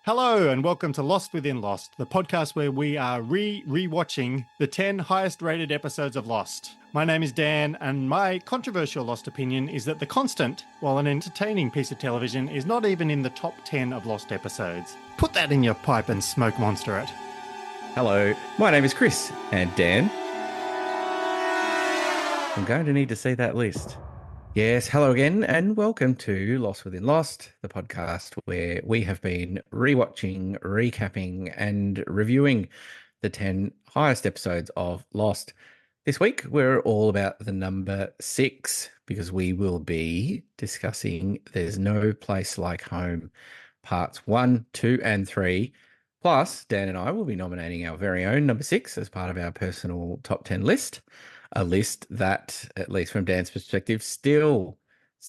Hello and welcome to Lost Within Lost, the podcast where we are re-rewatching the 10 highest rated episodes of Lost. My name is Dan and my controversial Lost opinion is that The Constant, while an entertaining piece of television, is not even in the top 10 of Lost episodes. Put that in your pipe and smoke monster it. Hello, my name is Chris, and Dan, I'm going to need to see that list. Yes, hello again, and welcome to Lost Within Lost, the podcast where we have been rewatching, recapping, and reviewing the 10 highest episodes of Lost. This week, we're all about the number 6 because we will be discussing There's No Place Like Home, parts 1, 2, and 3. Plus, Dan and I will be nominating our very own number 6 as part of our personal top 10 list. A list that, at least from Dan's perspective, still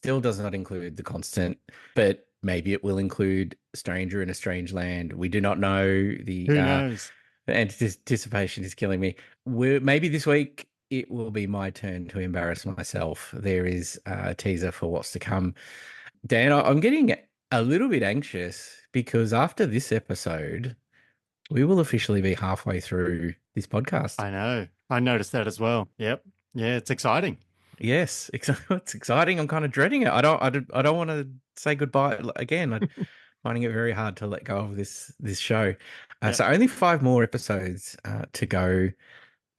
does not include The Constant, but maybe it will include Stranger in a Strange Land. We do not know. Who knows? The anticipation is killing me. Maybe this week it will be my turn to embarrass myself. There is a teaser for what's to come. Dan, I'm getting a little bit anxious because after this episode, we will officially be halfway through this podcast. I know. I noticed that as well. Yep. Yeah, it's exciting. Yes, it's exciting. I'm kind of dreading it. I don't want to say goodbye again. I'm finding it very hard to let go of this show. Yep. So only 5 more episodes to go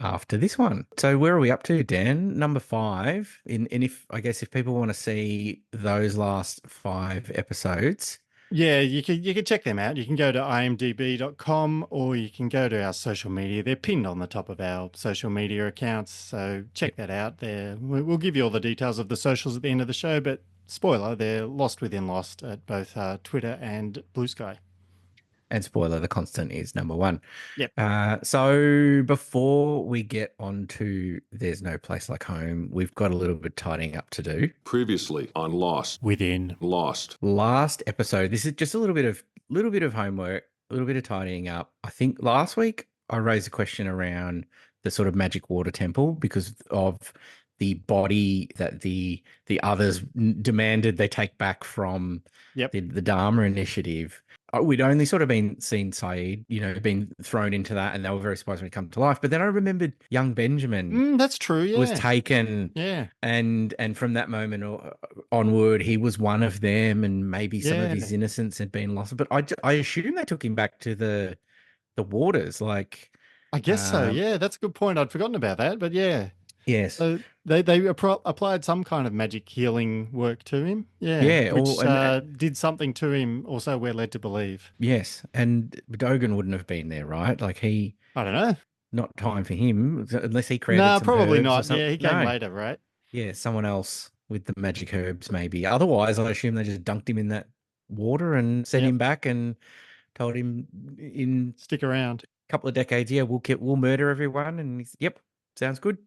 after this one. So where are we up to, Dan? Number 5. And if people want to see those last 5 episodes. Yeah, you can check them out. You can go to imdb.com or you can go to our social media. They're pinned on the top of our social media accounts, so check that out there. We'll give you all the details of the socials at the end of the show, but spoiler, they're Lost Within Lost at both Twitter and Blue Sky. And spoiler, The Constant is number 1. Yep. So before we get on to There's No Place Like Home, we've got a little bit tidying up to do. Previously on Lost Within Lost. Last episode, this is just a little bit of homework, a little bit of tidying up. I think last week I raised a question around the sort of magic water temple because of the body that the others demanded they take back from the Dharma Initiative. We'd only sort of seen Saeed, been thrown into that, and they were very surprised when he come to life. But then I remembered young Benjamin. That's true. Yeah, was taken. Yeah, and from that moment onward, he was one of them, and maybe some of his innocence had been lost. But I assume they took him back to the waters. Like, I guess so. Yeah, that's a good point. I'd forgotten about that, but yeah. Yes. So they applied some kind of magic healing work to him. Yeah. Which did something to him, also we're led to believe. Yes. And Dogan wouldn't have been there, right? Like I don't know. Not time for him, unless he created No, some probably herbs not. Yeah, he came later, right? Yeah, someone else with the magic herbs, maybe. Otherwise, I assume they just dunked him in that water and sent him back and told him stick around. A couple of decades, we'll murder everyone. And he's, yep, sounds good.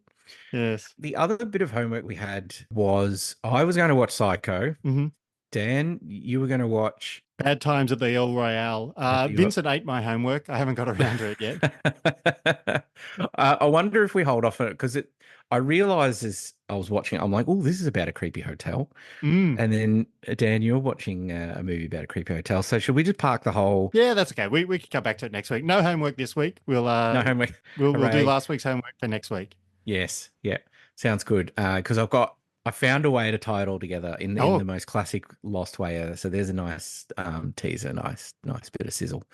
Yes. The other bit of homework we had was I was going to watch Psycho. Mm-hmm. Dan, you were going to watch Bad Times at the El Royale. Vincent ate my homework. I haven't got around to it yet. I wonder if we hold off on it because I realized as I was watching it, I'm like, oh, this is about a creepy hotel. And then, Dan, you're watching a movie about a creepy hotel. So should we just park the whole... Yeah, that's okay. We can come back to it next week. No homework this week. No homework. We'll do last week's homework for next week. Yes. Yeah. Sounds good. Because I found a way to tie it all together in the most classic Lost way. So there's a nice teaser, nice bit of sizzle.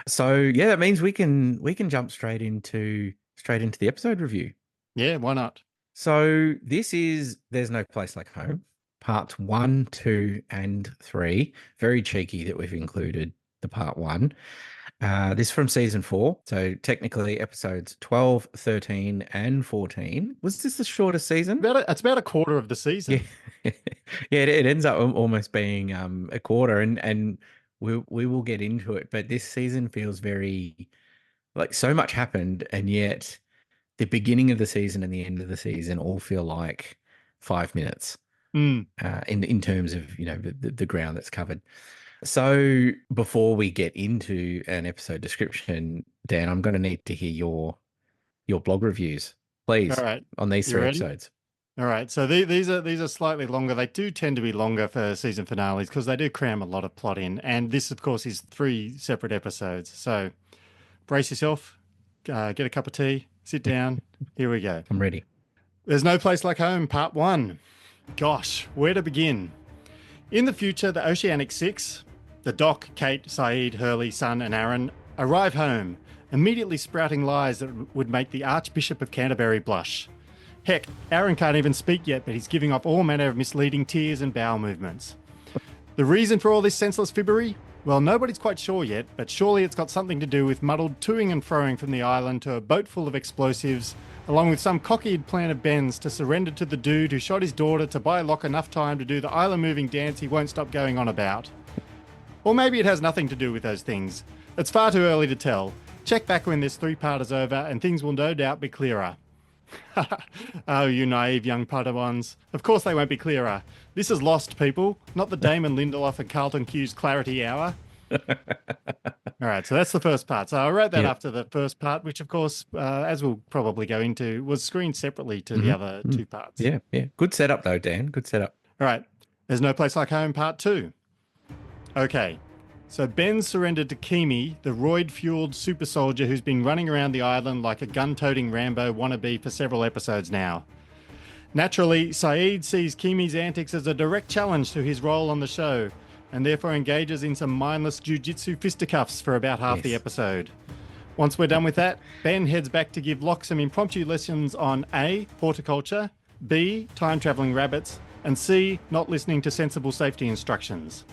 So yeah, that means we can jump straight into the episode review. Yeah, why not? So this is There's No Place Like Home, parts 1, 2, and 3. Very cheeky that we've included the part 1. This is from season 4, so technically episodes 12, 13, and 14. Was this the shortest season? It's about a quarter of the season. Yeah, it ends up almost being a quarter, and we will get into it. But this season feels very like so much happened, and yet the beginning of the season and the end of the season all feel like 5 minutes in terms of the ground that's covered. So before we get into an episode description, Dan, I'm going to need to hear your blog reviews, please, all right, on these 3 episodes. All right. So these are slightly longer. They do tend to be longer for season finales because they do cram a lot of plot in. And this, of course, is 3 separate episodes. So brace yourself, get a cup of tea, sit down. Here we go. I'm ready. There's No Place Like Home, Part 1. Gosh, where to begin? In the future, the Oceanic Six, the Doc, Kate, Saeed, Hurley, Sun, and Aaron, arrive home, immediately sprouting lies that would make the Archbishop of Canterbury blush. Heck, Aaron can't even speak yet, but he's giving off all manner of misleading tears and bowel movements. The reason for all this senseless fibbery? Well, nobody's quite sure yet, but surely it's got something to do with muddled toing and froing from the island to a boat full of explosives, along with some cocky-eyed plan of Ben's to surrender to the dude who shot his daughter to buy Locke enough time to do the island-moving dance he won't stop going on about. Or maybe it has nothing to do with those things. It's far too early to tell. Check back when this 3-part is over and things will no doubt be clearer. Oh, you naive young Padawans. Of course they won't be clearer. This is Lost, people, not the Damon Lindelof and Carlton Cuse Clarity Hour. All right, so that's the first part. So I wrote that after the first part, which, of course, as we'll probably go into, was screened separately to the other 2 parts. Yeah. Good setup, though, Dan. Good setup. All right, There's No Place Like Home, Part 2. Okay, so Ben surrendered to Kimi, the roid-fueled super soldier who's been running around the island like a gun-toting Rambo wannabe for several episodes now. Naturally, Saeed sees Kimi's antics as a direct challenge to his role on the show, and therefore engages in some mindless jiu-jitsu fisticuffs for about half the episode. Once we're done with that, Ben heads back to give Locke some impromptu lessons on A, horticulture, B, time-travelling rabbits, and C, not listening to sensible safety instructions.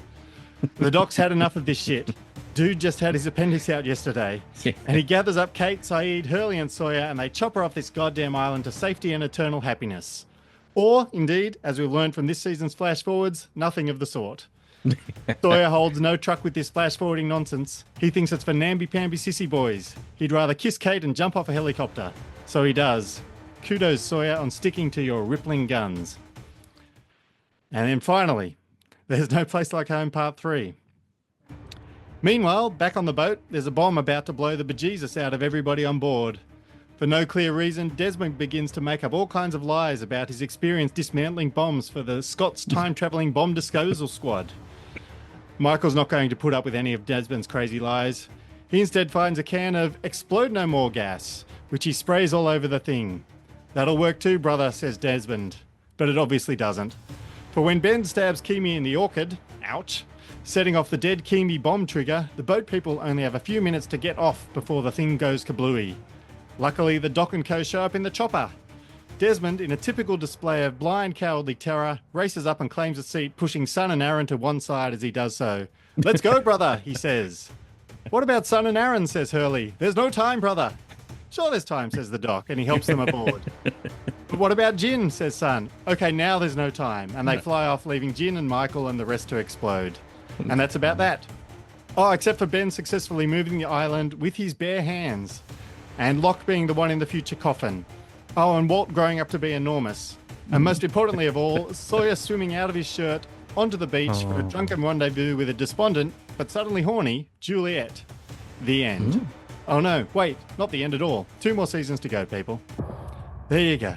The Doc's had enough of this shit. Dude just had his appendix out yesterday. And he gathers up Kate, Saeed, Hurley and Sawyer and they chop her off this goddamn island to safety and eternal happiness. Or, indeed, as we've learned from this season's flash forwards, nothing of the sort. Sawyer holds no truck with this flash forwarding nonsense. He thinks it's for namby-pamby sissy boys. He'd rather kiss Kate and jump off a helicopter. So he does. Kudos, Sawyer, on sticking to your rippling guns. And then finally, There's No Place Like Home, Part 3. Meanwhile, back on the boat, there's a bomb about to blow the bejesus out of everybody on board. For no clear reason, Desmond begins to make up all kinds of lies about his experience dismantling bombs for the Scots Time-Travelling Bomb Disposal Squad. Michael's not going to put up with any of Desmond's crazy lies. He instead finds a can of Explode No More gas, which he sprays all over the thing. That'll work too, brother, says Desmond. But it obviously doesn't. For when Ben stabs Kimi in the orchid, ouch, setting off the dead Kimi bomb trigger, the boat people only have a few minutes to get off before the thing goes kablooey. Luckily, the Doc and co show up in the chopper. Desmond, in a typical display of blind, cowardly terror, races up and claims a seat, pushing Sun and Aaron to one side as he does so. Let's go, brother, he says. What about Sun and Aaron, says Hurley. There's no time, brother. Sure there's time, says the Doc, and he helps them aboard. But what about Jin, says Sun. Okay, now there's no time. And they fly off, leaving Jin and Michael and the rest to explode. And that's about that. Oh, except for Ben successfully moving the island with his bare hands. And Locke being the one in the future coffin. Oh, and Walt growing up to be enormous. And most importantly of all, Sawyer swimming out of his shirt onto the beach for a drunken rendezvous with a despondent, but suddenly horny, Juliet. The end. Oh no, wait, not the end at all. 2 more seasons to go, people. There you go.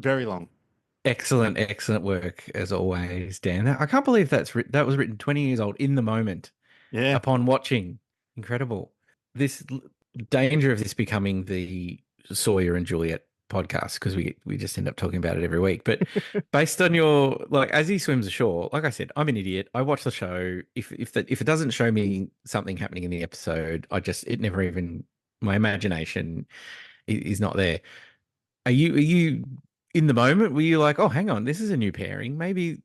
Very long. Excellent work as always, Dan. I can't believe that was written 20 years old in the moment. Yeah. Upon watching. Incredible. This danger of this becoming the Sawyer and Juliet podcast, because we just end up talking about it every week. But based on your, like, as he swims ashore, like I said, I'm an idiot. I watch the show. If it doesn't show me something happening in the episode, it never even, my imagination is not there. Are you in the moment? Were you like, oh, hang on, this is a new pairing? Maybe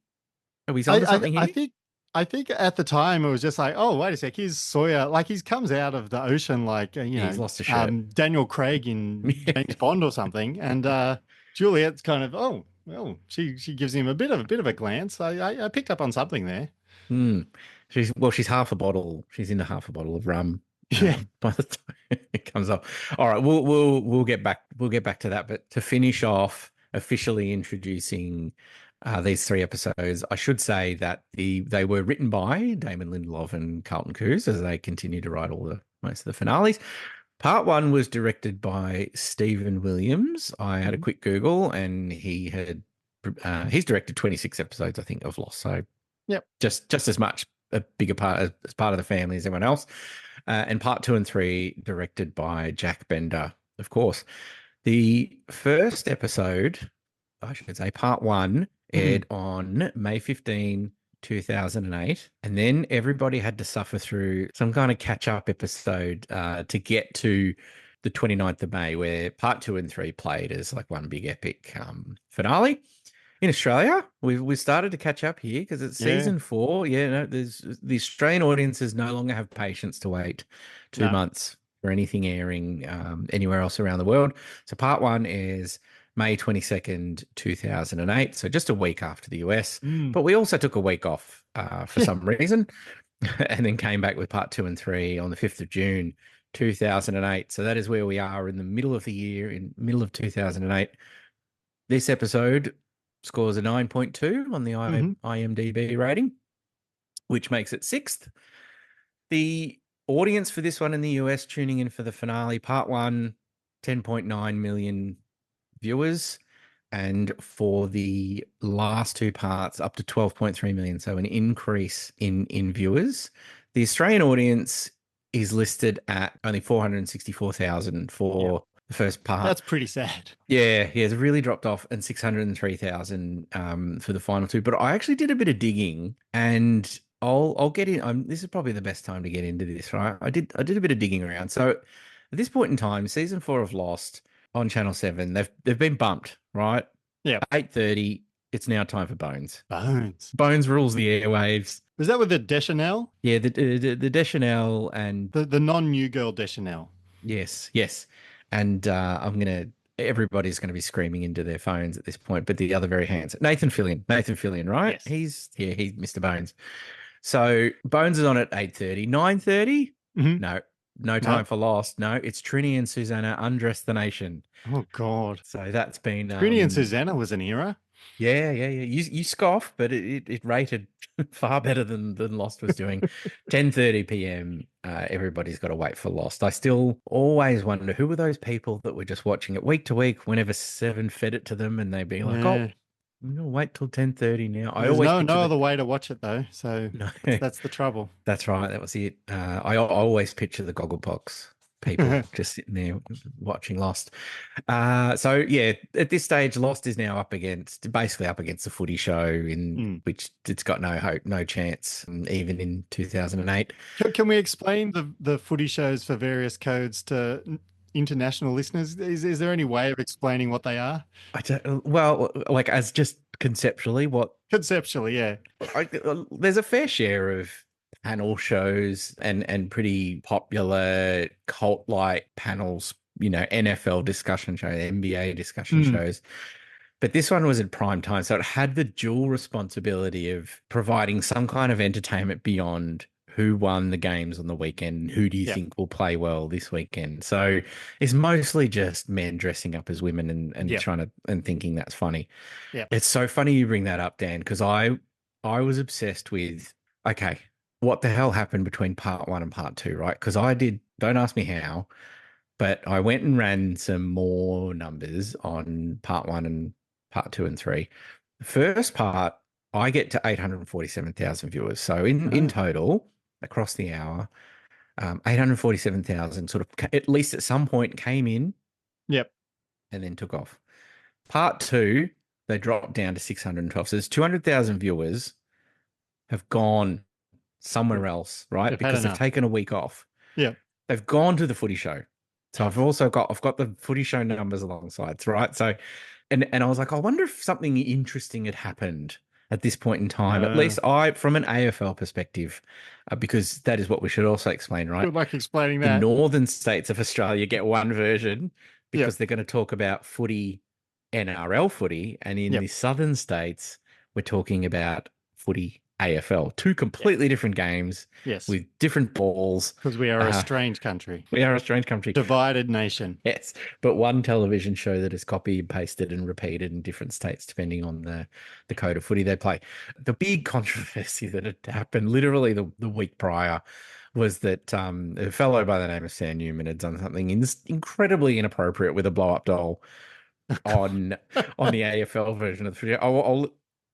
are we on something here? I think at the time it was just like, oh, wait a sec, here's Sawyer. Like, he comes out of the ocean like, he's lost a shirt. Daniel Craig in James Bond or something. And Juliet's kind of, oh, well, she gives him a bit of a glance. I picked up on something there. She's half a bottle. She's into half a bottle of rum. Yeah. By the time it comes up. All right, we'll get back to that. But to finish off, officially introducing these 3 episodes, I should say that they were written by Damon Lindelof and Carlton Cuse, as they continue to write most of the finales. Part 1 was directed by Stephen Williams. I had a quick Google, and he had he's directed 26 episodes, I think, of Lost. So Yep. just as much a bigger part as part of the family as everyone else. And part 2 and 3 directed by Jack Bender, of course. The first episode, I should say, part 1, aired on May 15, 2008. And then everybody had to suffer through some kind of catch-up episode to get to the 29th of May, where part 2 and 3 played as like one big epic finale. In Australia, we started to catch up here because it's season 4. Yeah, no, there's the Australian audiences no longer have patience to wait 2 months for anything airing anywhere else around the world. So part 1 is May 22nd, 2008. So just a week after the US. But we also took a week off for some reason and then came back with part 2 and 3 on the 5th of June, 2008. So that is where we are in the middle of the year, in middle of 2008. This episode scores a 9.2 on the IMDb rating, which makes it 6th. The audience for this one in the US tuning in for the finale, part 1, 10.9 million viewers. And for the last 2 parts, up to 12.3 million. So an increase in viewers. The Australian audience is listed at only 464,000 for the first part. That's pretty sad. Yeah, it's really dropped off, and 603,000 for the final 2. But I actually did a bit of digging, and I'll get in. This is probably the best time to get into this, right? I did a bit of digging around. So at this point in time, season 4 of Lost on Channel 7, they've been bumped, right? Yeah. 8:30. It's now time for Bones. Bones rules the airwaves. Was that with the Deschanel? Yeah, the Deschanel and the non-new girl Deschanel. Yes. And everybody's going to be screaming into their phones at this point, but the other very handsome Nathan Fillion, right? Yes. He's Mr. Bones. So Bones is on at 8:30, 9:30. No time for Lost. No, it's Trini and Susanna undress the nation. Oh God! So that's been Trini and Susanna was an era. Yeah. You scoff, but it rated far better than Lost was doing. 10:30 p.m. Everybody's got to wait for Lost. I still always wonder who were those people that were just watching it week to week whenever Seven fed it to them, and they'd be like, "Oh, I'm gonna wait till 10:30 now." There's no other way to watch it though, so that's the trouble. That's right. That was it. I always picture the Gogglebox people just sitting there watching Lost. So yeah, at this stage, Lost is now up against the Footy Show, in which it's got no hope, no chance, even in 2008. Can we explain the Footy Shows for various codes to international listeners? Is there any way of explaining what they are? Well, like as just conceptually, yeah. There's a fair share of panel shows and pretty popular cult-like panels, NFL discussion shows, NBA discussion shows. But this one was at prime time, so it had the dual responsibility of providing some kind of entertainment beyond who won the games on the weekend, who do you think will play well this weekend. So it's mostly just men dressing up as women and trying to and thinking that's funny. Yeah. It's so funny you bring that up, Dan, because I was obsessed with, okay, what the hell happened between part 1 and part 2, right? Because don't ask me how, but I went and ran some more numbers on part 1 and part 2 and 3. The first part, I get to 847,000 viewers. So in total, across the hour, 847,000 sort of, at least at some point, came in. Yep. And then took off. Part 2, they dropped down to 612. So there's 200,000 viewers have gone somewhere else, right? Because they've taken a week off. Yeah. They've gone to the Footy Show. So I've got the Footy Show numbers alongside, right? So, and I was like, I wonder if something interesting had happened at this point in time. At least from an AFL perspective, because that is what we should also explain, right? Good luck explaining that. The northern states of Australia get one version because they're going to talk about footy, NRL footy, and in the southern states, we're talking about footy AFL. Two completely different games with different balls. Because we are a strange country. We are a strange country. Divided nation. Yes, but one television show that is copied, pasted, and repeated in different states depending on the code of footy they play. The big controversy that had happened literally the week prior was that a fellow by the name of Sam Newman had done something incredibly inappropriate with a blow-up doll on the AFL version of the video.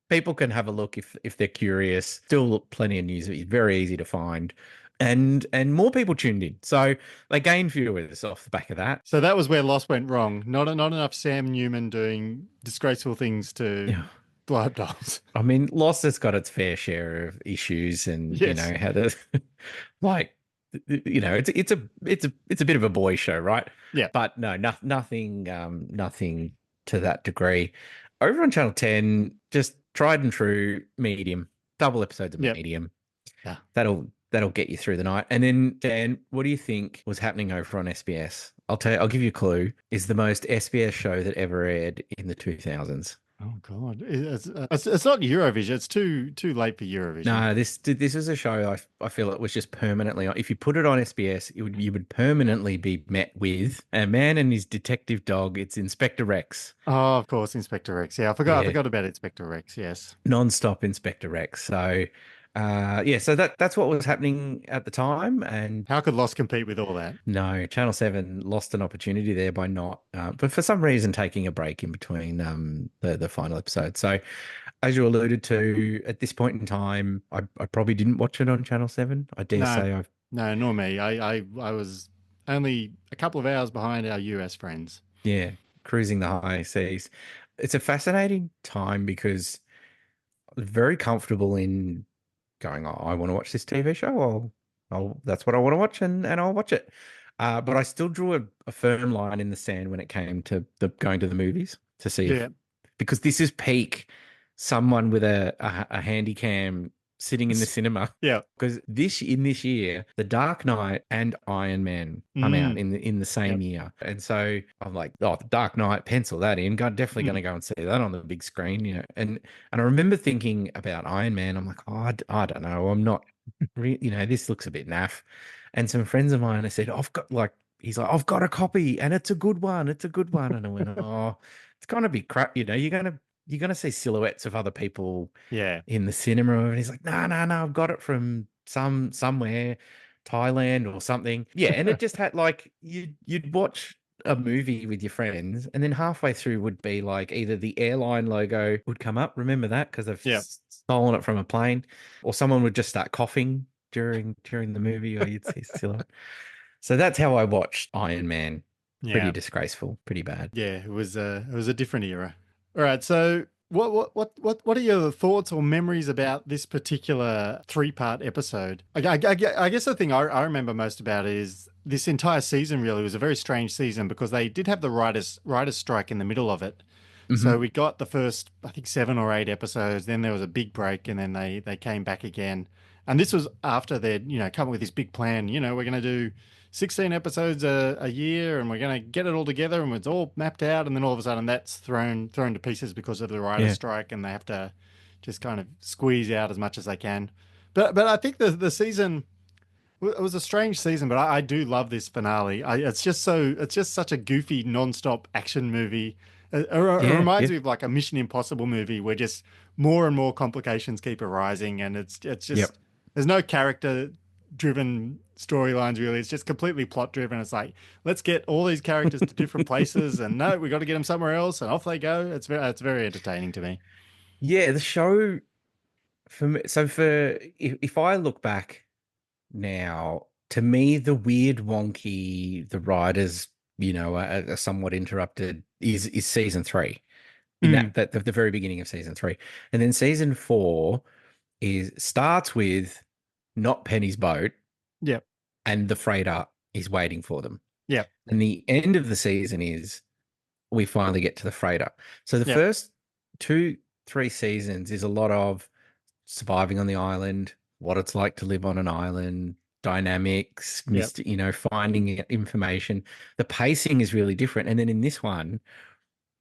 People can have a look if they're curious. Still plenty of news. It's very easy to find. And more people tuned in. So they gained viewers off the back of that. So that was where Lost went wrong. Not enough Sam Newman doing disgraceful things to Yeah. blow up dolls. I mean, Lost has got its fair share of issues and Yes. how to like it's a bit of a boy show, right? Yeah. But no, nothing to that degree. Over on Channel 10, just tried and true medium, double episodes of Yep. medium. Yeah. That'll get you through the night. And then, Dan, what do you think was happening over on SBS? I'll give you a clue. Is the most SBS show that ever aired in the 2000s. Oh God, it's not Eurovision. It's too late for Eurovision. No, this is a show I feel it was just permanently on. If you put it on SBS, you would permanently be met with a man and his detective dog. It's Inspector Rex. Oh, of course, Inspector Rex. Yeah, I forgot about Inspector Rex. Yes, Non-stop Inspector Rex. So, so that's what was happening at the time. And how could Lost compete with all that? no, Channel 7 lost an opportunity there by not, but for some reason taking a break in between the final episode. So, as you alluded to, at this point in time, I probably didn't watch it on Channel 7. I dare say I've... No, nor me. I was only a couple of hours behind our US friends. Yeah, cruising the high seas. It's a fascinating time because I'm very comfortable in going, oh, I want to watch this TV show. That's what I want to watch, and I'll watch it. But I still drew a firm line in the sand when it came to going to the movies to see because this is peak someone with a handy cam sitting in the cinema. Yeah. Because this year, The Dark Knight and Iron Man come out in the same year. And so I'm like, oh, The Dark Knight, pencil that in. Definitely going to go and see that on the big screen, And I remember thinking about Iron Man. I'm like, oh, I don't know. I'm not this looks a bit naff. And some friends of mine, I said, he's like, I've got a copy and it's a good one. It's a good one. And I went, oh, it's going to be crap. You're gonna see silhouettes of other people in the cinema. And he's like, no, I've got it from somewhere, Thailand or something. Yeah. And it just had like, you'd watch a movie with your friends and then halfway through would be like either the airline logo would come up. Remember that? Because they've stolen it from a plane, or someone would just start coughing during the movie, or you'd see silhouette. So that's how I watched Iron Man. Pretty disgraceful, pretty bad. Yeah, it was a different era. All right, so what are your thoughts or memories about this particular 3-part episode? I guess the thing I remember most about it is this entire season really was a very strange season because they did have the writers strike in the middle of it. Mm-hmm. So we got the first, I think, 7 or 8 episodes. Then there was a big break, and then they came back again. And this was after they'd come up with this big plan. We're going to do 16 episodes a year, and we're going to get it all together, and it's all mapped out. And then all of a sudden, that's thrown to pieces because of the writer's strike, and they have to just kind of squeeze out as much as they can. But I think the season, it was a strange season, but I do love this finale. It's just such a goofy, non-stop action movie. It reminds me of like a Mission Impossible movie where just more and more complications keep arising, and it's just there's no character-driven storylines really. It's just completely plot-driven. It's like, let's get all these characters to different places, and no, we got to get them somewhere else, and off they go. It's very entertaining to me. Yeah, the show for me. So if I look back now, to me, the weird, wonky, the writers, are somewhat interrupted is season 3. In that the very beginning of season 3, and then season 4 starts with not Penny's boat. Yep. And the freighter is waiting for them. Yep. And the end of the season is we finally get to the freighter. So the first 2-3 seasons is a lot of surviving on the island, what it's like to live on an island, dynamics, finding information. The pacing is really different. And then in this one,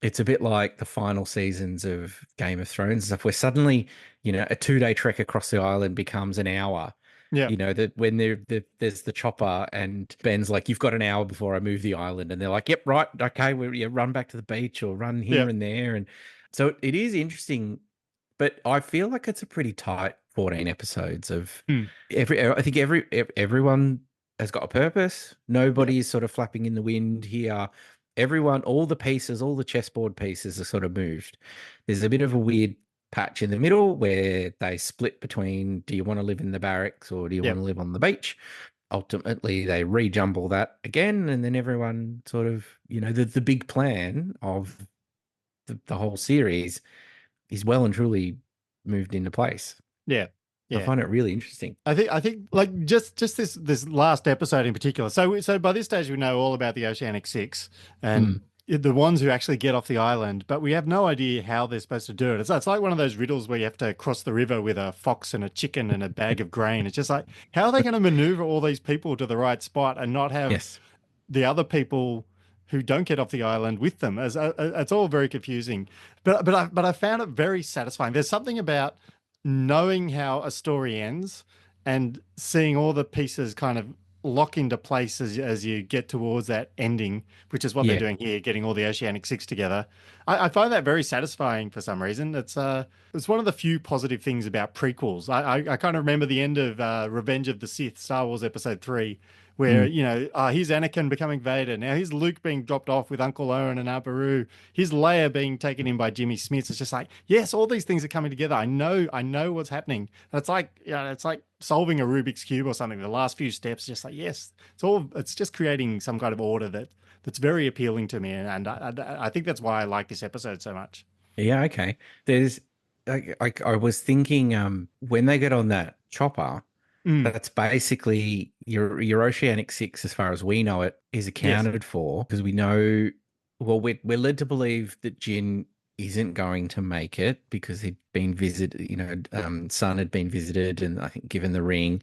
it's a bit like the final seasons of Game of Thrones and stuff, where suddenly, a 2-day trek across the island becomes an hour. Yeah. That when there's the chopper and Ben's like, you've got an hour before I move the island. And they're like, yep, right. Okay. Run back to the beach or run here and there. And so it is interesting, but I feel like it's a pretty tight 14 episodes of I think everyone has got a purpose. Nobody is sort of flapping in the wind here. everyone, all the pieces, all the chessboard pieces are sort of moved. There's a bit of a weird patch in the middle where they split between, do you want to live in the barracks or do you want Yep. to live on the beach? Ultimately, they rejumble that again, and then everyone sort of, the big plan of the whole series is well and truly moved into place. Yeah. I Yeah. find it really interesting. I think like just this last episode in particular. So by this stage we know all about the Oceanic Six and the ones who actually get off the island, but we have no idea how they're supposed to do it. It's like one of those riddles where you have to cross the river with a fox and a chicken and a bag of grain. It's just like, how are they going to maneuver all these people to the right spot and not have Yes. the other people who don't get off the island with them? As it's all very confusing, but I found it very satisfying. There's something about knowing how a story ends and seeing all the pieces kind of lock into place as you get towards that ending, which is what they're Yeah. doing here, getting all the Oceanic Six together. I find that very satisfying for some reason. It's one of the few positive things about prequels. I kind of remember the end of Revenge of the Sith, Star Wars Episode 3, where, here's Anakin becoming Vader. Now here's Luke being dropped off with Uncle Owen and Aunt Beru. Here's Leia being taken in by Jimmy Smith. It's just like, yes, all these things are coming together. I know what's happening. And it's like solving a Rubik's Cube or something. The last few steps, just like, yes, it's just creating some kind of order that's very appealing to me. And I think that's why I like this episode so much. Yeah, okay. There's I was thinking when they get on that chopper, Mm, that's basically your Oceanic Six, as far as we know it, is yes. accounted for because we know, well, we're led to believe that Jin isn't going to make it because he'd been visited, Sun had been visited and I think given the ring.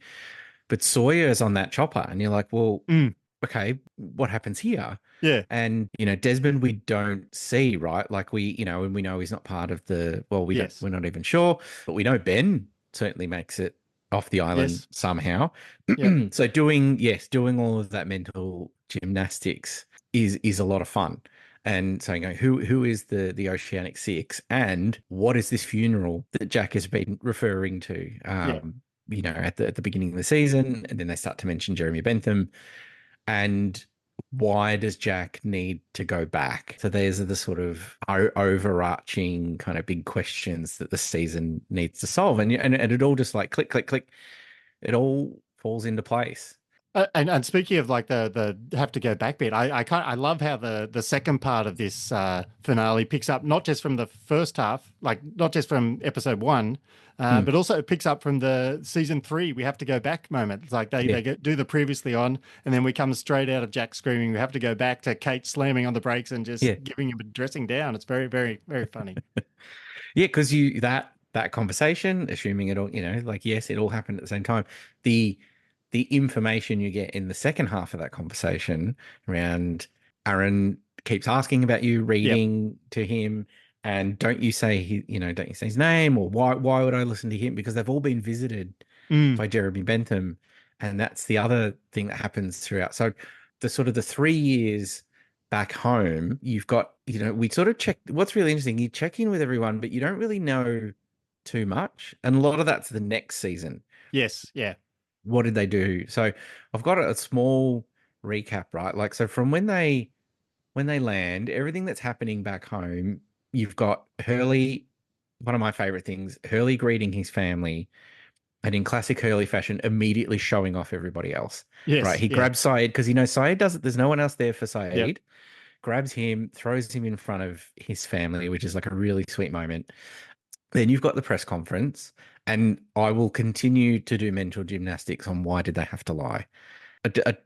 But Sawyer's on that chopper, and you're like, well, Mm, okay, what happens here? yeah. And Desmond we don't see, right? Like and we know he's not part of Yes. we're not even sure, but we know Ben certainly makes it off the island Yes. somehow. Yep. So doing all of that mental gymnastics is a lot of fun. And so going, who is the Oceanic Six, and what is this funeral that Jack has been referring to? Yeah. At the beginning of the season, and then they start to mention Jeremy Bentham, and why does Jack need to go back? So there's the sort of overarching kind of big questions that the season needs to solve, and it all just like click, click, click. It all falls into place. And speaking of like the have to go back bit, I love how the second part of this finale picks up not just from the first half, like not just from episode 1, but also it picks up from the season 3. We have to go back moment. It's like they do the previously on, and then we come straight out of Jack screaming. We have to go back to Kate slamming on the brakes and just giving him a dressing down. It's very, very, very funny. Yeah, because that conversation, assuming it all, like yes, it all happened at the same time. The information you get in the second half of that conversation around Aaron keeps asking about you, reading to him, and don't you say his name, or why would I listen to him? Because they've all been visited by Jeremy Bentham, and that's the other thing that happens throughout. So the sort of the 3 years back home, you've got, we sort of check. What's really interesting, you check in with everyone, but you don't really know too much, and a lot of that's the next season. Yes, yeah. What did they do? So I've got a small recap, right? Like, so from when they land, everything that's happening back home, you've got Hurley, one of my favorite things, Hurley greeting his family, and in classic Hurley fashion, immediately showing off everybody else. Yes, Right. He yeah. grabs Syed because he knows Syed does it. There's no one else there for Syed. Yep. Grabs him, throws him in front of his family, which is like a really sweet moment. Then you've got the press conference, and I will continue to do mental gymnastics on why did they have to lie.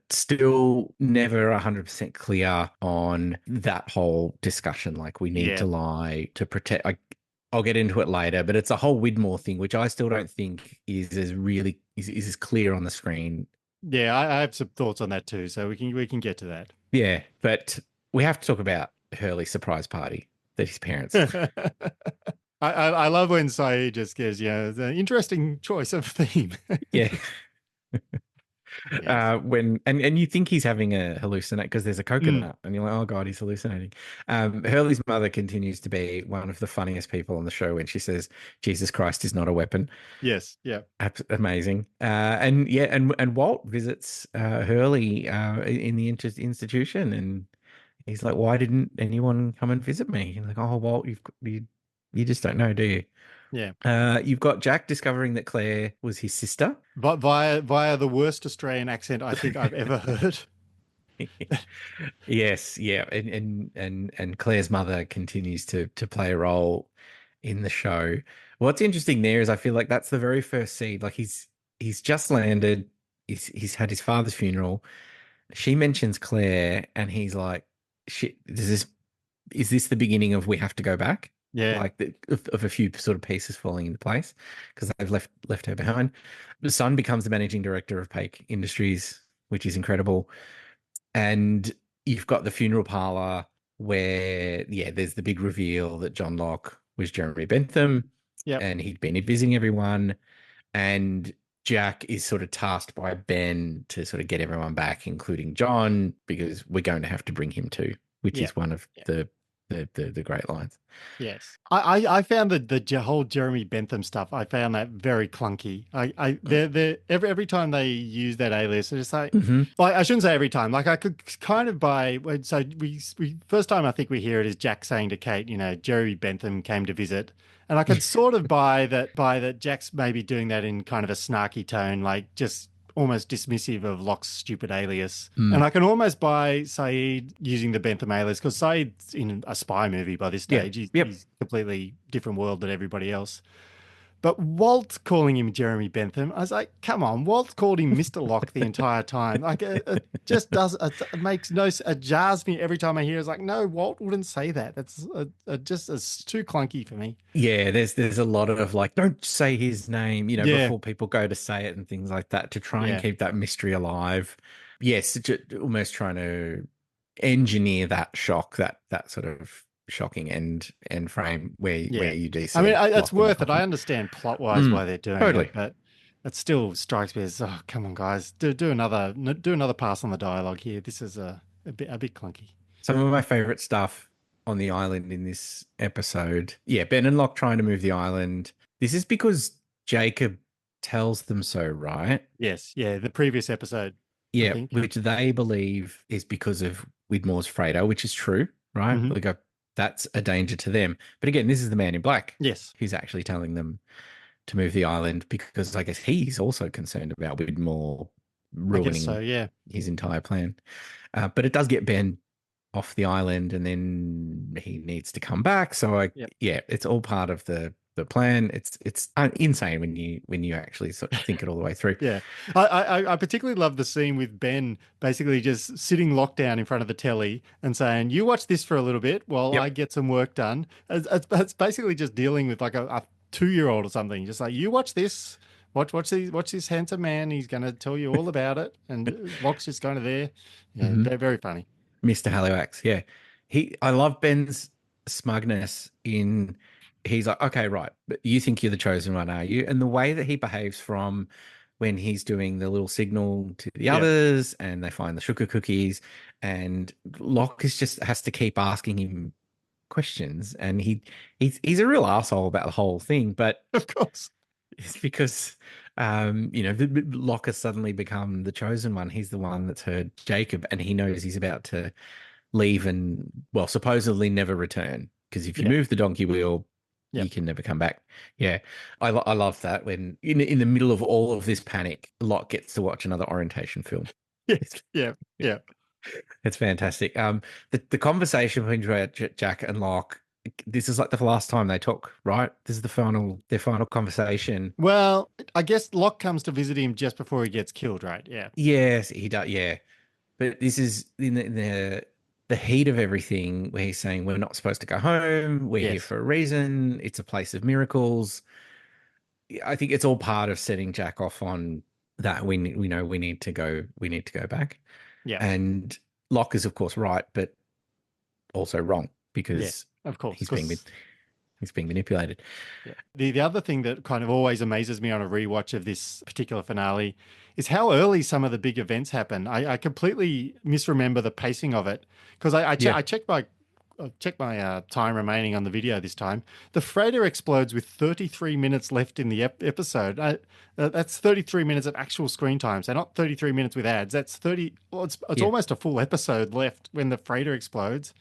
Still never 100% clear on that whole discussion. Like, we need to lie to protect. I'll get into it later, but it's a whole Widmore thing, which I still don't think is as clear on the screen. Yeah, I have some thoughts on that too, so we can get to that. Yeah, but we have to talk about Hurley's surprise party that his parents. I love when Saeed just gives, the interesting choice of theme. Yeah. Yes. And you think he's having a hallucinate because there's a coconut, and you're like, oh god, he's hallucinating. Hurley's mother continues to be one of the funniest people on the show when she says, "Jesus Christ is not a weapon." Yes, yeah. Amazing. And Walt visits Hurley in the institution, and He's like, why didn't anyone come and visit me? He's like, oh, Walt, you just don't know, do you? Yeah. You've got Jack discovering that Claire was his sister. But via the worst Australian accent I think I've ever heard. Yes, yeah, and Claire's mother continues to play a role in the show. What's interesting there is I feel like that's the very first scene. Like he's just landed. He's had his father's funeral. She mentions Claire, and he's like, "Shit, is this the beginning of we have to go back?" Yeah. Like of a few sort of pieces falling into place because they've left her behind. The son becomes the managing director of Paik Industries, which is incredible. And you've got the funeral parlor where, yeah, there's the big reveal that John Locke was Jeremy Bentham Yep. and he'd been visiting everyone. And Jack is sort of tasked by Ben to sort of get everyone back, including John, because we're going to have to bring him too, which is one of the great lines. Yes, I found the whole Jeremy Bentham stuff. I found that very clunky. They're every time they use that alias, it's just like, like I shouldn't say every time. Like I could kind of buy. So we first time I think we hear it is Jack saying to Kate, you know, Jeremy Bentham came to visit, and I could sort of buy that Jack's maybe doing that in kind of a snarky tone, like just almost dismissive of Locke's stupid alias. And I can almost buy Saeed using the Bentham alias because Saeed's in a spy movie by this stage. He's completely different world than everybody else. But Walt calling him Jeremy Bentham, I was like, come on, Walt called him Mr. Locke the entire time. Like, it just does, it makes no, it jars me every time I hear it. It's like, no, Walt wouldn't say that. That's just, it's too clunky for me. Yeah, there's a lot of like, don't say his name, you know, Yeah. before people go to say it and things like that to try and Yeah. keep that mystery alive. Yes, almost trying to engineer that shock, that sort of shocking end frame where you do see. I mean, it's Locke in the worth it. I coffin. understand plot-wise why they're doing Totally. it, but it still strikes me as, oh, come on, guys, do another pass on the dialogue here. This is a bit clunky. Some of my favorite stuff on the island in this episode. Yeah, Ben and Locke trying to move the island. This is because Jacob tells them so, right? Yes, yeah, the previous episode, I Yeah, think. which they believe is because of Widmore's freighter, which is true, right? Mhm. They go, that's a danger to them. But again, this is the man in black Yes. who's actually telling them to move the island because I guess he's also concerned about Widmore I guess ruining so, yeah. his entire plan. But it does get Ben off the island and then he needs to come back. So yeah, it's all part of the plan. It's insane when you actually sort of think it all the way through. Yeah. I particularly love the scene with Ben basically just sitting locked down in front of the telly and saying, you watch this for a little bit while I get some work done. It's basically just dealing with like a 2-year-old or something. Just like, you watch this, watch this handsome man. He's going to tell you all about it. And Locke's just kind of there. Yeah, very, very funny. Mr. Halifax, yeah. I love Ben's smugness in he's like, okay, right, but you think you're the chosen one, are you? And the way that he behaves from when he's doing the little signal to the others and they find the sugar cookies and Locke is just has to keep asking him questions and he's a real asshole about the whole thing, but Of course. it's because Locke has suddenly become the chosen one. He's the one that's heard Jacob and he knows he's about to leave and, well, supposedly never return. Because if you move the donkey wheel, you can never come back. Yeah. I love that when in the middle of all of this panic, Locke gets to watch another orientation film. Yes. Yeah. It's fantastic. The conversation between Jack and Locke, this is like the last time they talk, right? This is their final conversation. Well, I guess Locke comes to visit him just before he gets killed, right? Yeah. Yes, he does. Yeah. But this is in the heat of everything where he's saying we're not supposed to go home. We're here for a reason. It's a place of miracles. I think it's all part of setting Jack off on that. We know we need to go back. Yeah. And Locke is of course right, but also wrong because of course he's being manipulated. Yeah. The other thing that kind of always amazes me on a rewatch of this particular finale is how early some of the big events happen. I completely misremember the pacing of it because I checked my I've checked my time remaining on the video this time. The freighter explodes with 33 minutes left in the episode. That's 33 minutes of actual screen time, so not 33 minutes with ads. That's 30. Well, it's Yeah. almost a full episode left when the freighter explodes.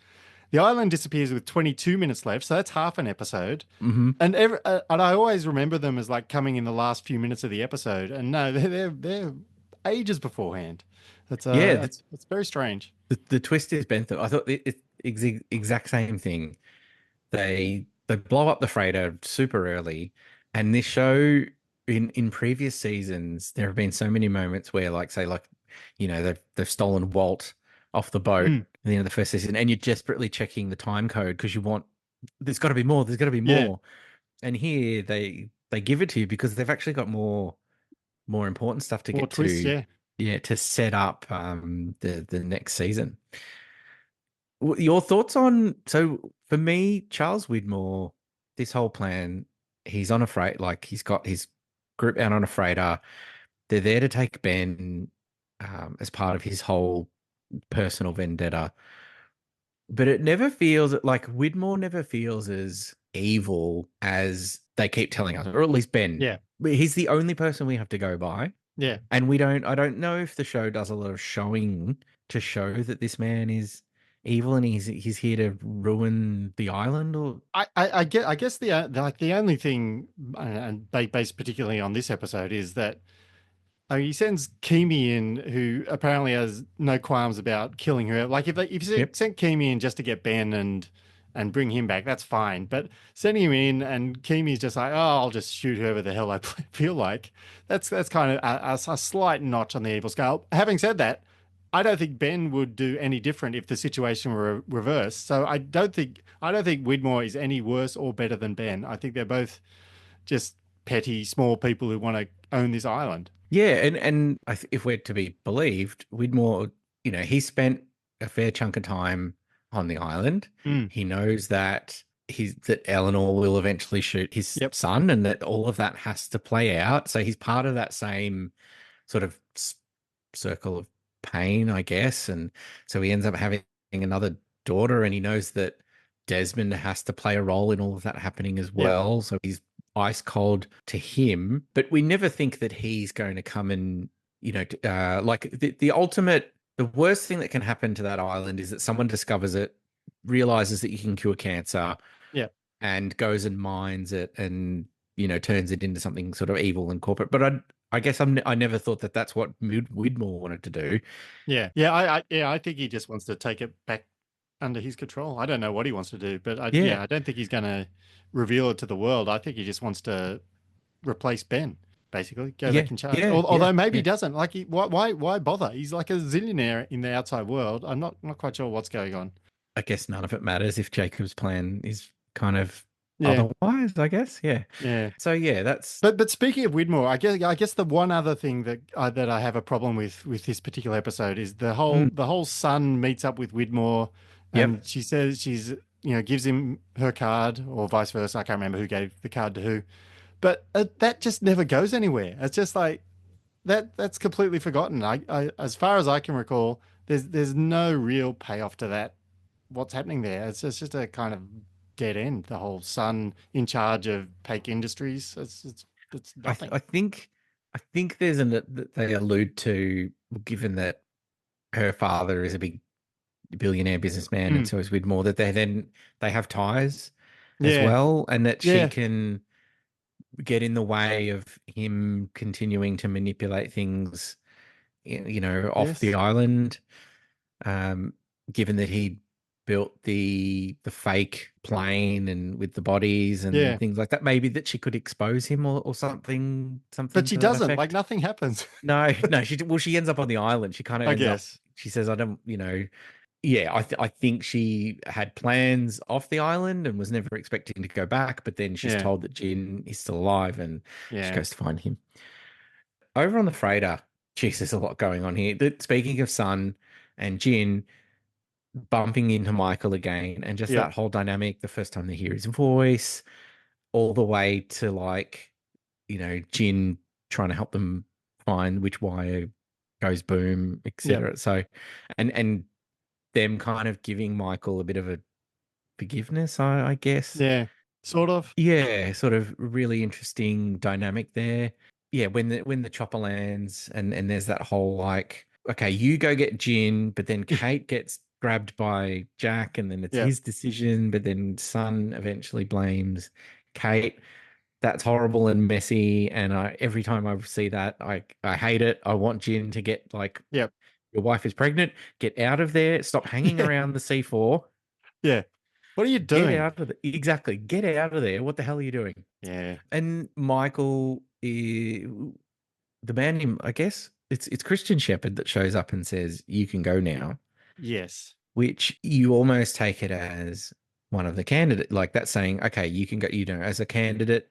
The island disappears with 22 minutes left, so that's half an episode. Hmm. And I always remember them as like coming in the last few minutes of the episode, and no, they're ages beforehand. That's Yeah, that's very strange. the twist is Bentham. I thought it's exact same thing. They blow up the freighter super early, and this show in previous seasons there have been so many moments where like say like they've stolen Walt off the boat Mm, at the end of the first season, and you're desperately checking the time code because you want there's got to be more. There's got to be yeah, more. And here they give it to you because they've actually got more important stuff to more get twists. to, Yeah, yeah, to set up the next season. Your thoughts on so for me, Charles Widmore, this whole plan, he's on a freight, like he's got his group out on a freighter. They're there to take Ben as part of his whole personal vendetta. But it never feels like Widmore never feels as evil as they keep telling us, or at least Ben. yeah, He's the only person we have to go by. yeah. And I don't know if the show does a lot of showing to show that this man is evil and he's here to ruin the island or I guess the only thing, and based particularly on this episode, is that he sends Kimi in, who apparently has no qualms about killing her. Like if you yep. sent Kimi in just to get Ben and bring him back, that's fine. But sending him in and Kimi's just like, oh, I'll just shoot whoever the hell I feel like. That's kind of a slight notch on the evil scale. Having said that, I don't think Ben would do any different if the situation were reversed. So I don't think Widmore is any worse or better than Ben. I think they're both just petty, small people who want to own this island. Yeah, and if we're to be believed, Widmore, he spent a fair chunk of time on the island. Mm. He knows that that Eleanor will eventually shoot his Yep. son, and that all of that has to play out. So he's part of that same sort of circle of pain, I guess. And so he ends up having another daughter, and he knows that Desmond has to play a role in all of that happening as Yep. well. So he's ice cold to him, but we never think that he's going to come and, like the ultimate, the worst thing that can happen to that island is that someone discovers it, realizes that you can cure cancer, Yep. and goes and mines it and, turns it into something sort of evil and corporate. But I guess I never thought that that's what Widmore wanted to do. Yeah. I think he just wants to take it back under his control. I don't know what he wants to do, but Yeah. I don't think he's going to reveal it to the world. I think he just wants to replace Ben, basically, go Yeah. back in charge. Yeah. Although maybe Yeah. he doesn't. Like, why bother? He's like a zillionaire in the outside world. I'm not quite sure what's going on. I guess none of it matters if Jacob's plan is kind of Yeah. otherwise, I guess. Yeah. Yeah. So yeah, that's But speaking of Widmore, I guess the one other thing that I have a problem with this particular episode is the whole son meets up with Widmore, Yep. and she says gives him her card or vice versa. I can't remember who gave the card to who, but that just never goes anywhere. It's just like that's completely forgotten. As far as I can recall, there's no real payoff to that. What's happening there? It's just a kind of dead end. The whole son in charge of Peak Industries. It's nothing. I think there's that they allude to, given that her father is a big billionaire businessman and so is Widmore, that they have ties as Yeah. well, and that she Yeah. can get in the way of him continuing to manipulate things, off the Yes. island. Given that he built the fake plane and with the bodies and Yeah. things like that, maybe that she could expose him or something But she to that doesn't. Like effect. nothing happens. No, she ends up on the island. She kind of I ends up. guess. She says, "I don't, yeah." I think she had plans off the island and was never expecting to go back. But then she's Yeah. told that Jin is still alive, and she Yeah. goes to find him. Over on the freighter, geez, there's a lot going on here. Speaking of Sun and Jin bumping into Michael again, and just Yep. that whole dynamic, the first time they hear his voice, all the way to like, Jin trying to help them find which wire goes boom, etc. So and them kind of giving Michael a bit of a forgiveness, I guess. Yeah, sort of. Yeah, sort of really interesting dynamic there. Yeah, when the chopper lands and there's that whole like, okay, you go get Jin, but then Kate gets grabbed by Jack, and then it's Yeah, his decision, but then Sun eventually blames Kate. That's horrible and messy, and every time I see that, I hate it. I want Jin to get like, yeah, your wife is pregnant, get out of there, stop hanging yeah, around the C4. yeah. What are you Get doing? out of exactly. Get out of there. What the hell are you doing? Yeah. And Michael, the man in, I guess it's Christian Shepherd that shows up and says, "You can go now," Yes. which you almost take it as one of the candidate, like that's saying, "Okay, you can go. You know, as a candidate,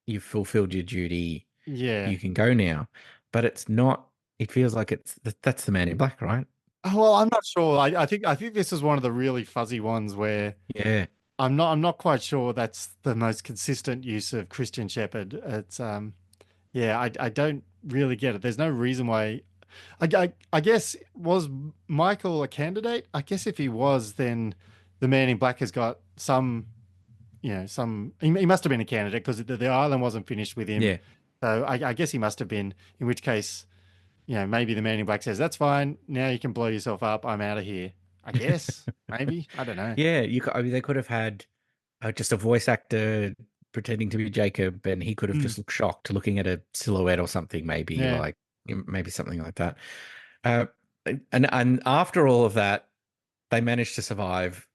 you've fulfilled your duty. Yeah. You can go now." But it's not. It feels like that's the man in black, right? Oh, well, I'm not sure. I think this is one of the really fuzzy ones where Yeah, I'm not quite sure that's the most consistent use of Christian Shepherd. It's yeah, I don't really get it. There's no reason why. I guess was Michael a candidate? I guess if he was, then the man in black has got some, he must have been a candidate because the island wasn't finished with him. yeah. So I guess he must have been, in which case, maybe the man in black says, that's fine. Now you can blow yourself up. I'm out of here. I guess. Maybe. I don't know. Yeah, I mean, they could have had just a voice actor pretending to be Jacob, and he could have Mm, just looked shocked looking at a silhouette or something, maybe yeah. like maybe something like that. Uh, and after all of that, they managed to survive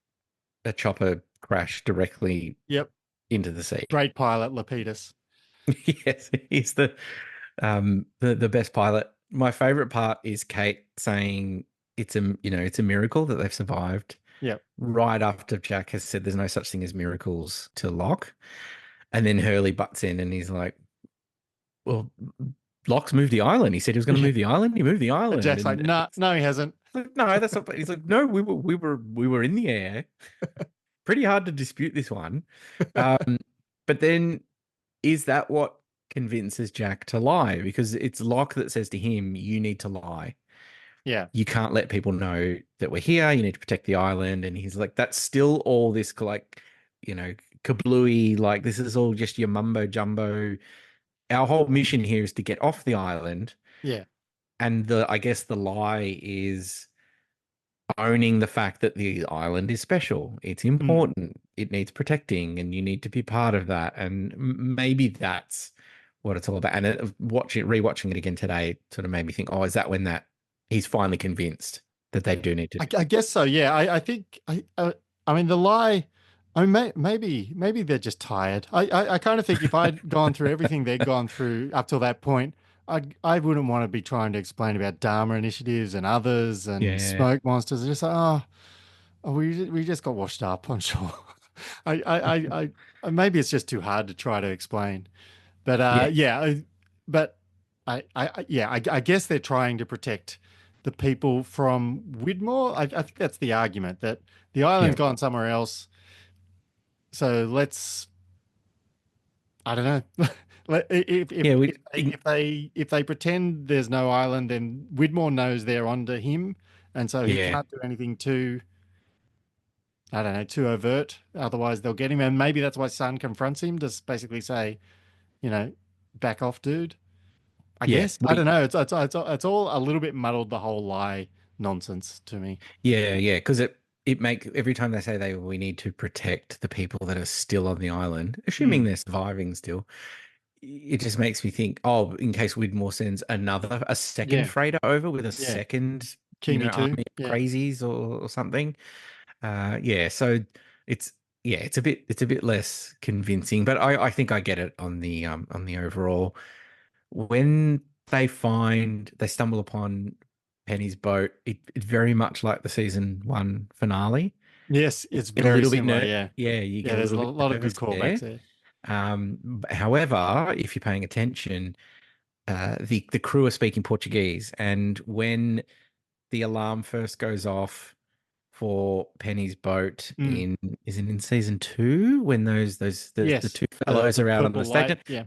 a chopper crash directly Yep. into the sea. Great pilot, Lapidus. Yes, he's the best pilot. My favorite part is Kate saying it's a miracle that they've survived Yep. right after Jack has said there's no such thing as miracles to Locke. And then Hurley butts in and he's like, well, Locke's moved the island. He said he was going to Yeah. move the island. He moved the And island. Jack's like, And nah, it's no, he hasn't. like, no, that's not. He's like, no, we were in the air. Pretty hard to dispute this one. But then is that what convinces Jack to lie? Because it's Locke that says to him, you need to lie. Yeah. You can't let people know that we're here. You need to protect the island. And he's like, that's still all this like, kablooey, like this is all just your mumbo jumbo. Our whole mission here is to get off the island. Yeah. And I guess the lie is owning the fact that the island is special. It's Mm. important. It needs protecting, and you need to be part of that. And maybe that's what it's all about. And rewatching it again today, sort of made me think, oh, is that when that he's finally convinced that they do need to? I guess so. Yeah. I think I mean the lie. I mean, maybe they're just tired. I kind of think if I'd gone through everything they'd gone through up till that point, I wouldn't want to be trying to explain about Dharma initiatives and others and Yeah, smoke monsters. Just like, we just got washed up on shore. Maybe it's just too hard to try to explain. But yeah, but I guess they're trying to protect the people from Widmore. I think that's the argument that the yeah, island's gone somewhere else. So I don't know. yeah. If they pretend there's no island, then Widmore knows they're onto him, and so he Yeah, can't do anything too, I don't know, too overt. Otherwise, they'll get him, and maybe that's why Sun confronts him, just basically say, you know, back off, dude. I yeah. guess I don't know. It's all a little bit muddled. The whole lie nonsense to me. Yeah. Because it make every time they say we need to protect the people that are still on the island, assuming Mm, they're surviving still. It just makes me think, oh, in case Widmore sends a second yeah, freighter over with a yeah. second, Kimi too. army of Yeah. crazies or something. Yeah, so it's it's a bit less convincing, but I think I get it on the overall. When they stumble upon Penny's boat, it's very much like the season one finale. Yes, You it's get a very little bit similar. Yeah. yeah, you Yeah. get a There's a little bit lot of good nervous callbacks there. there. However, if you're paying attention, the crew are speaking Portuguese, and when the alarm first goes off for Penny's boat Mm. is it in season two when the Yes. two The fellows are out on purple the light. station? Yeah.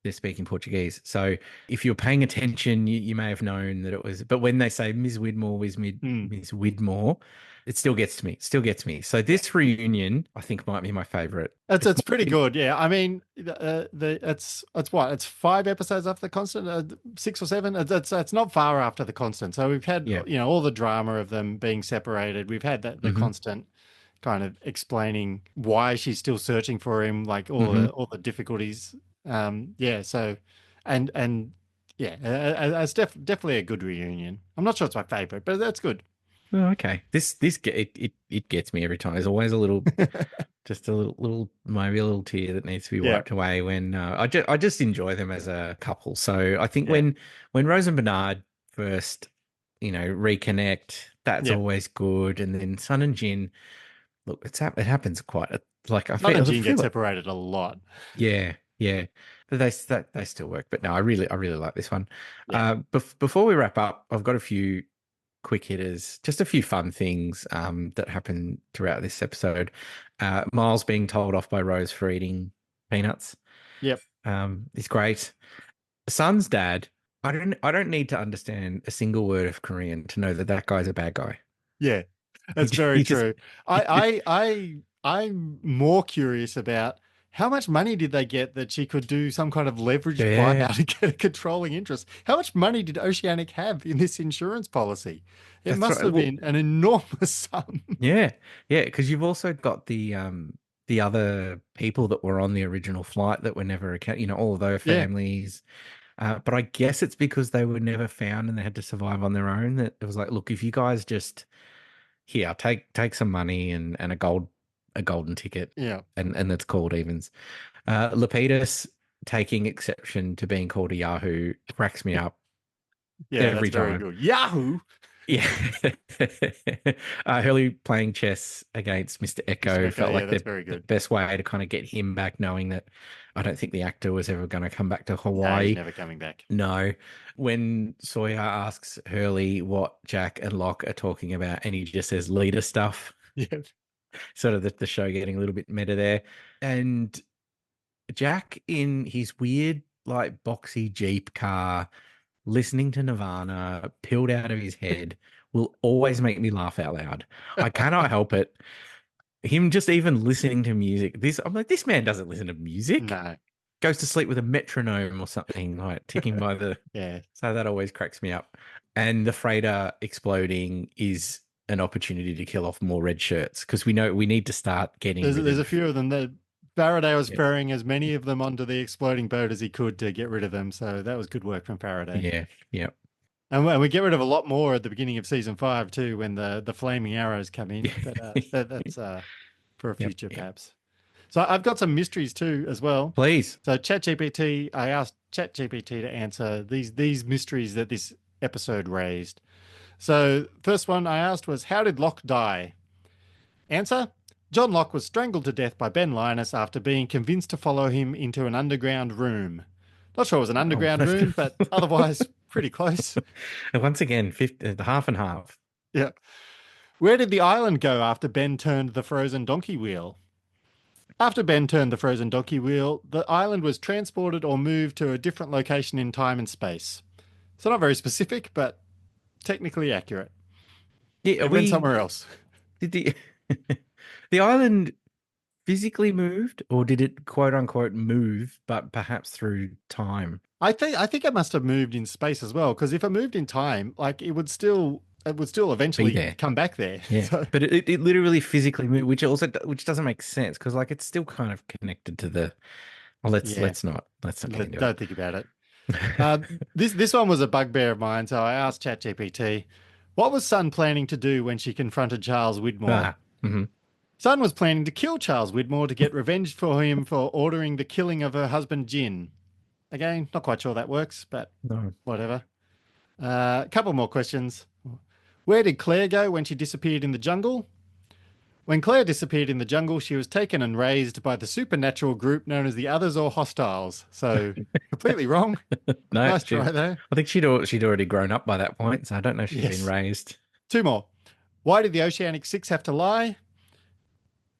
they're speaking Portuguese. So if you're paying attention, you may have known that it was. But when they say Ms. Widmore, Ms. Widmore, it still gets to me. It still gets me. So this reunion, I think, might be my favorite. It's pretty good, yeah. I mean, it's what, it's 5 episodes after the Constant, 6 or 7. It's not far after the Constant. So we've had all the drama of them being separated. We've had the Constant kind of explaining why she's still searching for him, like all the difficulties. So and yeah, it's definitely a good reunion. I'm not sure it's my favorite, but that's good. Oh, okay. It gets me every time. There's always a little, just a little maybe a little tear that needs to be wiped away when I just enjoy them as a couple. So I think when Rose and Bernard first, reconnect, that's always good. And then Sun and Jin, look, it happens quite like I Sun and Jin get like, separated a lot. Yeah, but they still work. But no, I really like this one. Yeah. Before we wrap up, I've got a few quick hitters, just a few fun things that happen throughout this episode. Miles being told off by Rose for eating peanuts. Yep. Is great. Sun's dad. I don't need to understand a single word of Korean to know that guy's a bad guy. Yeah, that's very true. I'm more curious about how much money did they get that she could do some kind of leveraged buyout to get a controlling interest? How much money did Oceanic have in this insurance policy? It must have been an enormous sum. Yeah, because you've also got the other people that were on the original flight that were never, all of their families. But I guess it's because they were never found and they had to survive on their own. That it was like, look, if you guys just take some money and a golden ticket, and that's called evens. Lapidus taking exception to being called a Yahoo cracks me up. Yeah, every time. Very good. Yahoo. Yeah. Hurley playing chess against Mr. Echo felt like the best way to kind of get him back, knowing that I don't think the actor was ever going to come back to Hawaii. No, he's never coming back. No. When Sawyer asks Hurley what Jack and Locke are talking about, and he just says leader stuff. Yeah. Sort of the show getting a little bit meta there. And Jack in his weird, like, boxy Jeep car, listening to Nirvana, peeled out of his head, will always make me laugh out loud. I cannot help it. Him just even listening to music. I'm like, this man doesn't listen to music. No. Goes to sleep with a metronome or something, like ticking by the... Yeah. So that always cracks me up. And the freighter exploding is an opportunity to kill off more red shirts, because we know we need to start getting... There's a few of them. Faraday was ferrying as many of them onto the exploding boat as he could to get rid of them. So that was good work from Faraday. Yeah. And we get rid of a lot more at the beginning of season 5 too, when the flaming arrows come in. But that's for a future perhaps. So I've got some mysteries too as well. Please. So ChatGPT, I asked ChatGPT to answer these mysteries that this episode raised. So first one I asked was, how did Locke die? Answer: John Locke was strangled to death by Ben Linus after being convinced to follow him into an underground room. Not sure it was an underground room, but otherwise pretty close. And once again, half and half. Yeah. Where did the island go after Ben turned the frozen donkey wheel? After Ben turned the frozen donkey wheel, the island was transported or moved to a different location in time and space. So not very specific, but technically accurate. Yeah, it went somewhere else. Did the island physically moved, or did it quote unquote move, but perhaps through time? I think it must have moved in space as well, because if it moved in time, like it would still eventually come back there. Yeah, so. But it literally physically moved, which doesn't make sense, because like it's still kind of connected to the. Well, let's not don't think about it. This one was a bugbear of mine, so I asked ChatGPT, what was Sun planning to do when she confronted Charles Widmore? Sun was planning to kill Charles Widmore to get revenge for him for ordering the killing of her husband Jin. Again, not quite sure that works, but whatever. A couple more questions. Where did Claire go when she disappeared in the jungle? When Claire disappeared in the jungle, she was taken and raised by the supernatural group known as the Others or Hostiles. So completely wrong. Nice try there. I think she'd already grown up by that point, so I don't know if she's been raised. 2 more. Why did the Oceanic 6 have to lie?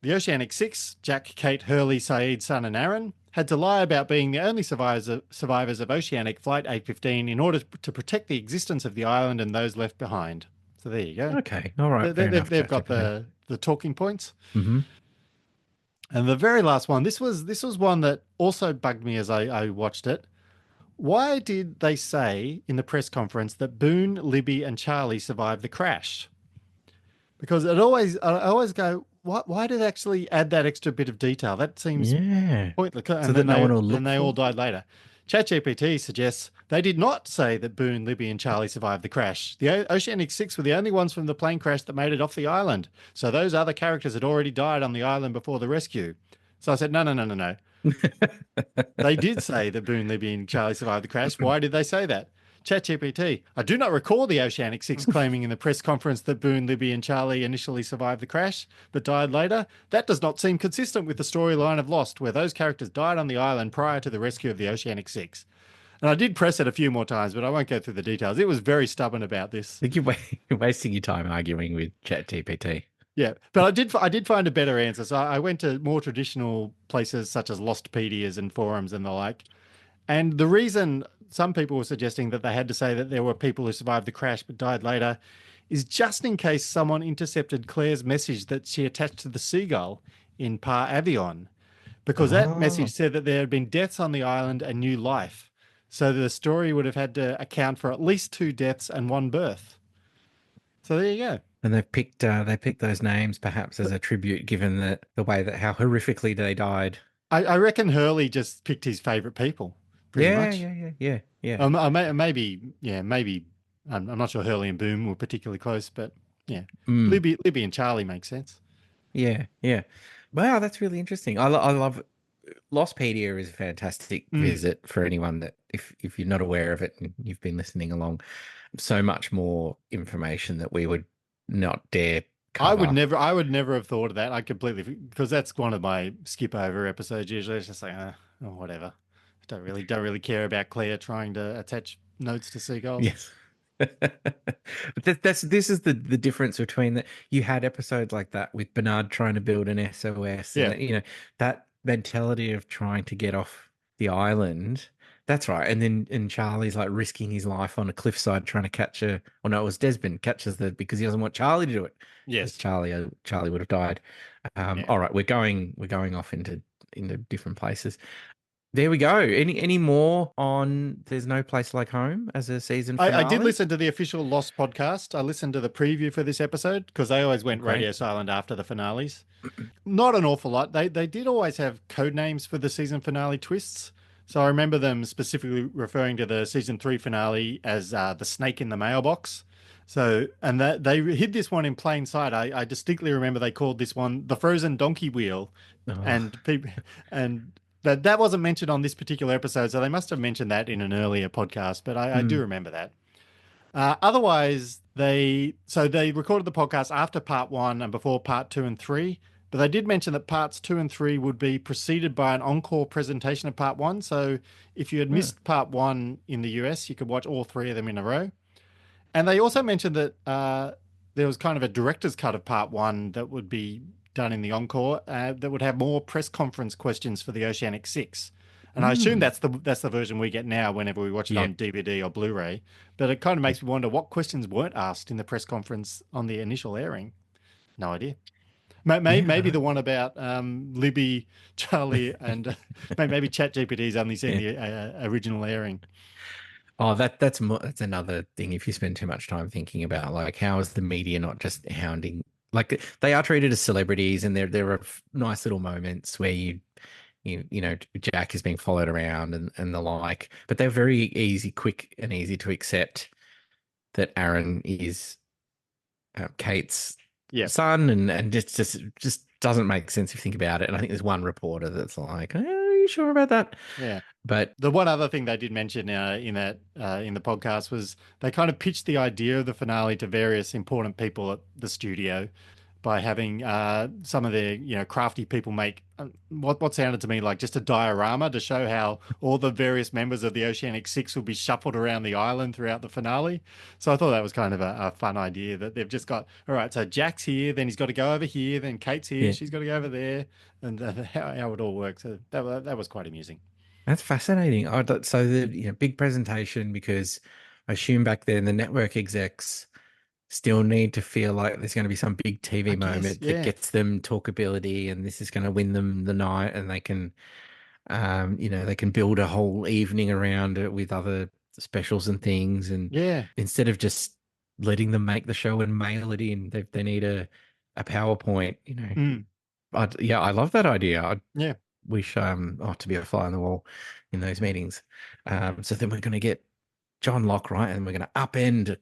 The Oceanic 6, Jack, Kate, Hurley, Saeed, Sun and Aaron, had to lie about being the only survivors of Oceanic Flight 815 in order to protect the existence of the island and those left behind. So there you go. Okay. All right. Fair enough. They've got the talking points. Mm-hmm. And the very last one, this was one that also bugged me as I watched it. Why did they say in the press conference that Boone, Libby, and Charlie survived the crash? Because I always go, why did they actually add that extra bit of detail? That seems pointless. So that no one will look and they for all it? died later. ChatGPT suggests they did not say that Boone, Libby, and Charlie survived the crash. The Oceanic 6 were the only ones from the plane crash that made it off the island. So those other characters had already died on the island before the rescue. So I said, no. They did say that Boone, Libby, and Charlie survived the crash. Why did they say that? ChatGPT, I do not recall the Oceanic 6 claiming in the press conference that Boone, Libby, and Charlie initially survived the crash, but died later. That does not seem consistent with the storyline of Lost, where those characters died on the island prior to the rescue of the Oceanic 6. And I did press it a few more times, but I won't go through the details. It was very stubborn about this. I think you're wasting your time arguing with ChatGPT. Yeah, but I did find a better answer. So I went to more traditional places such as Lostpedias and forums and the like. And the reason some people were suggesting that they had to say that there were people who survived the crash but died later is just in case someone intercepted Claire's message that she attached to the seagull in Par Avion, because that message said that there had been deaths on the island and new life. So the story would have had to account for at least 2 deaths and 1 birth. So there you go. And they picked those names perhaps as a tribute, given the way that how horrifically they died. I reckon Hurley just picked his favourite people. Pretty much. Yeah. Maybe. I'm not sure Hurley and Boom were particularly close, but yeah, Mm. Libby and Charlie makes sense. Yeah. Wow, that's really interesting. I love Lostpedia is a fantastic visit for anyone that if you're not aware of it and you've been listening along. So much more information that we would not dare cover. I would never have thought of that. I completely, because that's one of my skip over episodes usually. It's just like, whatever. I don't really care about Claire trying to attach notes to seagulls. Yes. But this is the difference between you had episodes like that with Bernard trying to build an SOS. Yeah. And, that mentality of trying to get off the island. That's right. And then Charlie's like risking his life on a cliffside trying to catch it was Desmond catches because he doesn't want Charlie to do it. Yes. Charlie would have died. All right, we're going off into different places. There we go. Any more on There's No Place Like Home as a season finale? I did listen to the official Lost podcast. I listened to the preview for this episode because they always went radio silent after the finales. Not an awful lot. They did always have code names for the season finale twists. So I remember them specifically referring to the season 3 finale as the snake in the mailbox. So, and that they hid this one in plain sight. I distinctly remember they called this one the frozen donkey wheel, and people and. That wasn't mentioned on this particular episode, so they must have mentioned that in an earlier podcast, but I do remember that. Otherwise, they recorded the podcast after part 1 and before part 2 and 3, but they did mention that parts 2 and 3 would be preceded by an encore presentation of part 1. So if you had missed part 1 in the US, you could watch all 3 of them in a row. And they also mentioned that there was kind of a director's cut of part 1 that would be done in the encore that would have more press conference questions for the Oceanic 6. And I assume that's the version we get now whenever we watch it on DVD or Blu-ray. But it kind of makes me wonder what questions weren't asked in the press conference on the initial airing. No idea. Maybe the one about Libby, Charlie, and maybe ChatGPT's only seen the original airing. Oh, that's another thing. If you spend too much time thinking about like how is the media not just hounding. Like they are treated as celebrities, and there are nice little moments where you Jack is being followed around and the like, but they're very quick and easy to accept that Aaron is Kate's son, and just doesn't make sense if you think about it. And I think there's one reporter that's like, "Are you sure about that?" Yeah. But the one other thing they did mention in the podcast was they kind of pitched the idea of the finale to various important people at the studio by having some of the crafty people make what sounded to me like just a diorama to show how all the various members of the Oceanic Six will be shuffled around the island throughout the finale. So I thought that was kind of a fun idea that they've just got, all right, so Jack's here, then he's got to go over here, then Kate's here, Yeah, she's got to go over there, and how it all works. So that was quite amusing. that's fascinating. So the big presentation, because I assume back then the network execs still need to feel like there's going to be some big TV I guess, moment that yeah. gets them talkability, and this is going to win them the night, and they can, they can build a whole evening around it with other specials and things. And Yeah. instead of just letting them make the show and mail it in, they need a PowerPoint. Mm. I love that idea. I Yeah. wish to be a fly on the wall in those meetings. So then we're going to get John Locke, right? And we're going to upend,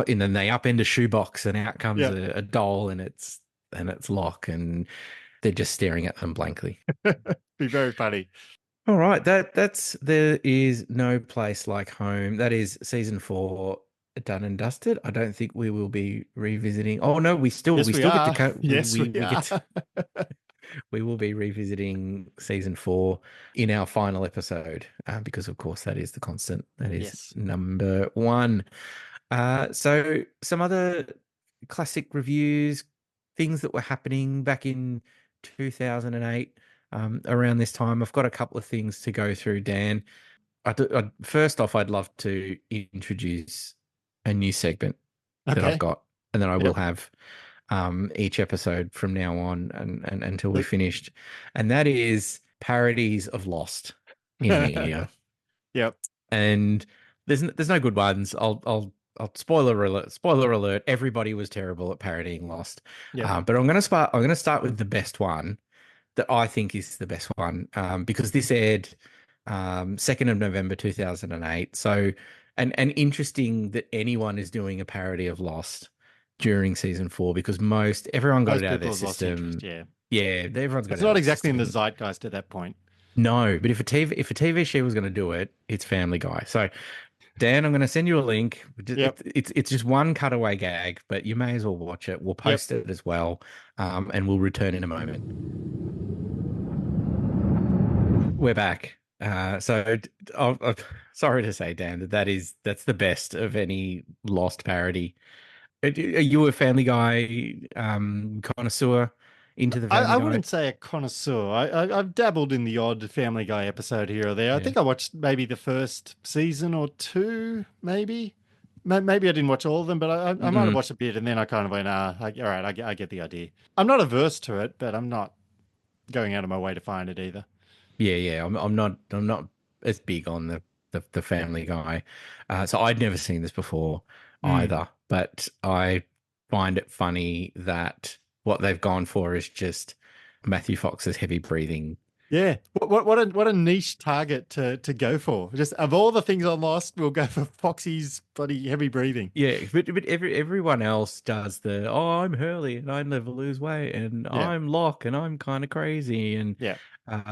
and then they upend a shoebox, and out comes Yeah. a doll, and it's Locke, and they're just staring at them blankly. Be very funny. All right, that's There Is No Place Like Home. That is season 4 done and dusted. I don't think we will be revisiting. Oh no, Yes, we we still get to are. Yes, we we are. get we will be revisiting season 4 in our final episode, because of course that is the constant. That is Yes. number 1. So some other classic reviews, things that were happening back in 2008, around this time. I've got a couple of things to go through, Dan. First off, I'd love to introduce a new segment that I've Okay. got, and then I will Yep. have each episode from now on and until we're The- finished. And that is parodies of Lost in media. Yep. And there's no good ones. I'll spoiler alert, everybody was terrible at parodying Lost. Yep. But I'm gonna start with the best one that I think is the best one, because this aired 2nd of November 2008. So, and interesting that anyone is doing a parody of Lost during season 4, because everyone got it Most out of their people have lost interest. system. Yeah. Yeah, everyone's got It's it out not of their exactly in the system. zeitgeist at that point. No, but if a TV show was going to do it, it's Family Guy. So, Dan, I'm going to send you a link. Yep. It's just one cutaway gag, but you may as well watch it. We'll Yep. post it as well, and we'll return in a moment. We're back. Sorry to say, Dan, that's the best of any Lost parody. Are you a Family Guy connoisseur? Into the I Family Guy? wouldn't say a connoisseur. I've dabbled in the odd Family Guy episode here or there. I Yeah. think I watched maybe the first season or two, maybe. Maybe I didn't watch all of them, but I might have Mm-mm. watched a bit, and then I kind of went, all right, I get the idea. I'm not averse to it, but I'm not going out of my way to find it either. Yeah. I'm not as big on the Yeah. Family Guy. So I'd never seen this before Mm. either, but I find it funny that what they've gone for is just Matthew Fox's heavy breathing. Yeah. What a niche target to go for. Just of all the things on Lost, we'll go for Foxy's bloody heavy breathing. Yeah, but everyone else does I'm Hurley and I never lose weight, and Yeah. I'm Locke and I'm kind of crazy, and Yeah.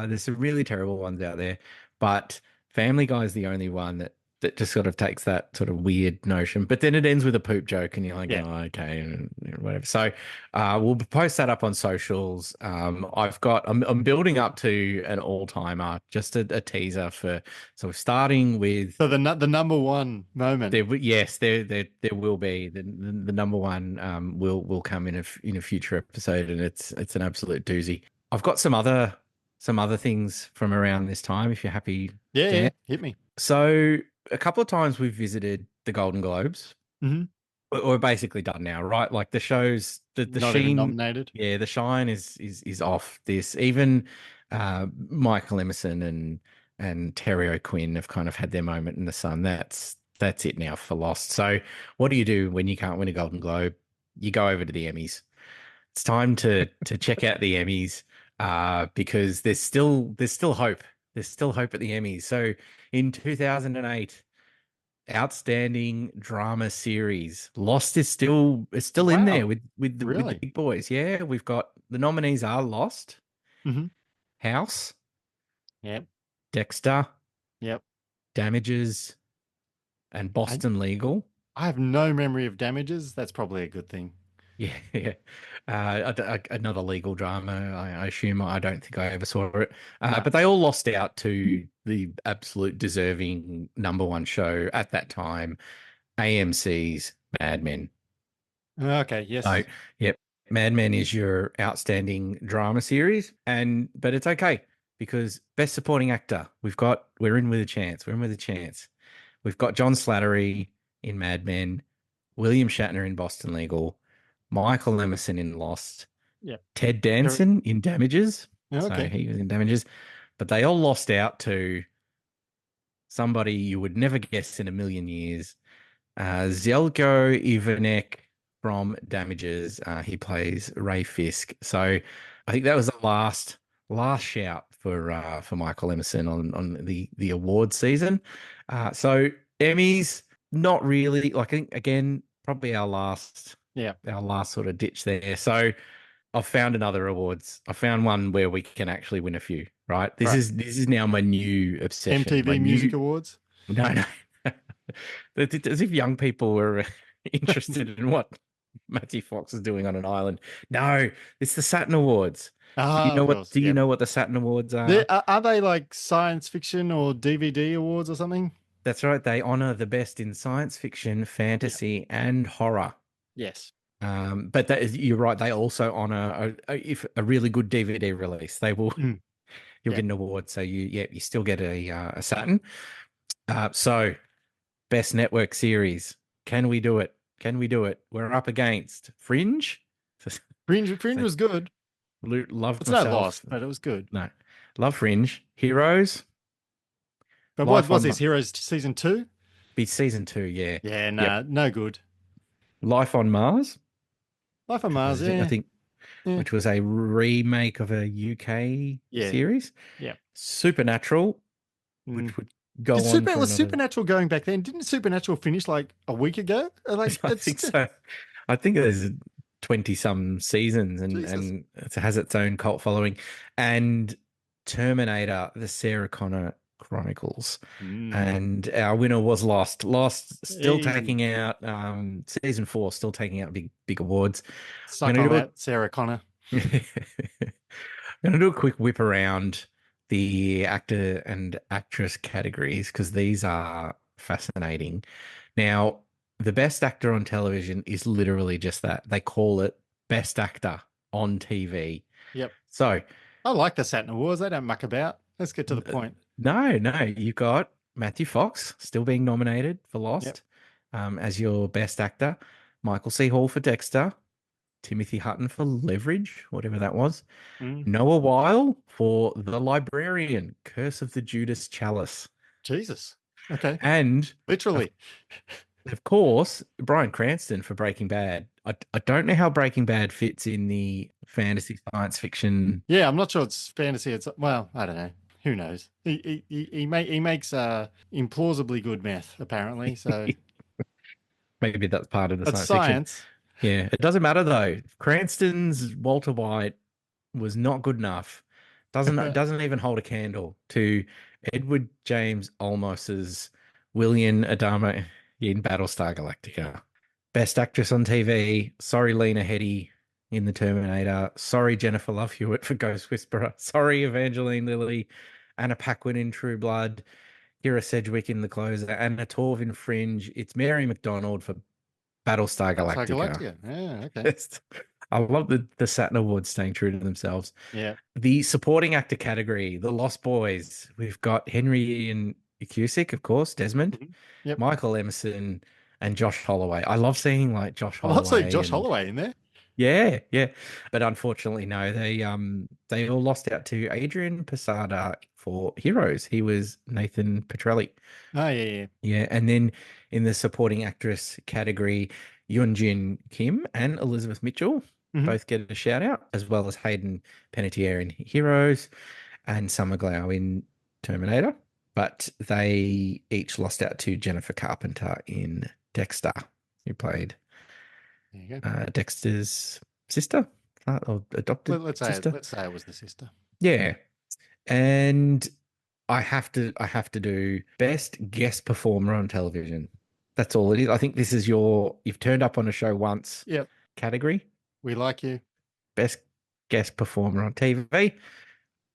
there's some really terrible ones out there, but Family Guy is the only one that just sort of takes that sort of weird notion, but then it ends with a poop joke, and you're like, Yeah. oh, okay, and whatever. So we'll post that up on socials. I'm building up to an all-timer, just a teaser so starting with. So the number one moment. Yes, there will be the number one. Will come in a future episode, and it's an absolute doozy. I've got some other things from around this time, if you're happy, Yeah, Dan. hit me. So a couple of times we've visited the Golden Globes. Hmm. We're basically done now, right? Like the shows, the Not even sheen, nominated. yeah, the shine is off this. Even Michael Emerson and Terry O'Quinn have kind of had their moment in the sun. That's it now for Lost. So what do you do when you can't win a Golden Globe? You go over to the Emmys. It's time to check out the Emmys, because there's still hope. There's still hope at the Emmys. So in 2008, outstanding drama series, Lost is still in there Wow. with the Really? big boys. Yeah, we've got the nominees are Lost, Hmm. House, Yep. Dexter, Yep. Damages, and I Boston Legal. I have no memory of Damages. That's probably a good thing. Yeah, yeah. Another legal drama. I assume. I don't think I ever saw it. No. But they all lost out to the absolute deserving number one show at that time, AMC's Mad Men. Okay, So, yes. yep, Mad Men is your outstanding drama series, but it's okay because best supporting actor, we're in with a chance. We're in with a chance. We've got John Slattery in Mad Men, William Shatner in Boston Legal, Michael Emerson in Lost, Yep. Ted Very- Danson in Damages. So Okay. he was in Damages, but they all lost out to somebody you would never guess in a million years. Zelko Ivanek from Damages. He plays Ray Fisk. So I think that was the last shout for Michael Emerson on the award season. So Emmys, not really. Like I think again, probably Yeah. our last sort of ditch there. So I've found another awards. I found one where we can actually win a few. Right. This Right. is now my new obsession. My MTV Music new Awards. no, no. As if young people were interested in what Matthew Fox is doing on an island. No, it's the Saturn Awards. Do you Ah, know of what? course. Do you Yep. know what the Saturn Awards are? Are they like science fiction or DVD awards or something? That's right. They honor the best in science fiction, Yeah. fantasy, and horror. Yes. But you're right. They also honor if a really good DVD release. Mm. You'll Yeah. get an award. So you still get a Saturn. So best network series. Can we do it? Can we do it? We're up against Fringe. Fringe So, was good. love It's no myself. loss, but it was good. No, love Fringe. Heroes. But what Life was on this? Heroes season 2? be season 2. Yeah. Yeah, Yep. nah, no good. Life on Mars. Life on Which Mars, was, I yeah. think, Yeah. which was a remake of a UK Yeah. series. Yeah. Supernatural, Mm. which would go on for Was another. Supernatural going back then? Didn't Supernatural finish like a week ago? Like I it's think so. I think there's 20 some seasons Jesus. and it has its own cult following. And Terminator, the Sarah Connor Chronicles. Mm. And our winner was Lost. Lost still Hey, taking out season 4, still taking out big awards. I'm suck gonna on do that, Sarah Connor. I'm gonna do a quick whip around the actor and actress categories because these are fascinating. Now, the best actor on television is literally just that. They call it best actor on TV. Yep. So, I like the Saturn Awards. They don't muck about. Let's get to the point. no, you got Matthew Fox still being nominated for Yep. Lost as your best actor, Michael C. Hall for Dexter, Timothy Hutton for Leverage, whatever that was, Mm. Noah Weil for The Librarian, Curse of the Judas Chalice, Jesus. Okay. and Literally. of course, Bryan Cranston for Breaking Bad. I don't know how Breaking Bad fits in the fantasy science fiction. Yeah, I'm not sure it's fantasy. It's well, I don't know. Who knows? He makes implausibly good meth, apparently. So Maybe that's part of the that's science fiction. science. Yeah, it doesn't matter though. Cranston's Walter White was not good enough. Doesn't even hold a candle to Edward James Olmos's William Adama in Battlestar Galactica. Best actress on TV. Sorry, Lena Headey in The Terminator. Sorry, Jennifer Love Hewitt for Ghost Whisperer. Sorry, Evangeline Lilly. Anna Paquin in True Blood. Kira Sedgwick in The Closer. Anna Torv in Fringe. It's Mary McDonald for Battlestar Outside Galactica. Galactica. Yeah, okay. I love the Saturn Awards staying true to themselves. Yeah. The supporting actor category, The Lost Boys. We've got Henry Ian Cusick, of course, Desmond, Mhm. Yep. Michael Emerson, and Josh Holloway. I love seeing like Josh I love seeing Holloway Josh and Holloway in there. yeah, yeah. But unfortunately, no, they all lost out to Adrian Posada for Heroes. He was Nathan Petrelli. Oh, yeah, yeah. Yeah, and then in the supporting actress category, Yunjin Kim and Elizabeth Mitchell Mhm. both get a shout out, as well as Hayden Panettiere in Heroes and Summer Glau in Terminator. But they each lost out to Jennifer Carpenter in Dexter, who played There you go. Dexter's sister or adopted Let's sister. say it was the sister. Yeah, and I have to do best guest performer on television. That's all it is. I think this is you've turned up on a show once. Yep. category. We like you. Best guest performer on TV.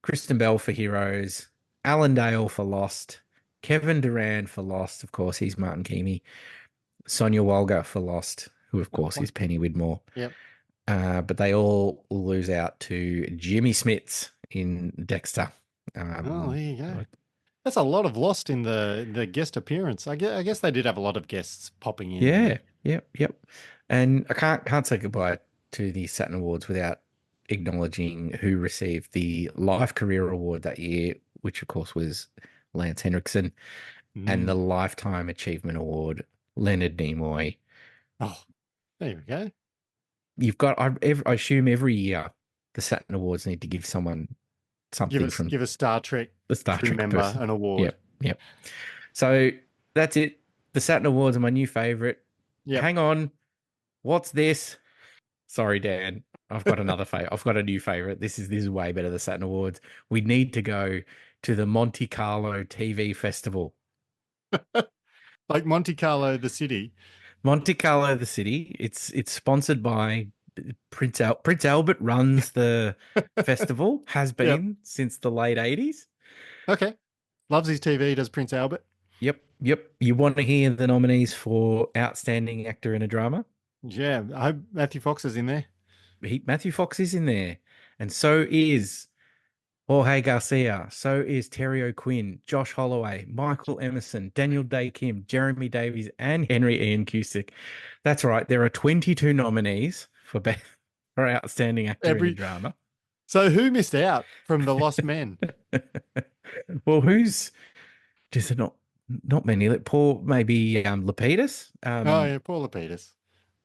Kristen Bell for Heroes. Alan Dale for Lost. Kevin Durand for Lost. Of course, he's Martin Keamy. Sonia Walger for Lost, who of course is Penny Widmore. Yep. But they all lose out to Jimmy Smits in Dexter. Oh, there you go. That's a lot of Lost in the guest appearance. I guess they did have a lot of guests popping in. Yeah, yep. And I can't say goodbye to the Saturn Awards without acknowledging who received the Life Career Award that year, which of course was Lance Henriksen, and the Lifetime Achievement Award, Leonard Nimoy. Oh, there we go. You've got, I assume every year the Saturn Awards need to give someone something give a Star Trek the Star crew Trek member person. an award. Yep. So that's it. The Saturn Awards are my new favorite. Yep. Hang on. What's this? Sorry, Dan. I've got another favorite. I've got a new favorite. This is way better than the Saturn Awards. We need to go to the Monte Carlo TV Festival. Like Monte Carlo, the city. Monte Carlo, the city. It's sponsored by Prince Albert runs the festival, has been since the late 80s. Okay. Loves his TV, does Prince Albert. Yep. You want to hear the nominees for Outstanding Actor in a Drama? Yeah, I hope Matthew Fox is in there. Matthew Fox is in there. And so is Jorge Garcia. So is Terry O'Quinn, Josh Holloway, Michael Emerson, Daniel Day Kim, Jeremy Davies, and Henry Ian Cusick. That's right. There are 22 nominees for Outstanding Actor in a Drama. So who missed out from the Lost Men? Well, just not many. Poor maybe Lapidus. Paul Lapidus.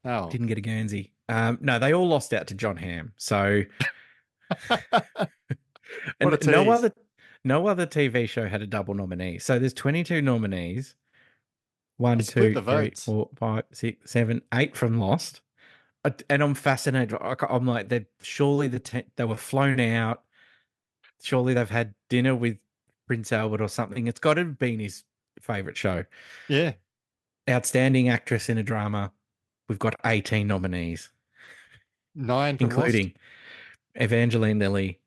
Oh, didn't get a Guernsey. No, they all lost out to John Hamm. So, and no other TV show had a double nominee. So there's 22 nominees. 1, 2, 3, 4, 5, 6, 7, 8 from Lost. And I'm fascinated. I'm like, they were flown out. Surely they've had dinner with Prince Albert or something. It's got to have been his favorite show. Yeah. Outstanding Actress in a Drama. We've got 18 nominees. 9 from including Lost. Evangeline Lilly,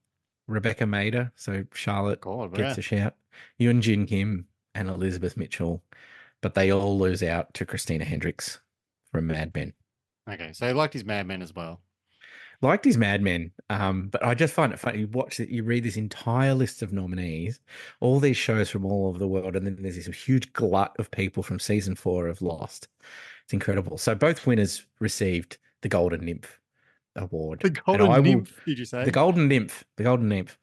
Rebecca Mader, so Charlotte gets a shout, Yoon Jin Kim, and Elizabeth Mitchell, but they all lose out to Christina Hendricks from Mad Men. Okay, so he liked his Mad Men as well. Liked his Mad Men, but I just find it funny. You read this entire list of nominees, all these shows from all over the world, and then there's this huge glut of people from season 4 of Lost. It's incredible. So both winners received the Golden Nymph Award. The Golden Nymph, did you say? The Golden Nymph. The Golden Nymph.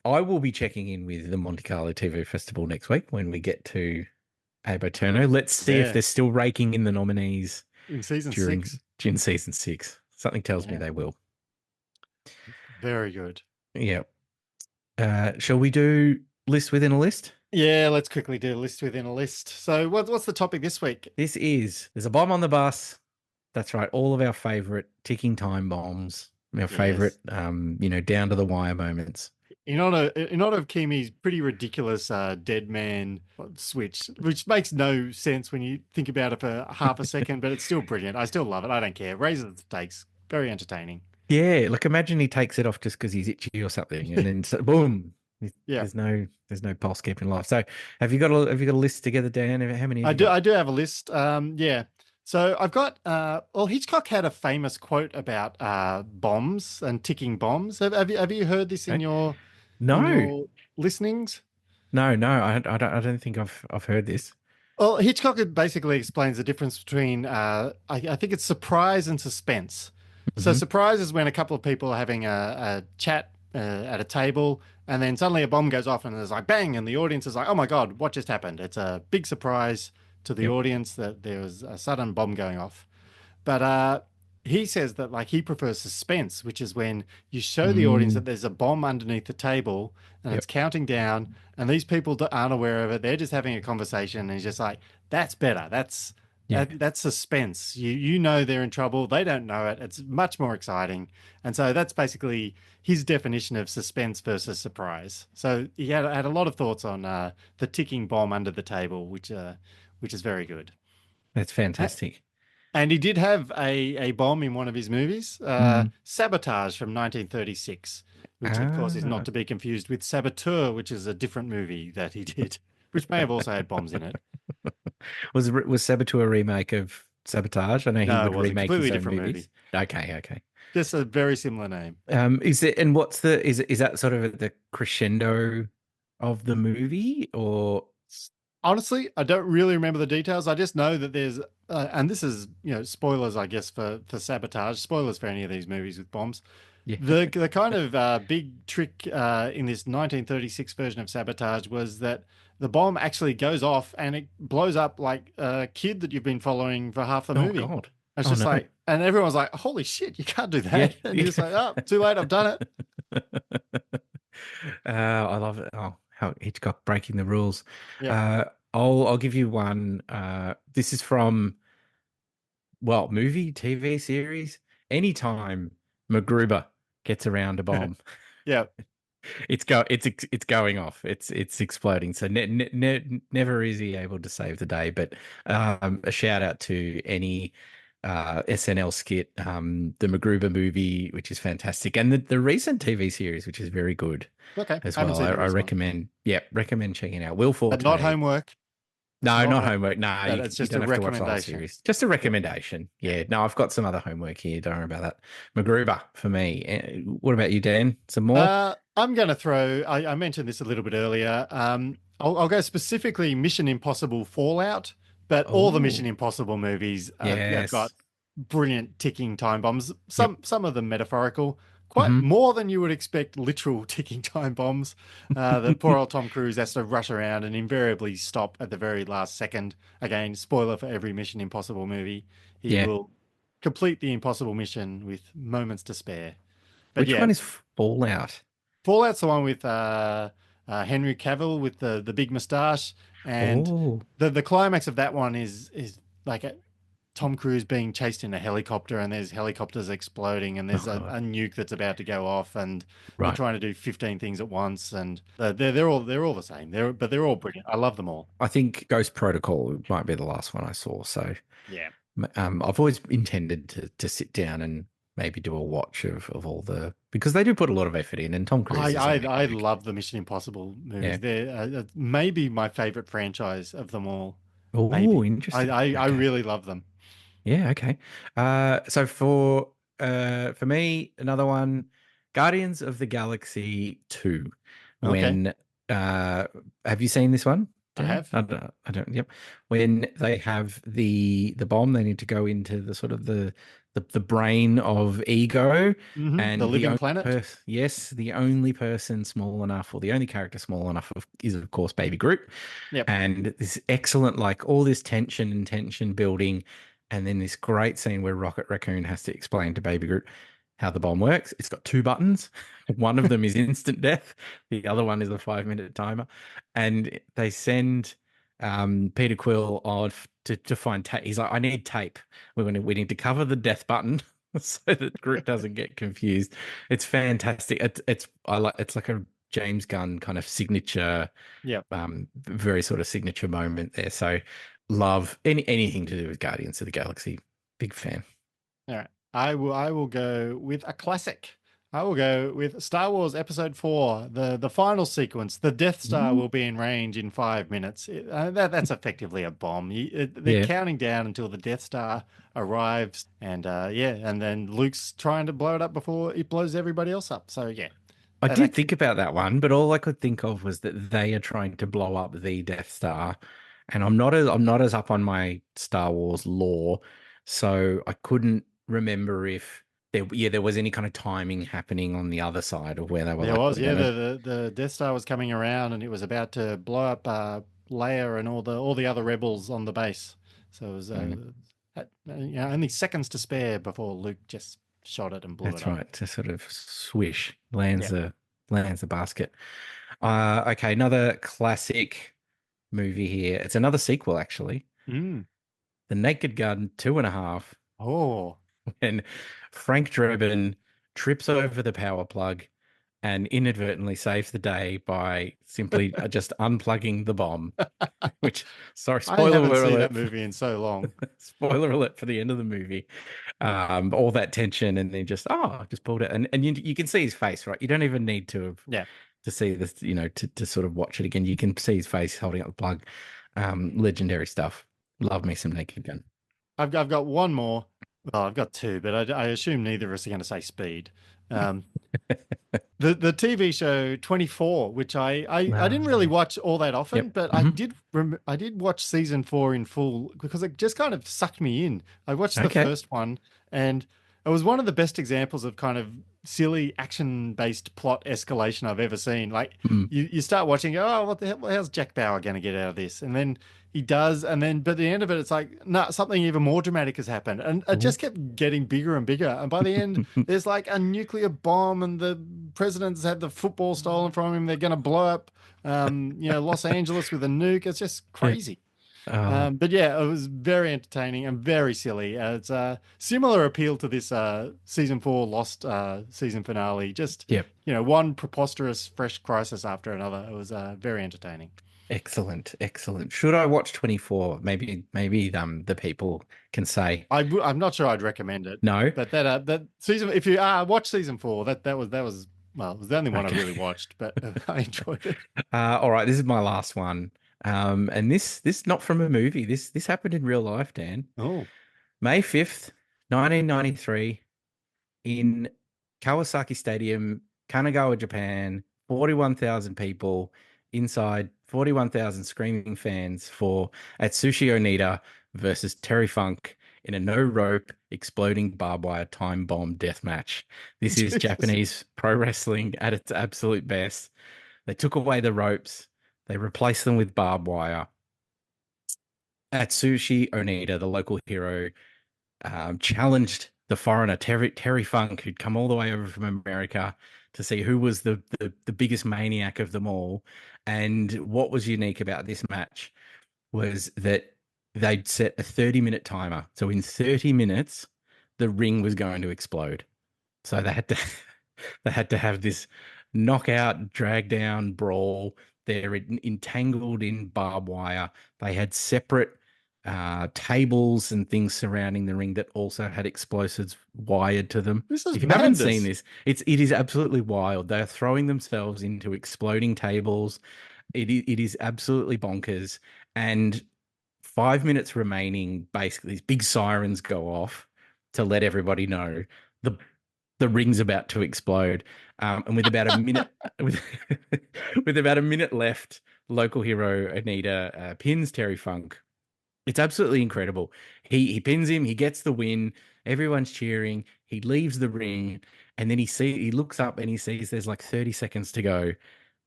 I will be checking in with the Monte Carlo TV Festival next week when we get to Abo Turno. Let's see if they're still raking in the nominees in season 6. In season 6. Something tells me they will. Very good. Yeah. Shall we do list within a list? Yeah, let's quickly do a list within a list. So what's the topic this week? There's a bomb on the bus. That's right. All of our favorite ticking time bombs, our favorite, down to the wire moments. In honor of Kimi's pretty ridiculous dead man switch, which makes no sense when you think about it for half a second, but it's still brilliant. I still love it. I don't care. Raises the stakes. Very entertaining. Yeah, like imagine he takes it off just because he's itchy or something, and then boom. Yeah, there's no pulse keeping life. So have you got a list together, Dan? How many? I do have a list. Yeah. So I've got Hitchcock had a famous quote about bombs and ticking bombs. Have you heard this in your listenings? No, I don't think I've heard this. Well, Hitchcock basically explains the difference between I think it's surprise and suspense. So surprise is when a couple of people are having a chat at a table, and then suddenly a bomb goes off and there's like bang, and the audience is like, oh my God, what just happened? It's a big surprise to the audience that there was a sudden bomb going off. But he says that like he prefers suspense, which is when you show the audience that there's a bomb underneath the table and it's counting down, and these people aren't aware of it. They're just having a conversation, and he's just like, that's better. That's suspense. You know they're in trouble. They don't know it. It's much more exciting. And so that's basically his definition of suspense versus surprise. So he had a lot of thoughts on the ticking bomb under the table, which is very good. That's fantastic. And he did have a bomb in one of his movies, Mm. Sabotage from 1936, which of course is not Ah. to be confused with Saboteur, which is a different movie that he did, which may have also had bombs in it. Was Saboteur a remake of Sabotage? I know he No, it would wasn't. remake his Completely own different movies. movie. Okay, okay. Just a very similar name. Is it, and what's the, is that sort of at the crescendo of the movie, or? Honestly, I don't really remember the details. I just know that there's, and this is, spoilers, I guess, for Sabotage. Spoilers for any of these movies with bombs. Yeah. The kind of big trick in this 1936 version of Sabotage was that the bomb actually goes off and it blows up like a kid that you've been following for half the Oh movie. God. It's Oh just no. like, and everyone's like, "Holy shit, you can't do Yeah. that!" And you're just like, "Oh, too late, I've done it." I love it. Oh, how Hitchcock breaking the rules. Yep. Uh, I'll give you one. This is from, well, movie, TV series. Anytime MacGruber gets around a bomb, Yeah. it's going off. It's exploding. So never is he able to save the day. But a shout out to any SNL skit, the MacGruber movie, which is fantastic, and the recent TV series, which is very good Okay. as I haven't well. seen I, the I recent one, recommend, yeah, recommend checking out. Will but not Forte. homework. It's No, not not homework. homework. No, That you it's you just a don't have to watch the whole recommendation. series. Just a Yep. recommendation. Yeah. No, I've got some other homework here. Don't worry about that. MacGruber for me. What about you, Dan? Some more? I'm going to throw, I mentioned this a little bit earlier. I'll go specifically Mission Impossible Fallout, but all the Mission Oh, Impossible movies have got yes. brilliant ticking time bombs. Yep. Some of them metaphorical, quite Hmm. more than you would expect literal ticking time bombs. That poor old Tom Cruise has to rush around and invariably stop at the very last second. Again, spoiler for every Mission Impossible movie. He Yeah. will complete the impossible mission with moments to spare. But Which yeah, one is Fallout? Fallout's the one with Henry Cavill with the big moustache, and Oh, the climax of that one is like Tom Cruise being chased in a helicopter, and there's helicopters exploding, and oh there's God. a nuke that's about to go off, and they're Right. trying to do 15 things at once, and they're all the same. They're all brilliant. I love them all. I think Ghost Protocol might be the last one I saw. So Yeah. I've always intended to sit down and maybe do a watch of all the, because they do put a lot of effort in, and Tom Cruise I, is I only I like, love the Mission Impossible yeah. movies. They're maybe my favorite franchise of them all. Oh, Maybe I, interesting. I I Okay. really love them. Yeah, okay. So for me, another one, Guardians of the Galaxy 2. Okay, When have you seen this one, I Dan? have. I don't, yep. When they have the bomb, they need to go into the sort of the brain of Ego, The and the Living only Planet. person, yes, the only person small enough, or the only character small enough is of course Baby Groot. Yep. And this excellent, like all this tension and tension building, and then this great scene where Rocket Raccoon has to explain to Baby Groot how the bomb works. It's got two buttons. One of them is instant death. The other one is a 5-minute timer. And they send Peter Quill off to find tape. He's like, I need tape. We need to cover the death button so that Groot doesn't get confused. It's fantastic. It's like a James Gunn kind of signature, Yep. very sort of signature moment there. So love anything to do with Guardians of the Galaxy. Big fan. All right. I will go with a classic. I will go with Star Wars Episode 4, the final sequence. The Death Star Mm. will be in range in 5 minutes. That's effectively a bomb. They're Yeah, counting down until the Death Star arrives, and yeah, and then Luke's trying to blow it up before it blows everybody else up. So yeah, I did that think about that one, but all I could think of was that they are trying to blow up the Death Star, and I'm not as up on my Star Wars lore, so I couldn't remember if there was any kind of timing happening on the other side of where they were there like, was, we're yeah, gonna. the Death Star was coming around, and it was about to blow up Leia and all the other rebels on the base. So it was Mm, only seconds to spare before Luke just shot it and blew it that's up. right, to sort of swish Yeah. lands the basket. Okay, another classic movie here. It's another sequel actually. Mm. The Naked Gun 2.5. Oh, And Frank Drebin trips over the power plug, and inadvertently saves the day by simply just unplugging the bomb. Which, sorry, I spoiler haven't seen alert. that movie in so long. Spoiler alert for the end of the movie. All that tension, and then just pulled it, and you can see his face, right? You don't even need to have Yeah. to see this, to sort of watch it again. You can see his face holding up the plug. Legendary stuff. Love me some Naked Gun. I've got one more. Well, I've got two, but I assume neither of us are going to say Speed. Um, the TV show 24, which I didn't really watch all that often, Yep. but I did watch season 4 in full because it just kind of sucked me in. I watched the Okay. first one, and it was one of the best examples of kind of silly action-based plot escalation I've ever seen. Like Mm. you start watching, oh, what the hell? How's Jack Bauer going to get out of this? And then he does, and then but at the end of it, it's like, no, something even more dramatic has happened, and it just kept getting bigger and bigger. And by the end, there's like a nuclear bomb, and the president's had the football stolen from him. They're going to blow up, Los Angeles with a nuke. It's just Yeah. crazy. Oh, But yeah, it was very entertaining and very silly. It's a similar appeal to this season 4 Lost season finale. Just yep. one preposterous fresh crisis after another. It was very entertaining. Excellent. Excellent. Should I watch 24? Maybe the people can say I'm not sure I'd recommend it, no. but that season, if you watch season 4, that was well, it was the only one I Okay. really watched, but I enjoyed it. All right, this is my last one. And this not from a movie. This happened in real life, Dan. Oh, May 5th, 1993, in Kawasaki Stadium, Kanagawa, Japan, 41,000 people inside, 41,000 screaming fans for Atsushi Onita versus Terry Funk in a no rope exploding barbed wire time bomb death match. This is Jesus. Japanese pro wrestling at its absolute best. They took away the ropes, they replaced them with barbed wire. Atsushi Onita, the local hero, challenged the foreigner Terry Funk, who'd come all the way over from America to see who was the biggest maniac of them all. And what was unique about this match was that they'd set a 30-minute timer. So in 30 minutes, the ring was going to explode. So they had to have this knockout, drag down brawl. They're entangled in barbed wire. They had separate tables and things surrounding the ring that also had explosives wired to them. This is If you haven't seen madness. this, it is absolutely wild. They're throwing themselves into exploding tables. It is absolutely bonkers. And 5 minutes remaining, basically, these big sirens go off to let everybody know the the ring's about to explode. And with about a minute with about a minute left, local hero Anita pins Terry Funk. It's absolutely incredible. He pins him, he gets the win, everyone's cheering, he leaves the ring, and then he looks up and he sees there's like 30 seconds to go.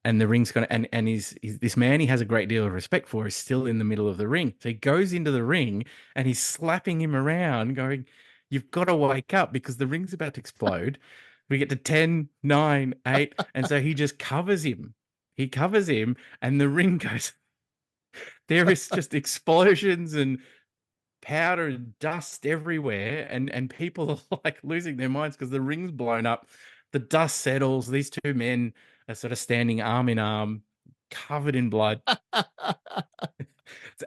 And the ring's gonna and he's this man he has a great deal of respect for is still in the middle of the ring. So he goes into the ring and he's slapping him around, going, "You've got to wake up because the ring's about to explode." We get to 10, 9, 8, and so he just covers him. He covers him, and the ring goes. There is just explosions and powder and dust everywhere, and people are like losing their minds because the ring's blown up. The dust settles. These two men are sort of standing arm in arm, covered in blood. It's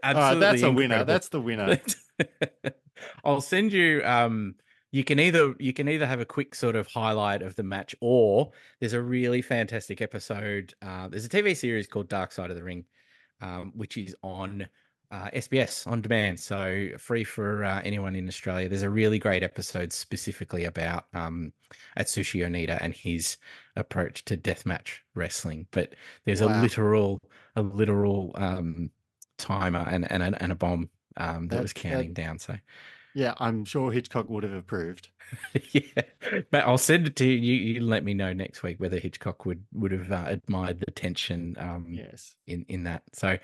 All right, that's absolutely a winner. incredible. That's the winner. I'll send you. You can either have a quick sort of highlight of the match, or there's a really fantastic episode. There's a TV series called Dark Side of the Ring, which is on SBS on demand, so free for anyone in Australia. There's a really great episode specifically about Atsushi Onita and his approach to deathmatch wrestling. But there's Wow. a literal timer and a bomb that was counting down. So Yeah, I'm sure Hitchcock would have approved. yeah, but I'll send it to you. You let me know next week whether Hitchcock would have admired the tension Yes. in that. So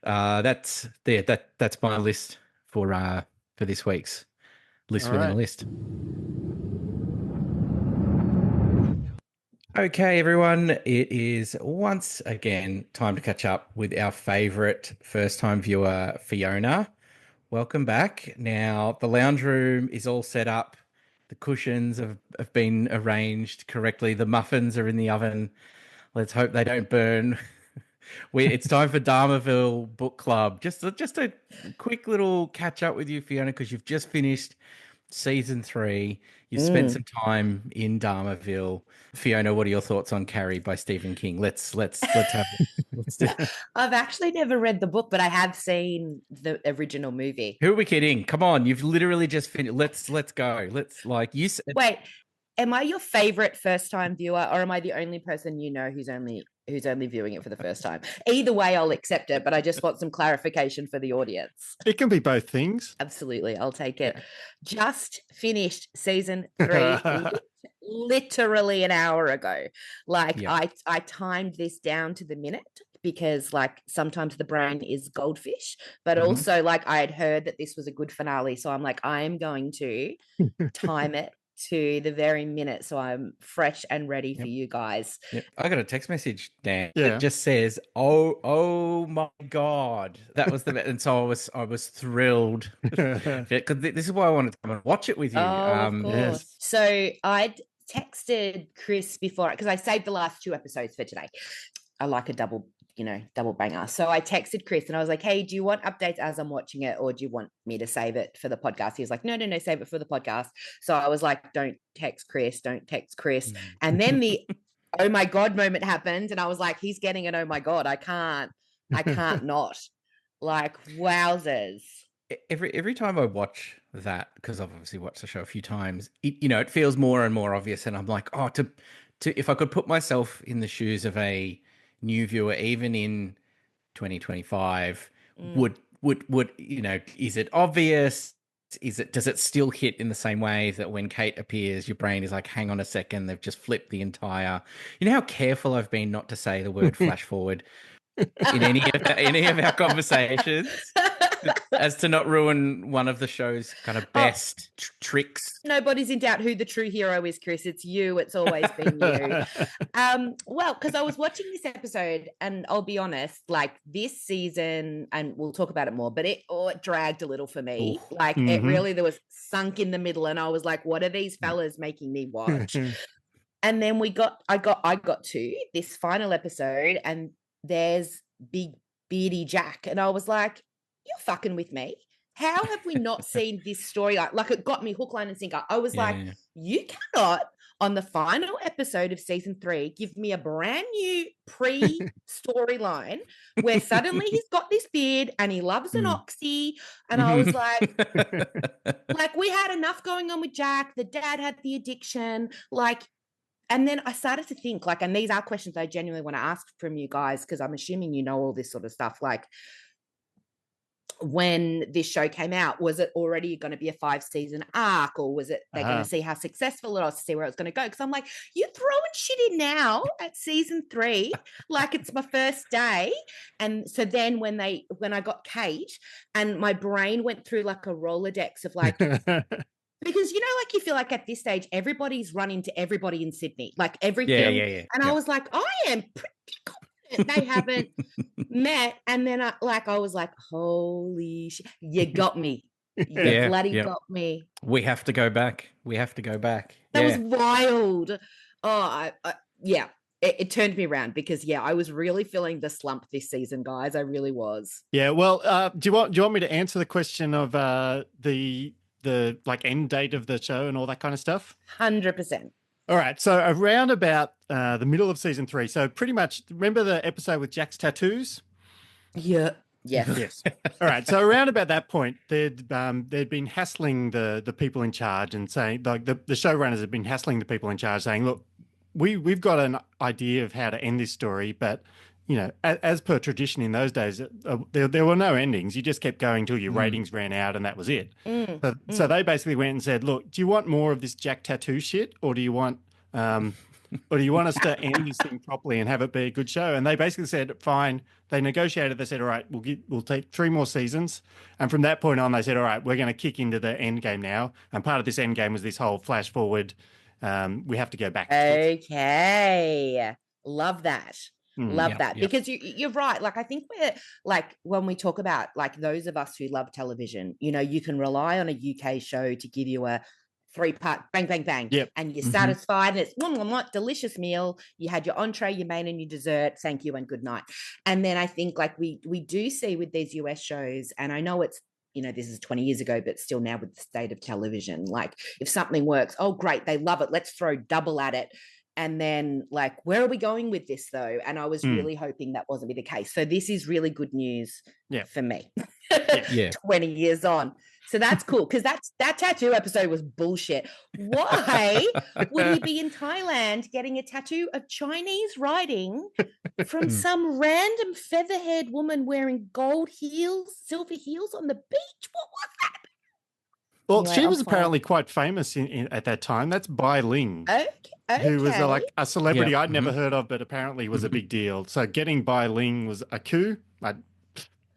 that's there. That's my list for this week's list All within a right. list. Okay, everyone, it is once again time to catch up with our favorite first-time viewer, Fiona. Welcome back. Now, the lounge room is all set up. The cushions have been arranged correctly. The muffins are in the oven. Let's hope they don't burn. It's time for Dharmaville Book Club. Just a quick little catch up with you, Fiona, because you've just finished season 3. You've spent some time in Dharmaville. Fiona, what are your thoughts on Carrie by Stephen King? Let's have let's do. I've actually never read the book, but I have seen the original movie. Who are we kidding? Come on, you've literally just finished. Let's go. Let's Wait, am I your favorite first time viewer, or am I the only person you know who's only viewing it for the first time? Either way, I'll accept it, but I just want some clarification for the audience. It can be both things. Absolutely, I'll take it. Just finished season 3 literally an hour ago. Like, I timed this down to the minute because, like, sometimes the brain is goldfish, but also, like, I had heard that this was a good finale, so I'm like, I am going to time it to the very minute, so I'm fresh and ready for you guys. I got a text message, Dan. Yeah. It just says, "Oh my God, that was the," and so I was thrilled because this is why I wanted to come and watch it with you. Of course. Yes. So I'd texted Chris before because I saved the last 2 episodes for today. I like a double banger. So I texted Chris and I was like, hey, do you want updates as I'm watching it, or do you want me to save it for the podcast? He was like, no, save it for the podcast. So I was like, don't text Chris. And then the oh my God moment happened, and I was like, he's getting an oh my God. I can't not. Like, wowzers. Every time I watch that, because I've obviously watched the show a few times, it feels more and more obvious, and I'm like, oh, to if I could put myself in the shoes of a new viewer, even in 2025, would is it obvious? Does it still hit in the same way that when Kate appears, your brain is like, hang on a second, they've just flipped the entire. You know how careful I've been not to say the word flash forward in any of our conversations, as to not ruin one of the show's kind of best tricks. Nobody's in doubt who the true hero is, Chris. It's you. It's always been you. Well, because I was watching this episode, and I'll be honest, like, this season, and we'll talk about it more, but it dragged a little for me. Ooh. Like, it really, there was sunk in the middle, and I was like, what are these fellas making me watch? And then I got to this final episode, and there's big beardy Jack, and I was like, you're fucking with me. How have we not seen this story? Like, it got me hook, line, and sinker. I was like, you cannot, on the final episode of season 3, give me a brand new pre-storyline where suddenly he's got this beard and he loves an oxy. And I was like, we had enough going on with Jack. The dad had the addiction. Like, and then I started to think, like, and these are questions I genuinely want to ask from you guys, because I'm assuming you know all this sort of stuff. Like, when this show came out, was it already going to be a 5-season arc, or was it they're going to see how successful it was to see where it's going to go? Because I'm like, you're throwing shit in now at season 3, like it's my first day. And so then when I got Kate, and my brain went through like a Rolodex of like, because, like, you feel like at this stage, everybody's run into everybody in Sydney, like everything. Yeah. And I was like, I am pretty confident they haven't met. And then I was like, holy shit, you got me. You bloody got me. We have to go back. That was wild. Oh, yeah. It turned me around because, I was really feeling the slump this season, guys. I really was. Yeah. Well, do you want me to answer the question of the like end date of the show and all that kind of stuff? 100%. All right. So around about the middle of season 3. So pretty much, remember the episode with Jack's tattoos? Yeah. Yes. Yes. All right. So around about that point, they'd been hassling the people in charge and saying, like, the showrunners had been hassling the people in charge, saying, look, we've got an idea of how to end this story, but as per tradition in those days, there were no endings. You just kept going till your ratings ran out, and that was it. So they basically went and said, look, do you want more of this Jack tattoo shit, or do you want us to end this thing properly and have it be a good show? And they basically said, fine. They negotiated. They said, all right, we'll take 3 more seasons. And from that point on, they said, all right, we're going to kick into the end game now. And part of this end game was this whole flash forward. We have to go back. Okay. Love that. Love that. Yep. Because you're right. Like, I think we're like, when we talk about like those of us who love television, you can rely on a UK show to give you a 3-part, bang, bang, bang. Yep. And you're satisfied, and it's delicious meal. You had your entree, your main, and your dessert. Thank you and good night. And then I think like we do see with these US shows, and I know it's, this is 20 years ago, but still now with the state of television, like if something works, oh, great, they love it. Let's throw double at it. And then like, where are we going with this though? And I was really hoping that wasn't be the case. So this is really good news for me. 20 years on. So that's cool, because that tattoo episode was bullshit. Why would he be in Thailand getting a tattoo of Chinese writing from some random feather-haired woman wearing gold heels, silver heels on the beach? What was that? Well, Anyway, she I'm was fine. apparently quite famous at that time. That's Bai Ling, Okay. who was like a celebrity I'd never Mhm. heard of, but apparently was a big deal. So getting Bai Ling was a coup.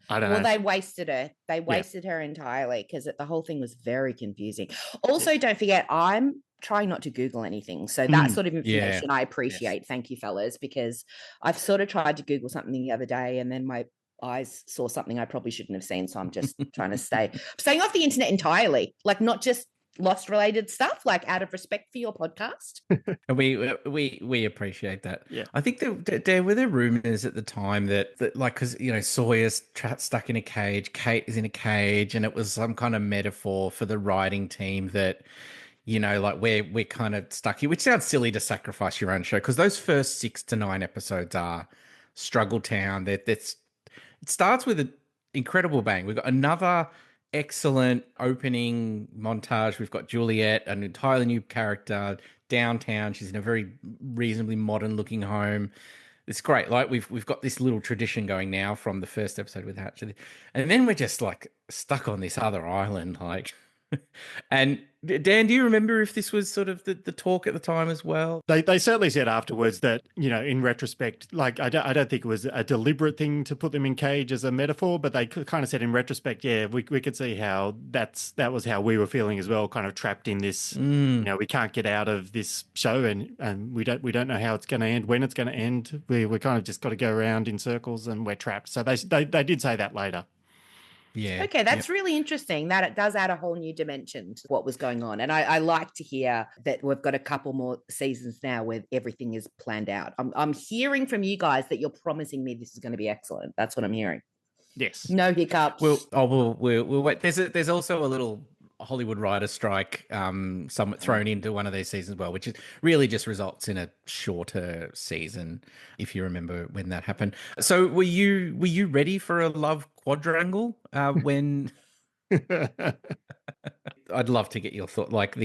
I don't know. Well, they wasted her. They wasted her entirely, because the whole thing was very confusing. Also, don't forget, I'm trying not to Google anything. So that sort of information I appreciate. Yes. Thank you, fellas, because I've sort of tried to Google something the other day, and then my eyes saw something I probably shouldn't have seen. So I'm just trying to staying off the internet entirely, like not just Lost related stuff, like out of respect for your podcast. And we appreciate that. Yeah. I think there were rumors at the time that like, because Sawyer's stuck in a cage, Kate is in a cage, and it was some kind of metaphor for the writing team that like we're kind of stuck here, which sounds silly to sacrifice your own show, because those first 6 to 9 episodes are struggle town. It starts with an incredible bang. We've got another excellent opening montage. We've got Juliet, an entirely new character downtown. She's in a very reasonably modern looking home. It's great. Like we've got this little tradition going now from the first episode with Hatch, and then we're just like stuck on this other island, like. And Dan, do you remember if this was sort of the talk at the time as well? They certainly said afterwards that, in retrospect, like I don't think it was a deliberate thing to put them in cage as a metaphor, but they kind of said in retrospect, we could see how that was how we were feeling as well, kind of trapped in this. We can't get out of this show, and we don't know how it's going to end, when it's going to end. We kind of just got to go around in circles, and we're trapped. So they did say that later. Yeah. Okay, that's really interesting. That it does add a whole new dimension to what was going on. And I like to hear that we've got a couple more seasons now where everything is planned out. I'm hearing from you guys that you're promising me this is going to be excellent. That's what I'm hearing. Yes. No hiccups. We'll wait. There's also a little Hollywood writer strike somewhat thrown into one of these seasons as well, which really just results in a shorter season, if you remember when that happened. So were you ready for a love quadrangle when I'd love to get your thought, like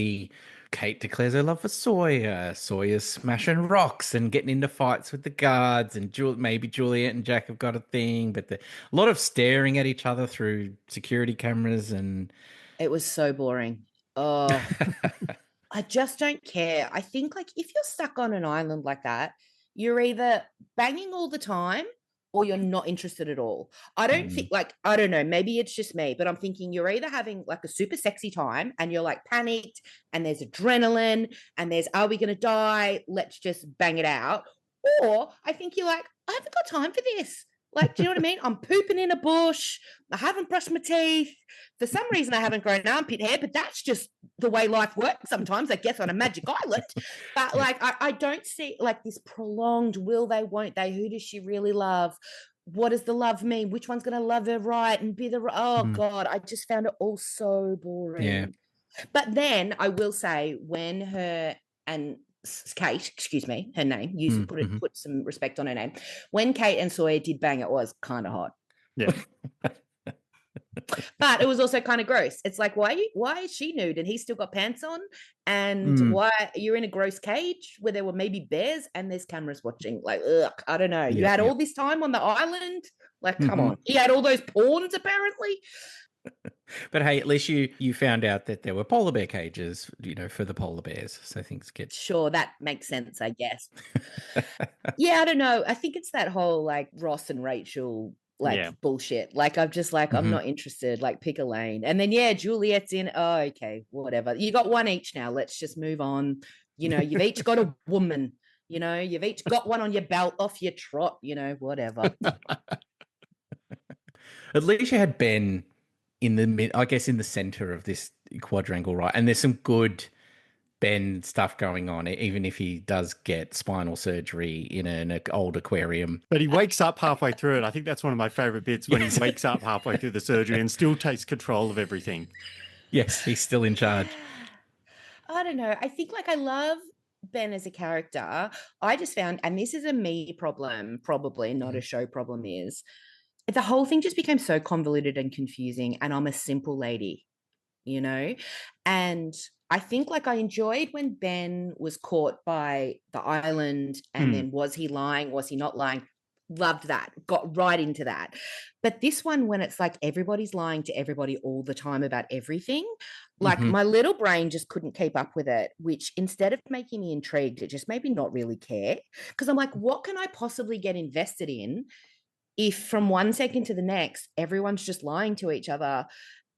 Kate declares her love for Sawyer's smashing rocks and getting into fights with the guards, and maybe Juliet and Jack have got a thing, but a lot of staring at each other through security cameras, and it was so boring. Oh, I just don't care. I think like if you're stuck on an island like that, you're either banging all the time or you're not interested at all. I don't think I don't know, maybe it's just me, but I'm thinking you're either having like a super sexy time and you're like panicked and there's adrenaline and there's, are we going to die? Let's just bang it out. Or I think you're like, I haven't got time for this. Like, do you know what I mean? I'm pooping in a bush. I haven't brushed my teeth. For some reason, I haven't grown armpit hair, but that's just the way life works sometimes, I guess, on a magic island. But like, I don't see like this prolonged will they, won't they? Who does she really love? What does the love mean? Which one's going to love her right and be the, God, I just found it all so boring. Yeah. But then I will say when her and Kate, excuse me, her name, put some respect on her name. When Kate and Sawyer did bang, it was kind of hot. Yeah. But it was also kind of gross. It's like, why is she nude and he's still got pants on? And why you're in a gross cage where there were maybe bears and there's cameras watching? Like, ugh, I don't know. You had all this time on the island. Like, come on. You had all those pawns apparently. But hey, at least you found out that there were polar bear cages, for the polar bears. So things get... Sure, that makes sense, I guess. Yeah, I don't know. I think it's that whole like Ross and Rachel bullshit. Like I'm just like, I'm not interested. Like pick a lane. And then Juliet's in. Oh, okay, whatever. You got one each now. Let's just move on. You've each got a woman. You've each got one on your belt, off your trot. Whatever. At least you had Ben in the center of this quadrangle, right? And there's some good Ben stuff going on, even if he does get spinal surgery in an old aquarium. But he wakes up halfway through it. I think that's one of my favorite bits when he wakes up halfway through the surgery and still takes control of everything. Yes, he's still in charge. I don't know. I think like I love Ben as a character. I just found, and this is a me problem, probably not a show problem, is the whole thing just became so convoluted and confusing. And I'm a simple lady, you know? And I think like I enjoyed when Ben was caught by the island and then was he lying? Was he not lying? Loved that. Got right into that. But this one, when it's like everybody's lying to everybody all the time about everything, like my little brain just couldn't keep up with it, which instead of making me intrigued, it just made me not really care. Because I'm like, what can I possibly get invested in if from one second to the next, everyone's just lying to each other?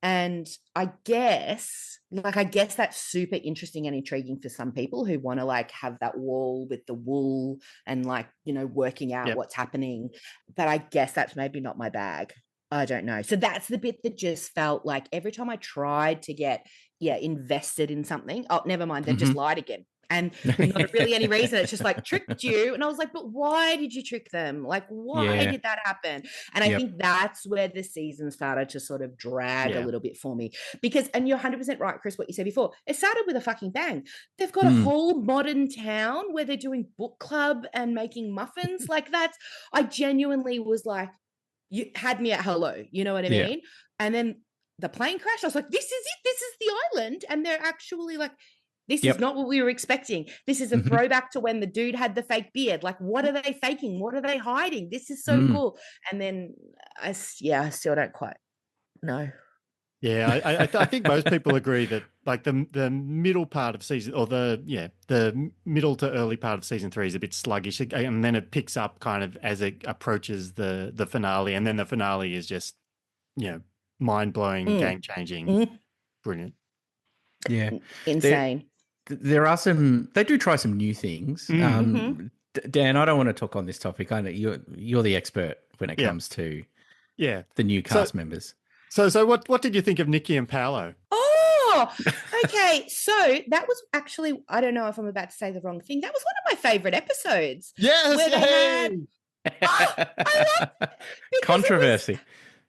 And I guess that's super interesting and intriguing for some people who want to like have that wall with the wool and like, you know, working out what's happening. But I guess that's maybe not my bag. I don't know. So that's the bit that just felt like every time I tried to get, invested in something, oh, never mind, they've just lied again. And not really any reason. It's just like tricked you. And I was like, but why did you trick them? Like, why did that happen? And I think that's where the season started to sort of drag a little bit for me. Because, and you're 100% right, Chris, what you said before, it started with a fucking bang. They've got a whole modern town where they're doing book club and making muffins. Like that's, I genuinely was like, you had me at hello. You know what I mean? And then the plane crashed. I was like, this is it. This is the island. And they're actually like, this is not what we were expecting. This is a throwback to when the dude had the fake beard. Like, what are they faking? What are they hiding? This is so cool. And then, I still don't quite know. Yeah, I think most people agree that like the middle part of season, or the middle to early part of season 3 is a bit sluggish, and then it picks up kind of as it approaches the finale, and then the finale is just, mind blowing, game changing, brilliant. Yeah, insane. There are they do try some new things. Dan, I don't want to talk on this topic. I know you're the expert when it comes to the new cast members. So what did you think of Nikki and Paolo? Oh, okay. So that was actually, I don't know if I'm about to say the wrong thing. That was one of my favorite episodes. Yes, I love controversy.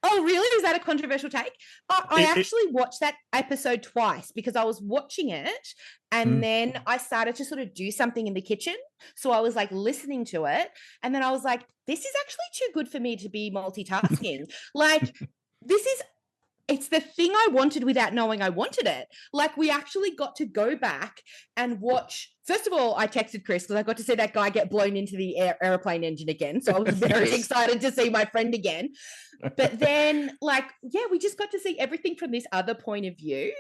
Oh, really? Is that a controversial take? I actually watched that episode twice because I was watching it and then I started to sort of do something in the kitchen. So I was like listening to it. And then I was like, this is actually too good for me to be multitasking. Like, it's the thing I wanted without knowing I wanted it. Like, we actually got to go back and watch. First of all, I texted Chris because I got to see that guy get blown into the airplane engine again. So I was very excited to see my friend again. But then, we just got to see everything from this other point of view.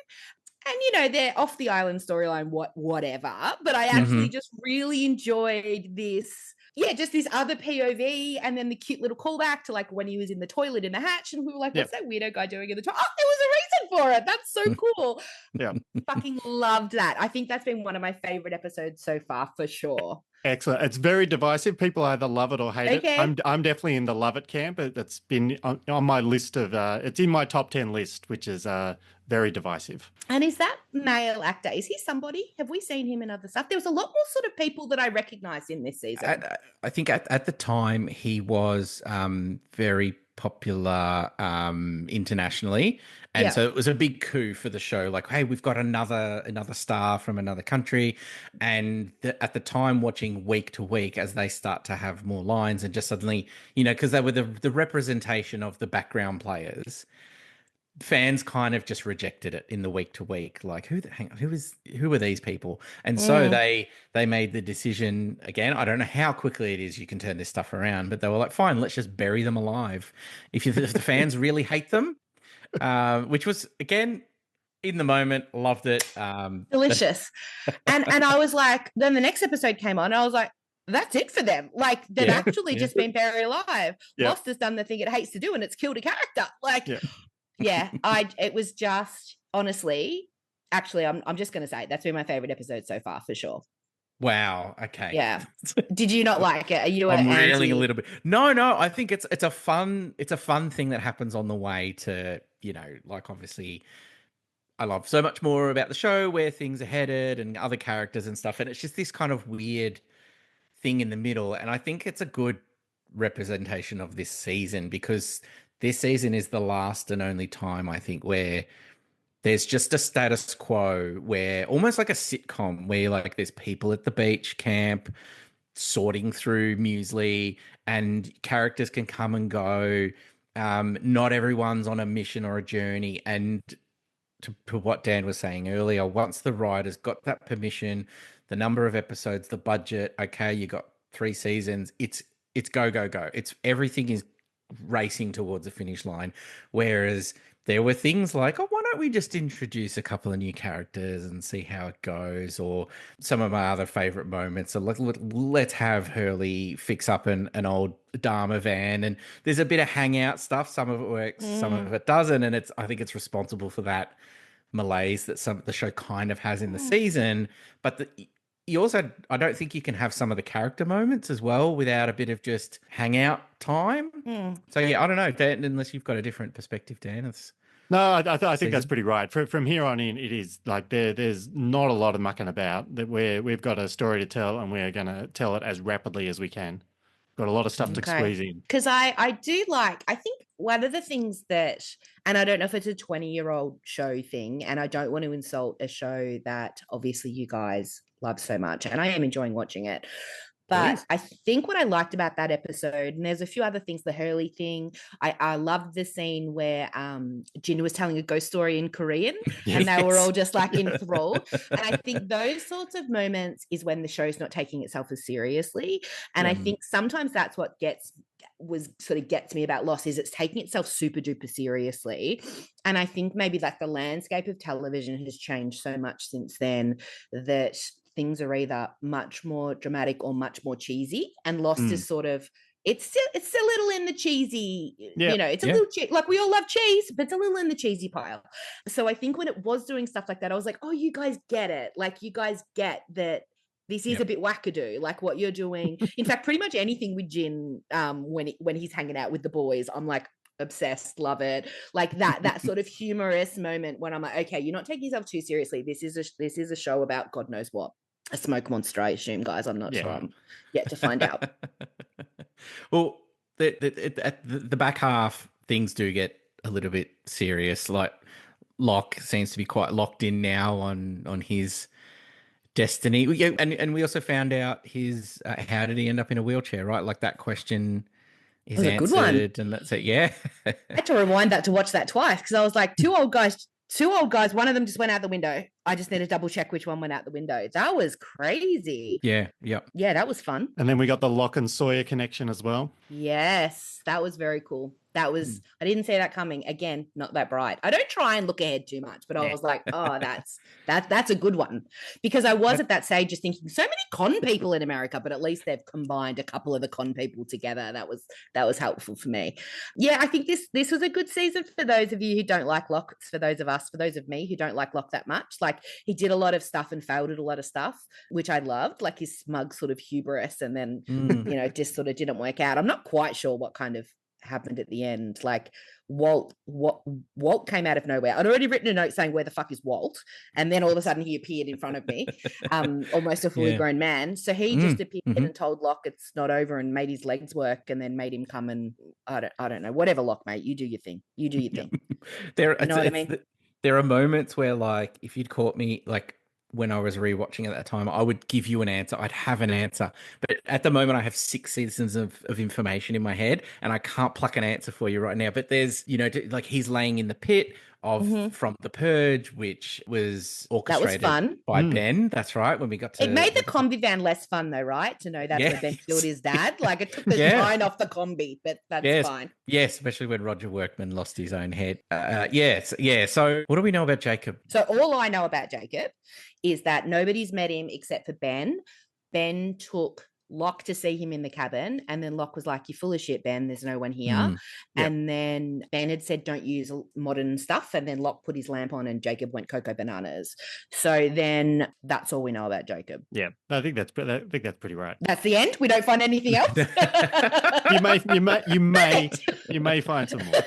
And, they're off the island storyline, whatever. But I actually just really enjoyed this. Yeah, just this other POV, and then the cute little callback to like when he was in the toilet in the hatch, and we were like, what's that weirdo guy doing in the toilet? Oh, there was a reason for it. That's so cool. Yeah. Fucking loved that. I think that's been one of my favorite episodes so far, for sure. Excellent. It's very divisive. People either love it or hate it. I'm definitely in the love it camp. It's been on my list of, it's in my top 10 list, which is very divisive. And is that male actor? Is he somebody? Have we seen him in other stuff? There was a lot more sort of people that I recognized in this season. I think at the time he was very popular internationally. And so it was a big coup for the show. Like, hey, we've got another star from another country. And at the time, watching week to week as they start to have more lines and just suddenly, because they were the representation of the background players, fans kind of just rejected it in the week to week. Like, who are these people? And so they made the decision again. I don't know how quickly it is you can turn this stuff around, but they were like, fine, let's just bury them alive. If the fans really hate them, which was, again, in the moment, loved it. Delicious. and I was like, then the next episode came on, and I was like, that's it for them. Like, they've actually just been buried alive. Lost has done the thing it hates to do, and it's killed a character. Like, it was just, honestly, actually, I'm just going to say that's been my favorite episode so far, for sure. Wow. Okay. Yeah. Did you not like it? Are you? I'm railing a little bit. No. I think it's a fun thing that happens on the way to, like, obviously I love so much more about the show, where things are headed and other characters and stuff. And it's just this kind of weird thing in the middle. And I think it's a good representation of this season, because this season is the last and only time, I think, where there's just a status quo, where almost like a sitcom, where like there's people at the beach camp sorting through muesli, and characters can come and go. Not everyone's on a mission or a journey. And to what Dan was saying earlier, once the writers got that permission, the number of episodes, the budget, okay, you got 3 seasons, it's go, go, go. It's everything is racing towards the finish line. Whereas there were things like, oh, why don't we just introduce a couple of new characters and see how it goes? Or some of my other favorite moments are let's have Hurley fix up an old Dharma van. And there's a bit of hangout stuff. Some of it works, some of it doesn't. And I think it's responsible for that malaise that the show kind of has in the season. But you also, I don't think you can have some of the character moments as well without a bit of just hangout time. So yeah, I don't know, Dan, unless you've got a different perspective, Dan. No, I think that's pretty right. From here on in, it is like there's not a lot of mucking about. That we've got a story to tell, and we're going to tell it as rapidly as we can. Got a lot of stuff to squeeze in. Because I do like, I think one of the things that, and I don't know if it's a 20-year-old show thing, and I don't want to insult a show that obviously you guys love so much, and I am enjoying watching it. But I think what I liked about that episode, and there's a few other things, the Hurley thing, I loved the scene where Jinder was telling a ghost story in Korean, and they were all just like enthralled. And I think those sorts of moments is when the show's not taking itself as seriously. And I think sometimes that's what gets me about Lost, is it's taking itself super duper seriously. And I think maybe like the landscape of television has changed so much since then that things are either much more dramatic or much more cheesy, and Lost is sort of, it's a little in the cheesy, it's a little like we all love cheese, but it's a little in the cheesy pile. So I think when it was doing stuff like that, I was like, oh, you guys get it. Like, you guys get that this is a bit wackadoo, like what you're doing. In fact, pretty much anything with Jin, when he's hanging out with the boys, I'm like, obsessed, love it. Like that sort of humorous moment when I'm like, okay, you're not taking yourself too seriously. This is a show about God knows what. A smoke monster, I assume, guys. I'm not sure. I'm yet to find out. Well, at the back half, things do get a little bit serious. Like, Locke seems to be quite locked in now on his destiny. And we also found out his how did he end up in a wheelchair, right? Like, that question is answered, a good one. And that's it. Yeah. I had to rewind that to watch that twice, because I was like, two old guys, one of them just went out the window. I just need to double check which one went out the window. That was crazy. Yeah, that was fun. And then we got the Locke and Sawyer connection as well. Yes, that was very cool. That was, I didn't see that coming. Again, not that bright. I don't try and look ahead too much, but I was like, oh, that's a good one. Because I was at that stage just thinking, so many con people in America, but at least they've combined a couple of the con people together. That was helpful for me. Yeah, I think this was a good season for those of you who don't like Locke. It's for those of me who don't like Locke that much. Like, he did a lot of stuff and failed at a lot of stuff, which I loved, like his smug sort of hubris, and then, just sort of didn't work out. I'm not quite sure what kind of happened at the end. Like, Walt came out of nowhere. I'd already written a note saying, where the fuck is Walt? And then all of a sudden he appeared in front of me, almost a fully grown man. So he just appeared and told Locke it's not over, and made his legs work, and then made him come and I don't know, whatever, Locke, mate, you do your thing. You do your thing. You know what I mean? There are moments where, like, if you'd caught me, like, when I was rewatching at that time, I would give you an answer. I'd have an answer. But at the moment, I have 6 seasons of information in my head, and I can't pluck an answer for you right now. But there's, like, he's laying in the pit from The Purge, which was orchestrated by Ben. That's right. When we got to... It made the combi van less fun, though, right? To know that's where Ben killed his dad. Like, it took the shine off the combi, but that's fine. Yes, especially when Roger Workman lost his own head. So what do we know about Jacob? So all I know about Jacob is that nobody's met him except for Ben. Ben took Locke to see him in the cabin, and then Locke was like, "You're full of shit, Ben. There's no one here." Yep. And then Ben had said, "Don't use modern stuff," and then Locke put his lamp on, and Jacob went cocoa bananas. So then that's all we know about Jacob. Yeah, I think that's pretty right. That's the end. We don't find anything else. You may find some more.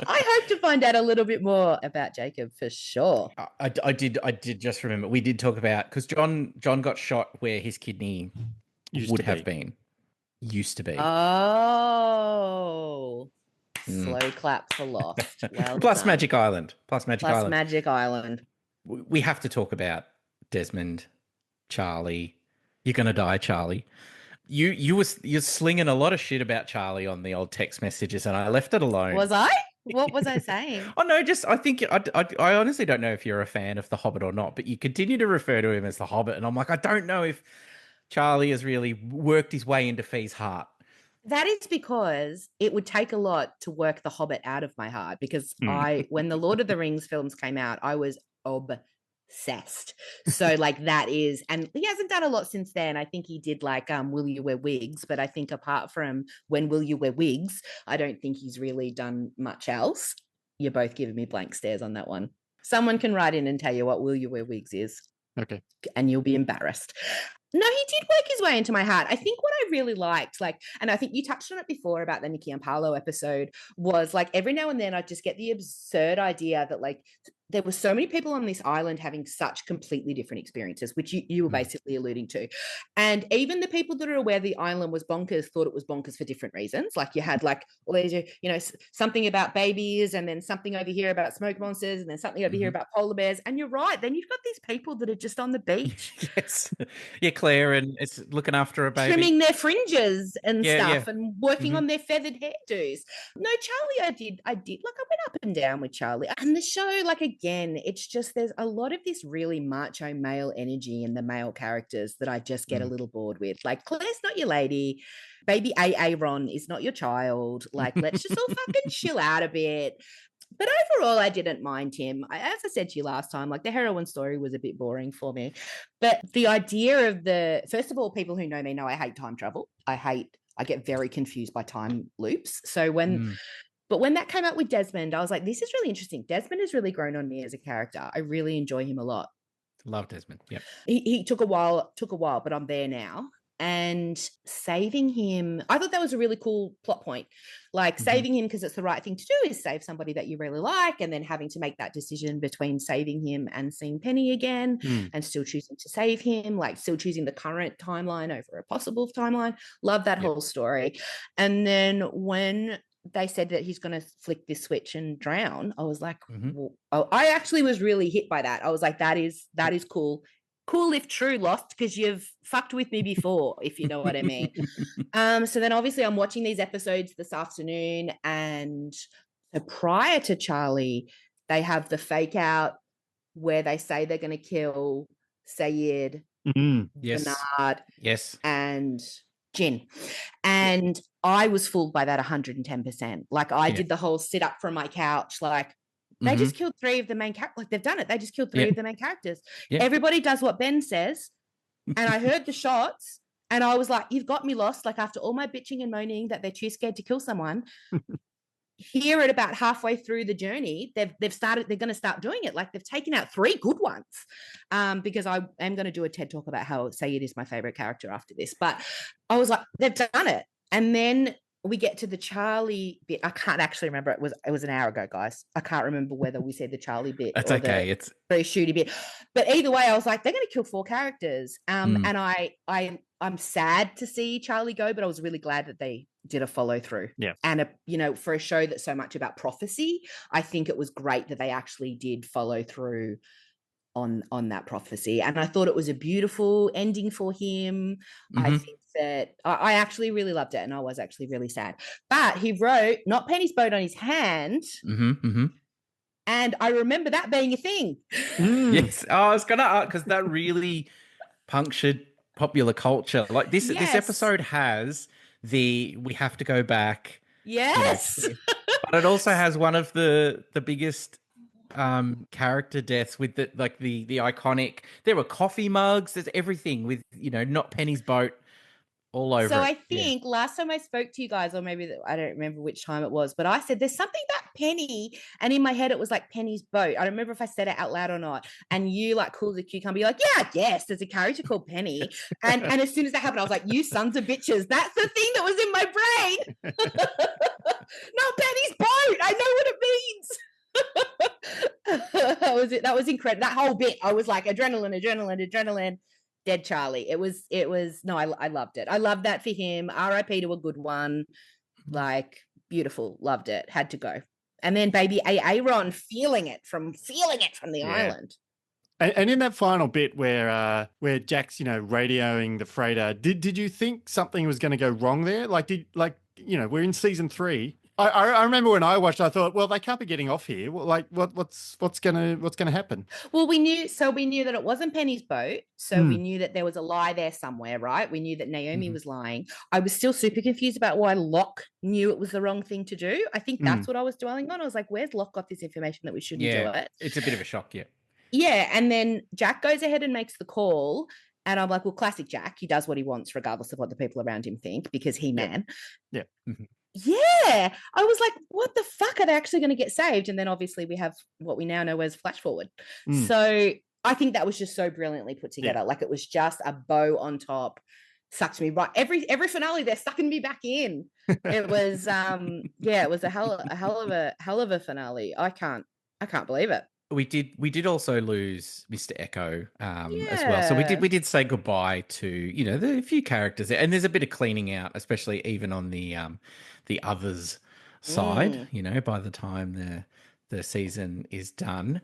I hope to find out a little bit more about Jacob for sure. I did just remember we did talk about, because John got shot where his kidney used to be. Oh, slow clap for Lost. Well Plus done. Magic Island. Magic Island. We have to talk about Desmond, Charlie. You're gonna die, Charlie. You're slinging a lot of shit about Charlie on the old text messages, and I left it alone. Was I? What was I saying? Oh no, I think I honestly don't know if you're a fan of The Hobbit or not, but you continue to refer to him as The Hobbit, and I'm like, I don't know if Charlie has really worked his way into Fee's heart. That is because it would take a lot to work The Hobbit out of my heart, because when the Lord of the Rings films came out, I was obsessed. So like that is, and he hasn't done a lot since then. I think he did like Will You Wear Wigs, but I think apart from When Will You Wear Wigs, I don't think he's really done much else. You're both giving me blank stares on that one. Someone can write in and tell you what Will You Wear Wigs is. Okay. And you'll be embarrassed. No, he did work his way into my heart. I think what I really liked, and I think you touched on it before about the Nikki and Paolo episode, was like every now and then I just get the absurd idea that like there were so many people on this island having such completely different experiences, which you were basically alluding to. And even the people that are aware the island was bonkers thought it was bonkers for different reasons. Like you had like, well, there's, something about babies, and then something over here about smoke monsters, and then something over here about polar bears. And you're right. Then you've got these people that are just on the beach. Yes. Yeah, Claire, and it's looking after a baby. Trimming their fringes and stuff and working on their feathered hairdos. No, Charlie, I did. Like I went up and down with Charlie. And the show, like again, it's just there's a lot of this really macho male energy in the male characters that I just get a little bored with. Like Claire's not your lady. Baby Aaron is not your child. Like let's just all fucking chill out a bit. But overall, I didn't mind him. As I said to you last time, like the heroine story was a bit boring for me. But the idea of first of all, people who know me know I hate time travel. I get very confused by time loops. So but when that came out with Desmond, I was like, this is really interesting. Desmond has really grown on me as a character. I really enjoy him a lot. Love Desmond. Yep. He took a while, but I'm there now. And saving him, I thought that was a really cool plot point. Like saving him because it's the right thing to do is save somebody that you really like, and then having to make that decision between saving him and seeing Penny again and still choosing to save him, like still choosing the current timeline over a possible timeline. Love that whole story. And then when they said that he's going to flick this switch and drown, I was like, well, I actually was really hit by that. I was like, that is cool. Cool if true, Lost, because you've fucked with me before, if you know what I mean. So then obviously I'm watching these episodes this afternoon, and prior to Charlie, they have the fake out where they say they're going to kill Sayid, Bernard, and Jin. And I was fooled by that 110%. Like I did the whole sit up from my couch, like, they just killed 3 of the main characters. Like they've done it. They just killed 3 of the main characters. Everybody does what Ben says. And I heard the shots and I was like, you've got me lost. Like after all my bitching and moaning that they're too scared to kill someone, here at about halfway through the journey, they're going to start doing it. Like they've taken out 3 good ones. Because I am going to do a TED talk about how Sayid is my favorite character after this. But I was like, they've done it. And then we get to the Charlie bit. I can't actually remember. It was an hour ago, guys. I can't remember whether we said the Charlie bit. That's or okay. It's very shooty bit. But either way, I was like, they're going to kill 4 characters. And I'm sad to see Charlie go, but I was really glad that they did a follow through. Yeah. And for a show that's so much about prophecy, I think it was great that they actually did follow through on that prophecy. And I thought it was a beautiful ending for him. I think that I actually really loved it, and I was actually really sad. But he wrote "Not Penny's boat" on his hand, and I remember that being a thing. Yes, I was gonna ask because that really punctured popular culture. Like this episode has we have to go back. Yes, but it also has one of the biggest character deaths with the iconic. There were coffee mugs. There's everything with not Penny's boat all over So it. I think last time I spoke to you guys, or maybe I don't remember which time it was, but I said there's something about Penny, and in my head it was like Penny's boat. I don't remember if I said it out loud or not. And you like cool as a cucumber. You're like, yeah, yes, there's a character called Penny. And as soon as that happened, I was like, you sons of bitches, that's the thing that was in my brain. Not Penny's boat. I know what it means. That was incredible. That whole bit, I was like, adrenaline. Dead Charlie. It was no, I loved it. I loved that for him. RIP to a good one. Like beautiful. Loved it. Had to go. And then baby Aaron feeling it from the island. And in that final bit where Jack's, radioing the freighter, did you think something was going to go wrong there? We're in season 3. I remember when I watched, I thought, well, they can't be getting off here. Well, what's gonna happen? Well, we knew that it wasn't Penny's boat. So we knew that there was a lie there somewhere, right? We knew that Naomi was lying. I was still super confused about why Locke knew it was the wrong thing to do. I think that's what I was dwelling on. I was like, where's Locke got this information that we shouldn't do it? It's a bit of a shock, yeah. Yeah, and then Jack goes ahead and makes the call. And I'm like, well, classic Jack. He does what he wants, regardless of what the people around him think, because he man. Yeah. Yeah. I was like, what the fuck? Are they actually going to get saved? And then obviously we have what we now know as flash forward. So I think that was just so brilliantly put together. Yeah. Like it was just a bow on top. Sucked me right. Every finale, they're sucking me back in. It was it was a hell of a finale. I can't believe it. We did also lose Mr. Echo as well. So we did say goodbye to, the few characters there. And there's a bit of cleaning out, especially even on the others side, by the time the season is done.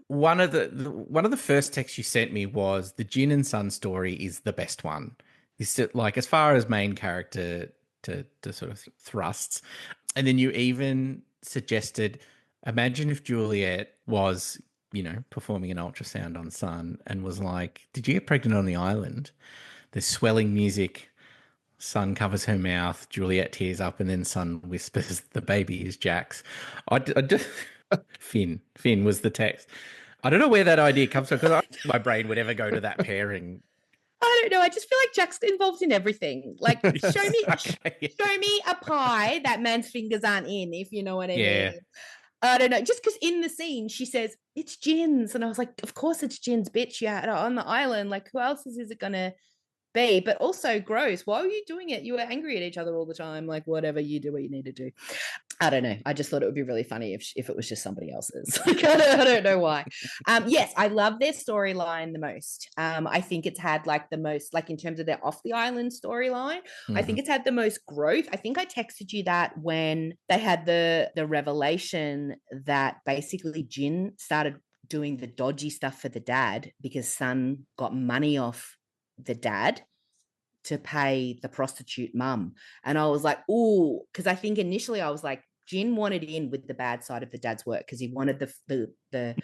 One of the first texts you sent me was the Jin and Sun story is the best one. Is like as far as main character to sort of thrusts. And then you even suggested, imagine if Juliet was, performing an ultrasound on Sun and was like, did you get pregnant on the island? There's swelling music. Sun covers her mouth. Juliet tears up and then Sun whispers, the baby is Jack's. Finn was the text. I don't know where that idea comes from because I don't think my brain would ever go to that pairing. I don't know. I just feel like Jack's involved in everything. Like, show me a pie that man's fingers aren't in, if you know what I mean. I don't know. Just because in the scene she says it's Jin's, and I was like, of course it's Jin's, bitch. Yeah, on the island. Like, who else is it gonna be? But also gross. Why were you doing it? You were angry at each other all the time. Like, whatever, you do what you need to do. I don't know. I just thought it would be really funny if it was just somebody else's. Like, I don't know why. Yes, I love their storyline the most. I think it's had like the most, like in terms of their off the island storyline, I think it's had the most growth. I think I texted you that when they had the revelation that basically Jin started doing the dodgy stuff for the dad because Sun got money off the dad to pay the prostitute mum. And I was like, ooh, because I think initially I was like, Jin wanted in with the bad side of the dad's work because he wanted the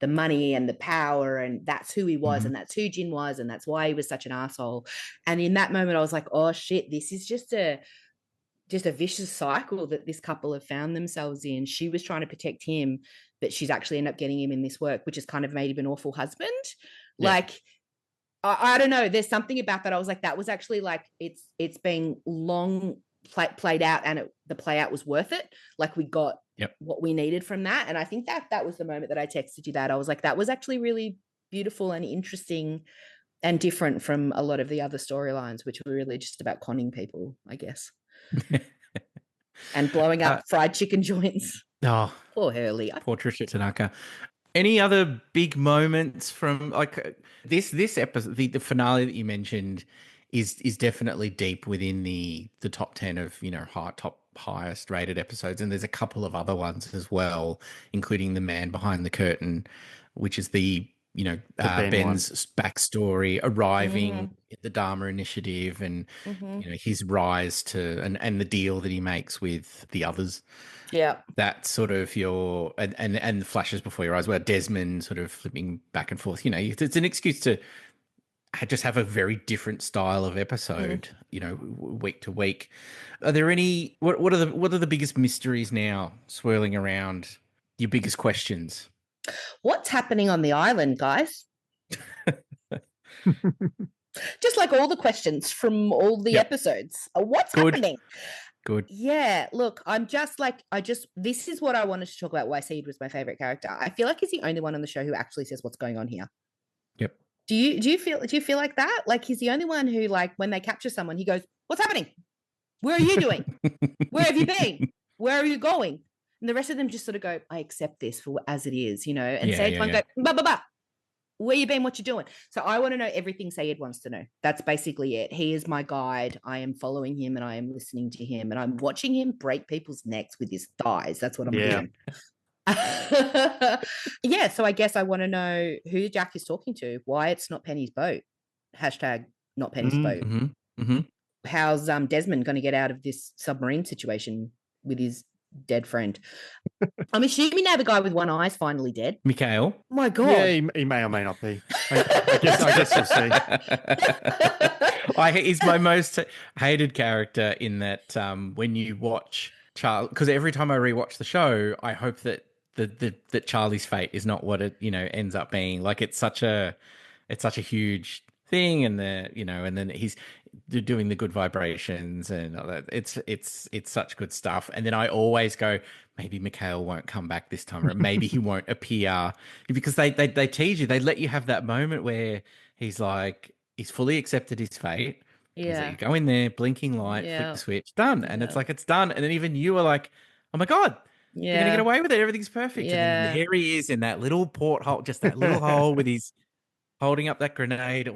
money and the power, and that's who he was, and that's who Jin was, and that's why he was such an asshole. And in that moment, I was like, oh shit, this is just a vicious cycle that this couple have found themselves in. She was trying to protect him, but she's actually ended up getting him in this work, which has kind of made him an awful husband. Yeah. Like, I don't know. There's something about that. I was like, that was actually like, it's been long played out, and the play out was worth it. Like we got what we needed from that. And I think that was the moment that I texted you that I was like, that was actually really beautiful and interesting and different from a lot of the other storylines, which were really just about conning people, I guess. And blowing up fried chicken joints. Oh, poor Hurley. Poor Trisha Tanaka. Any other big moments from like this episode? The finale that you mentioned is definitely deep within the top 10 of highest rated episodes, and there's a couple of other ones as well, including the man behind the curtain, which is the Ben's backstory, arriving at the Dharma Initiative, and his rise to and the deal that he makes with the others. Yeah, that sort of and flashes before your eyes where Desmond sort of flipping back and forth. It's an excuse to just have a very different style of episode, week to week. Are there any? What are the biggest mysteries now swirling around? Your biggest questions? What's happening on the island, guys? Just like all the questions from all the episodes. What's happening? Good. Yeah, look, this is what I wanted to talk about, why Seed was my favorite character. I feel like he's the only one on the show who actually says what's going on here. Yep. Do you feel like that? Like he's the only one who, like, when they capture someone, he goes, "What's happening? Where are you doing? Where have you been? Where are you going?" And the rest of them just sort of go, "I accept this for as it is," you know. And Saeed's one go, "Bah, bah, bah. Where you been? What you doing?" So I want to know everything Sayed wants to know. That's basically it. He is my guide. I am following him and I am listening to him and I'm watching him break people's necks with his thighs. That's what I'm doing. Yeah. So I guess I want to know who Jack is talking to, why it's not Penny's boat. Hashtag not Penny's boat. How's Desmond going to get out of this submarine situation with his dead friend? I'm assuming now the guy with one eye is finally dead. Mikhail. My God. Yeah, he may or may not be. I guess we'll see. He's my most hated character in that when you watch Charlie, because every time I rewatch the show, I hope that that Charlie's fate is not what it ends up being. Like it's such a huge thing, and and then he's doing the good vibrations and all that. It's such good stuff. And then I always go, maybe Mikhail won't come back this time, or maybe he won't appear, because they tease you. They let you have that moment where he's like, he's fully accepted his fate. Yeah. You go in there, blinking light, flick the switch, done. And it's like, it's done. And then even you are like, oh my God, you're going to get away with it. Everything's perfect. Yeah. And then here he is in that little porthole, just that little hole with his holding up that grenade.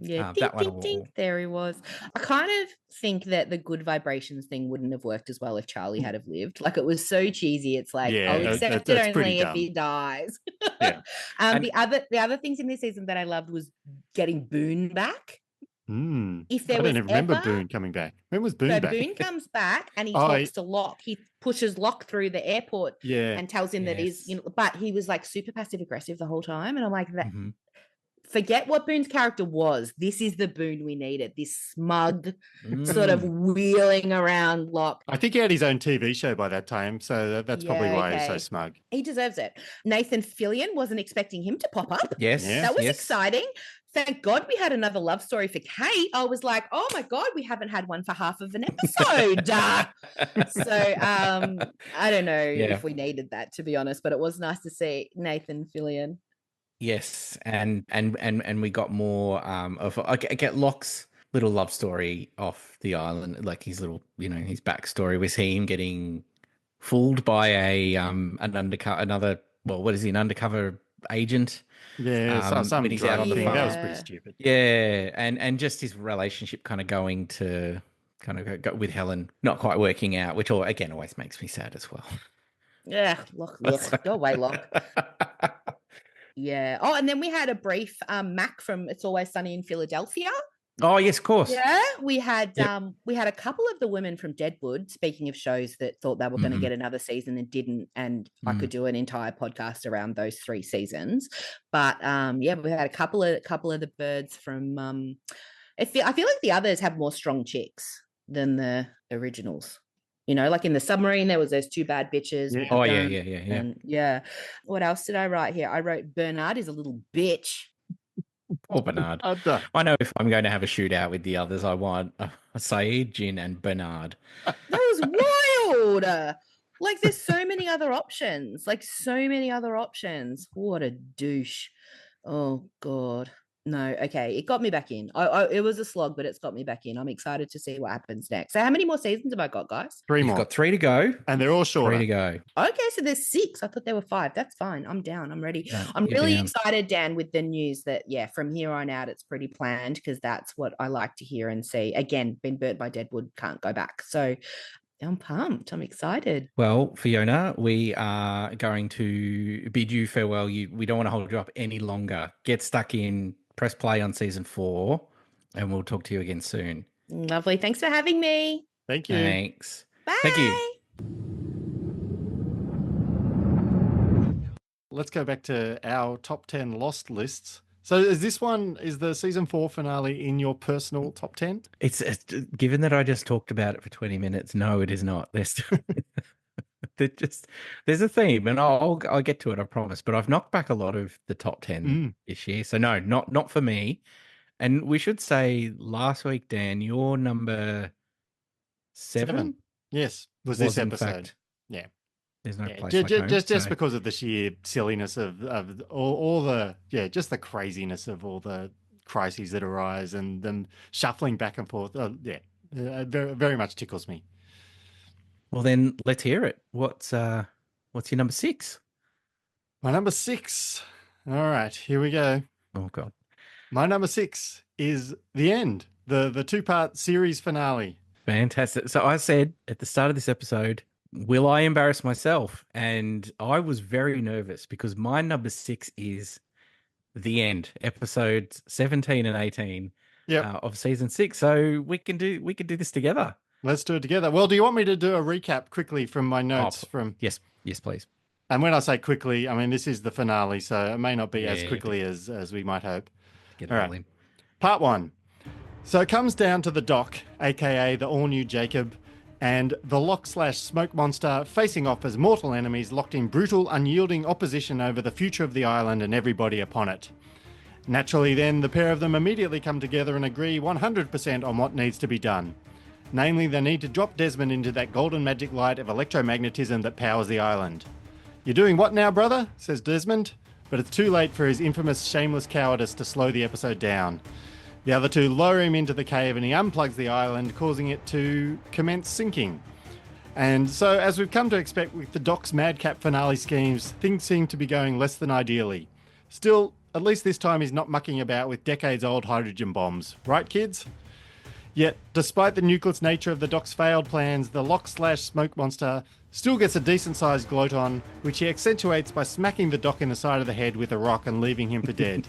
Yeah, that one. ding, ding, there he was. I kind of think that the good vibrations thing wouldn't have worked as well if Charlie had have lived. Like it was so cheesy. It's like, I'll accept it only if he dies. Yeah. The other things in this season that I loved was getting Boone back. If there I was don't remember Boone coming back. When was Boone back? Boone comes back and he talks to Locke. He pushes Locke through the airport and tells him that he's, but he was like super passive aggressive the whole time. And I'm like, that. Forget what Boone's character was. This is the Boone we needed. This smug sort of wheeling around Locke. I think he had his own TV show by that time, so that's probably why he's so smug. He deserves it. Nathan Fillion, wasn't expecting him to pop up. Yes. That was exciting. Thank God we had another love story for Kate. I was like, oh my God, we haven't had one for half of an episode. So I don't know if we needed that, to be honest, but it was nice to see Nathan Fillion. Yes, and we got more of get Locke's little love story off the island, like his little his backstory was him getting fooled by an undercover agent. Yeah, some when he's out on the that was farm. pretty stupid. Yeah, and just his relationship kind of going to go with Helen not quite working out, which again always makes me sad as well. Yeah, Locke, go away, Locke. Yeah. Oh, and then we had a brief Mac from It's Always Sunny in Philadelphia. Oh, yes, of course. Yeah, we had a couple of the women from Deadwood, speaking of shows that thought they were going to get another season and didn't, and I could do an entire podcast around those 3 seasons. But we had a couple of the birds from I feel like the others have more strong chicks than the originals. Like in the submarine, there was those 2 bad bitches. Yeah. Oh, yeah. And what else did I write here? I wrote Bernard is a little bitch. Poor Bernard. I know if I'm going to have a shootout with the others, I want Saeed, Jin, and Bernard. That was wild. Like there's so many other options. What a douche. Oh, God. No, okay. It got me back in. It was a slog, but it's got me back in. I'm excited to see what happens next. So how many more seasons have I got, guys? 3 more. You've got 3 to go. And they're all shorter. 3 to go. Okay, so there's 6. I thought there were 5. That's fine. I'm down. I'm ready. No, I'm really excited, Dan, with the news that, from here on out, it's pretty planned because that's what I like to hear and see. Again, been burnt by Deadwood, can't go back. So I'm pumped. I'm excited. Well, Fiona, we are going to bid you farewell. We don't want to hold you up any longer. Get stuck in. Press play on season 4 and we'll talk to you again soon. Lovely. Thanks for having me. Thank you. Thanks. Bye. Thank you. Let's go back to our top 10 Lost lists. So is the season 4 finale in your personal top 10? It's given that I just talked about it for 20 minutes. No, it is not. There's there's a theme, and I'll get to it, I promise. But I've knocked back a lot of the top 10 this year, so no, not for me. And we should say last week, Dan, your number 7 Yes, was was this in episode. fact. Yeah. There's no Yeah, place like home. just so- because of the sheer silliness of all the just the craziness of all the crises that arise and them shuffling back and forth. Very, very much tickles me. Well, then let's hear it. What's your number 6? My number 6. All right, here we go. Oh God. My number 6 is the end, the 2-part series finale. Fantastic. So I said at the start of this episode, will I embarrass myself? And I was very nervous because my number 6 is the end, episodes 17 and 18 of season 6. So we can do this together. Let's do it together. Well, do you want me to do a recap quickly from my notes? Yes, please. And when I say quickly, I mean this is the finale, so it may not be as quickly as we might hope. Get it all in. Part 1. So it comes down to the Doc, aka the all-new Jacob, and the Lock/Smoke Monster facing off as mortal enemies locked in brutal, unyielding opposition over the future of the island and everybody upon it. Naturally then, the pair of them immediately come together and agree 100% on what needs to be done. Namely, they need to drop Desmond into that golden magic light of electromagnetism that powers the island. "You're doing what now, brother?" says Desmond, but it's too late for his infamous shameless cowardice to slow the episode down. The other two lower him into the cave and he unplugs the island, causing it to commence sinking. And so, as we've come to expect with the Doc's madcap finale schemes, things seem to be going less than ideally. Still, at least this time he's not mucking about with decades-old hydrogen bombs. Right, kids? Yet, despite the nucleus nature of the Doc's failed plans, the Lock/Smoke Monster still gets a decent-sized gloat-on, which he accentuates by smacking the Doc in the side of the head with a rock and leaving him for dead.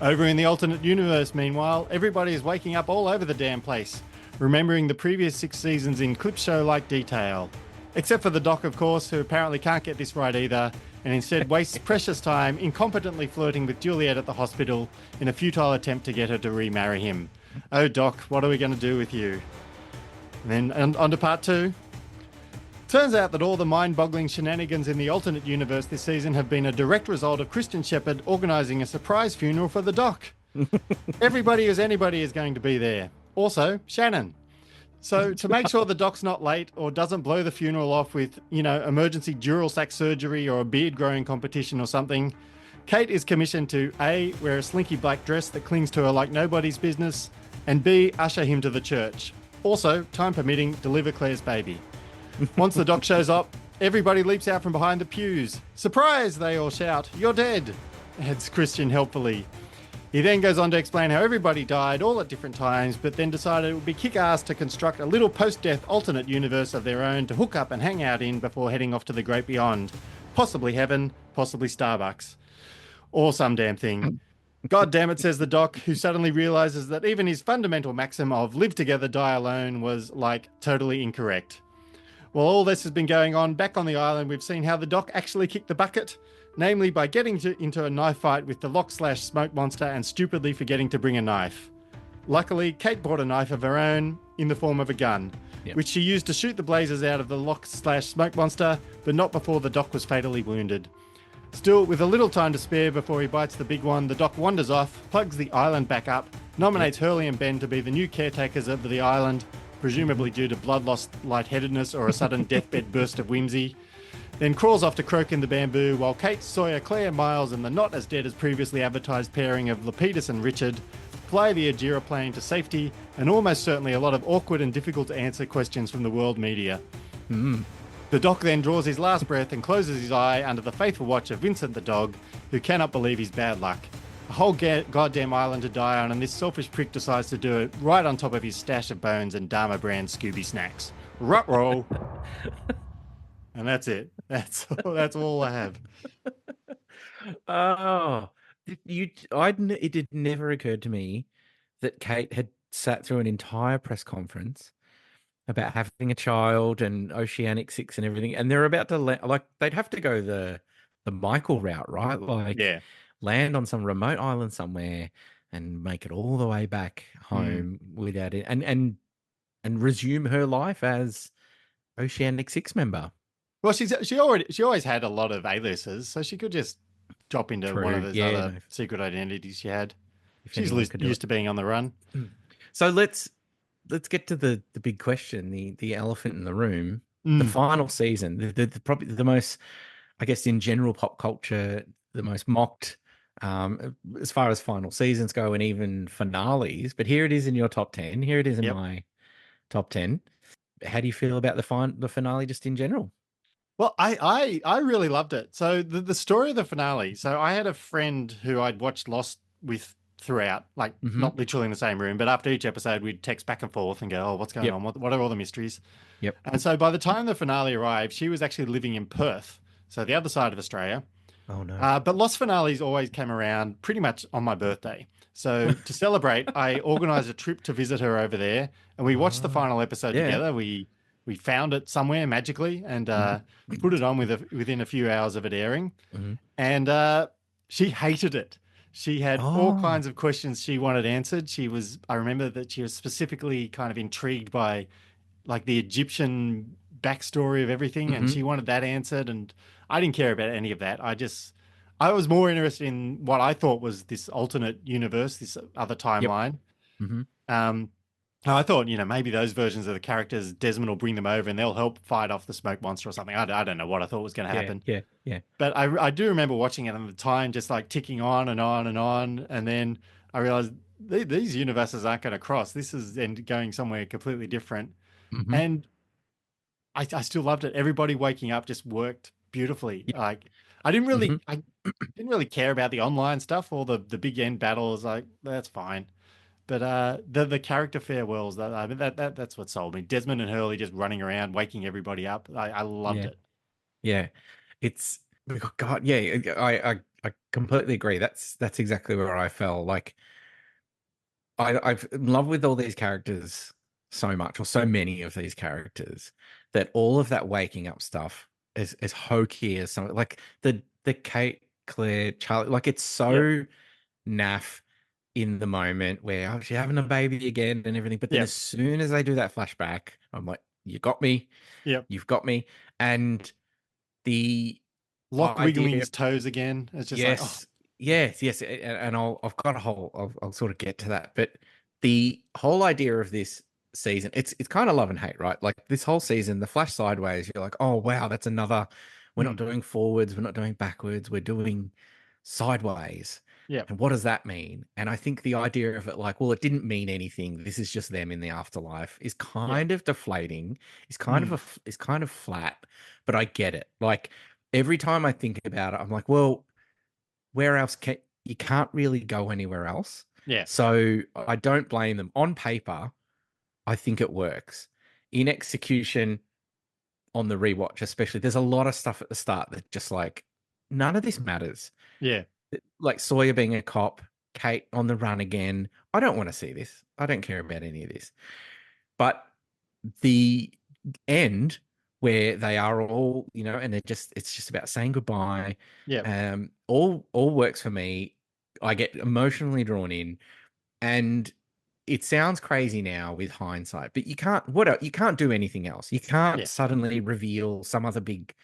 Over in the alternate universe, meanwhile, everybody is waking up all over the damn place, remembering the previous 6 seasons in clip show-like detail. Except for the Doc, of course, who apparently can't get this right either, and instead wastes precious time incompetently flirting with Juliet at the hospital in a futile attempt to get her to remarry him. Oh, Doc, what are we going to do with you? And then on to part 2. Turns out that all the mind-boggling shenanigans in the alternate universe this season have been a direct result of Christian Shepherd organising a surprise funeral for the Doc. Everybody who's anybody is going to be there. Also, Shannon. So to make sure the Doc's not late or doesn't blow the funeral off with, emergency dural sac surgery or a beard growing competition or something, Kate is commissioned to A, wear a slinky black dress that clings to her like nobody's business, and B, usher him to the church. Also, time permitting, deliver Claire's baby. Once the Doc shows up, everybody leaps out from behind the pews. "Surprise!" they all shout. "You're dead," adds Christian helpfully. He then goes on to explain how everybody died all at different times, but then decided it would be kick-ass to construct a little post-death alternate universe of their own to hook up and hang out in before heading off to the great beyond. Possibly heaven, possibly Starbucks. Or some damn thing. "God damn it," says the Doc, who suddenly realises that even his fundamental maxim of live together, die alone was, totally incorrect. While all this has been going on, back on the island, we've seen how the Doc actually kicked the bucket, namely by getting into a knife fight with the Lock/Smoke Monster and stupidly forgetting to bring a knife. Luckily, Kate brought a knife of her own in the form of a gun, which she used to shoot the blazers out of the Lock/Smoke Monster, but not before the Doc was fatally wounded. Still, with a little time to spare before he bites the big one, the Doc wanders off, plugs the island back up, nominates Hurley and Ben to be the new caretakers of the island, presumably due to blood loss, lightheadedness, or a sudden deathbed burst of whimsy, then crawls off to croak in the bamboo while Kate, Sawyer, Claire, Miles and the not as dead as previously advertised pairing of Lapidus and Richard fly the Ajira plane to safety and almost certainly a lot of awkward and difficult to answer questions from the world media. The Doc then draws his last breath and closes his eye under the faithful watch of Vincent the dog, who cannot believe his bad luck. A whole goddamn island to die on, and this selfish prick decides to do it right on top of his stash of bones and Dharma brand Scooby snacks. Ruh-roh. And that's it. That's all I have. Oh, it did never occurred to me that Kate had sat through an entire press conference about having a child and Oceanic 6 and everything, and they're about to they'd have to go the Michael route, right? Land on some remote island somewhere and make it all the way back home without it, and resume her life as Oceanic 6 member. Well, she always had a lot of A-listers, so she could just drop into one of True. those Yeah. other No, secret identities she had. if She's anyone could do used to being on the run. it. So let's get to the big question, the elephant in the room. The Mm, final season, probably the most, I guess, in general pop culture, the most mocked, as far as final seasons go, and even finales. But here it is in your top 10. Here it is in yep. my top 10. How do you feel about the finale, just in general? Well, I really loved it. So the story of the finale. So I had a friend who I'd watched Lost with throughout, like Mm-hmm. not literally in the same room, but after each episode, we'd text back and forth and go, "Oh, what's going Yep. on? What are all the mysteries?" Yep. And so by the time the finale arrived, she was actually living in Perth, so the other side of Australia. Oh no. But Lost finales always came around pretty much on my birthday. So to celebrate, I organized a trip to visit her over there, and we watched the Oh, final episode yeah. together. We found it somewhere magically and Mm-hmm. put it on within a few hours of it airing. Mm-hmm. And she hated it. She had all Oh. kinds of questions she wanted answered. I remember that she was specifically kind of intrigued by like the Egyptian backstory of everything, and Mm-hmm. she wanted that answered. And I didn't care about any of that. I was more interested in what I thought was this alternate universe, this other Yep. timeline. Mm-hmm. Um, I thought, maybe those versions of the characters, Desmond will bring them over and they'll help fight off the smoke monster or something. I don't know what I thought was going to Yeah. happen. Yeah. Yeah. But I do remember watching it and the time just like ticking on and on and on. And then I realized these universes aren't going to cross. This is going somewhere completely different. Mm-hmm. And I still loved it. Everybody waking up just worked beautifully. Yep. Like Mm-hmm. I didn't really care about the online stuff or the big end battles. Like that's fine. But the character farewells, I mean, that's what sold me. Desmond and Hurley just running around, waking everybody up. I loved Yeah. it. Yeah. It's God. Yeah. I completely agree. That's exactly where I fell. Like I've in love with all these characters so much, or so many of these characters, that all of that waking up stuff is as hokey as something like the Kate, Claire, Charlie. Like it's Yep. so naff in the moment where she's having a baby again and everything. But then Yep. as soon as they do that flashback, I'm like, you got me. Yep. You've got me. And the Locke wiggling idea, his toes again. It's just like, oh, yes, and I've got a whole, I'll sort of get to that, but the whole idea of this season, it's kind of love and hate, right? Like this whole season, the flash sideways, you're like, oh wow, that's another. We're not doing forwards, we're not doing backwards, we're doing sideways. yeah, And what does that mean? And I think the idea of it, like, well, it didn't mean anything. This is just them in the afterlife, is yeah, kind of deflating. It's kind of flat, but I get it. Like every time I think about it, I'm like, well, where else you can't really go anywhere else. yeah, So I don't blame them. On paper, I think it works. In execution, on the rewatch, especially, there's a lot of stuff at the start that just like none of this matters. yeah, Like Sawyer being a cop, Kate on the run again. I don't want to see this. I don't care about any of this. But the end where they are all, and it's just about saying goodbye. yeah. All works for me. I get emotionally drawn in, and it sounds crazy now with hindsight, but you can't do anything else. You can't Yeah. suddenly reveal some other big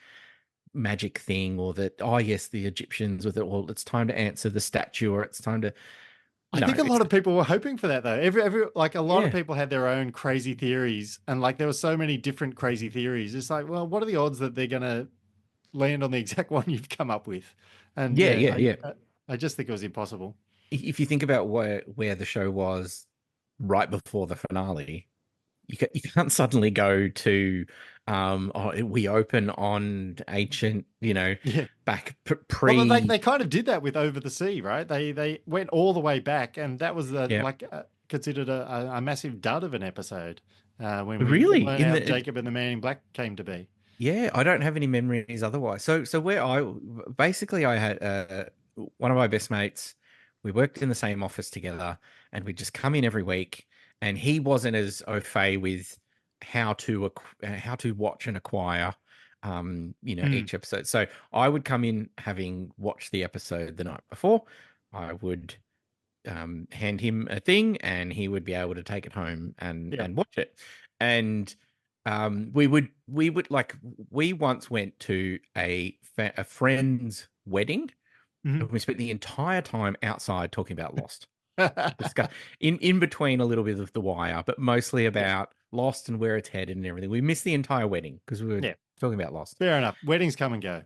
magic thing, or that, oh yes, the Egyptians with it, or it's time to answer the statue, or it's time to I no, think a lot it's of people were hoping for that though. Every like a lot of yeah. people had their own crazy theories, and like there were so many different crazy theories. It's like, well, what are the odds that they're gonna land on the exact one you've come up with? And Yeah, yeah, yeah, yeah. I just think it was impossible. If you think about where the show was right before the finale, you can't suddenly go to we open on ancient, Yeah. back Well, pre. they kind of did that with Over the Sea, right? They went all the way back, and that was Yeah, considered a massive dud of an episode when we really learn how Jacob and the Man in Black came to be. yeah, I don't have any memories otherwise. So where I had one of my best mates. We worked in the same office together, and we'd just come in every week. And he wasn't as au fait with how to watch and acquire, Mm, each episode. So I would come in having watched the episode the night before. I would hand him a thing, and he would be able to take it home and yeah. watch it. And We once went to a friend's wedding, Mhm. and we spent the entire time outside talking about Lost. Discuss in between a little bit of The Wire, but mostly about Lost and where it's headed and everything. We missed the entire wedding because we were Yeah. talking about Lost. Fair enough. Weddings come and go.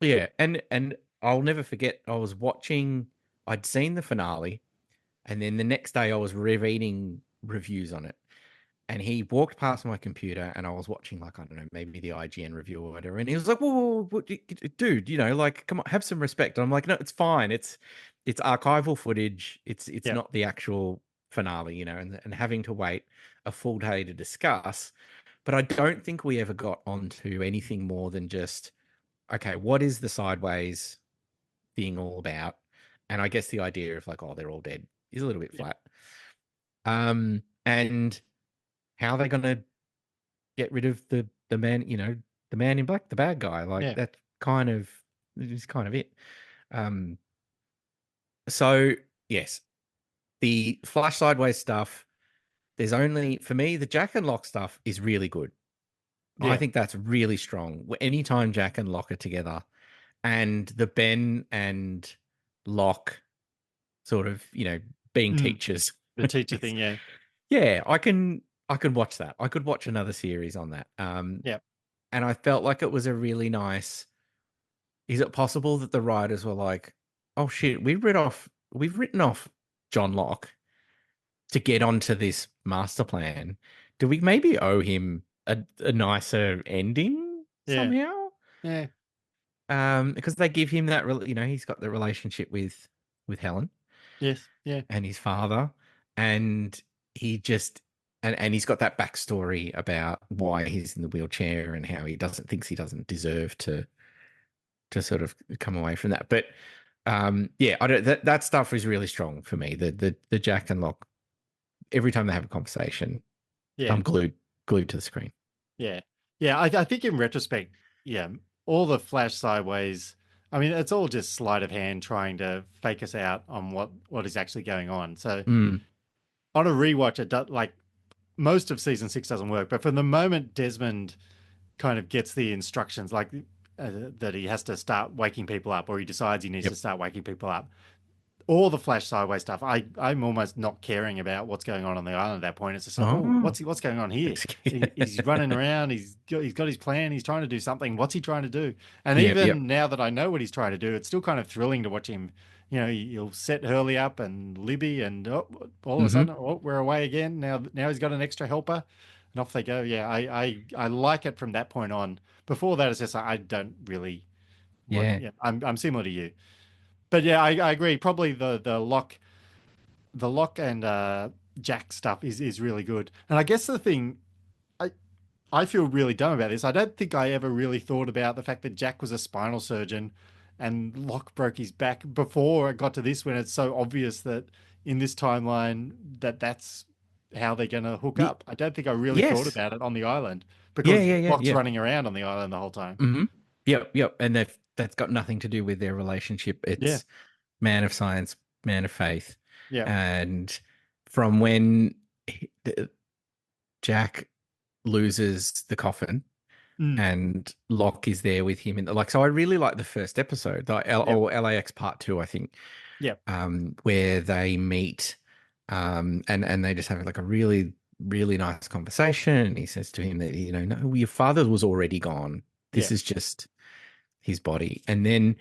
Yeah, and I'll never forget. I'd seen the finale, and then the next day I was reading reviews on it. And he walked past my computer, and I was watching, like, I don't know, maybe the IGN review or whatever. And he was like, "Whoa, dude, like, come on, have some respect." And I'm like, "No, it's fine. It's archival footage. It's Yeah. not the actual finale, and having to wait a full day to discuss." But I don't think we ever got onto anything more than just, okay, what is the sideways thing all about? And I guess the idea of, like, oh, they're all dead is a little bit Yeah. flat. And how are they going to get rid of the man, the man in black, the bad guy? Like, Yeah. that kind of is kind of it. So yes, the flash sideways stuff. There's only, for me, the Jack and Locke stuff is really good. I Yeah. think that's really strong. Anytime Jack and Locke are together, and the Ben and Locke sort of, being teachers. The teacher thing. Yeah. Yeah, I can watch that. I could watch another series on that. Yeah. And I felt like it was a really nice. Is it possible that the writers were like, "Oh shit, we've written off John Locke to get onto this master plan. Do we maybe owe him a nicer ending Yeah. somehow?" Yeah. Because they give him that, he's got the relationship with Helen Yes. Yeah. and his father, and he just and he's got that backstory about why he's in the wheelchair and how he doesn't deserve to sort of come away from that. But yeah, I don't, that stuff is really strong for me. The Jack and Locke, every time they have a conversation, Yeah. I'm glued to the screen. Yeah. Yeah. I think in retrospect, yeah, all the flash sideways, I mean, it's all just sleight of hand trying to fake us out on what is actually going on. So on a rewatch, it does, like, most of season 6 doesn't work, but from the moment Desmond kind of gets the instructions, like, that he has to start waking people up, or he decides he needs Yep. to start waking people up, all the flash sideways stuff, I'm almost not caring about what's going on the island at that point. It's just like, oh, Oh. what's going on here? He's running around. He's got his plan. He's trying to do something. What's he trying to do? And even now that I know what he's trying to do, it's still kind of thrilling to watch him. He'll set Hurley up and Libby, and all of a sudden, we're away again. Now he's got an extra helper, and off they go. Yeah, I like it from that point on. Before that, it's just like, I don't really. Yeah. I'm similar to you. But yeah, I agree. Probably the Locke and Jack stuff is really good. And I guess the thing, I feel really dumb about this. I don't think I ever really thought about the fact that Jack was a spinal surgeon, and Locke broke his back before it got to this, when it's so obvious that in this timeline that's how they're going to hook up. I don't think I really thought about it on the island, because Locke's running around on the island the whole time. Yep. And that's got nothing to do with their relationship. It's man of science, man of faith. Yeah. And from when Jack loses the coffin and Locke is there with him, so I really like the first episode, or LAX Part 2, I think. Yeah. Where they meet, and they just have like a really, really nice conversation. And he says to him that, no, your father was already gone. This is just his body. And then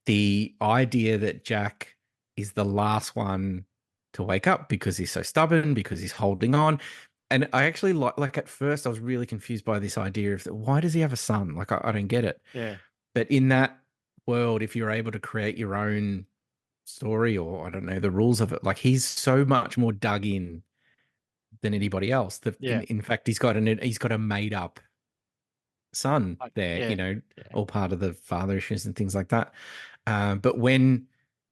the idea that Jack is the last one to wake up because he's so stubborn, because he's holding on. And I actually like at first I was really confused by this idea of why does he have a son? Like, I don't get it. Yeah. But in that world, if you're able to create your own story, or I don't know the rules of it, like, he's so much more dug in than anybody else. In fact, he's got a made up son there, all part of the father issues and things like that. But when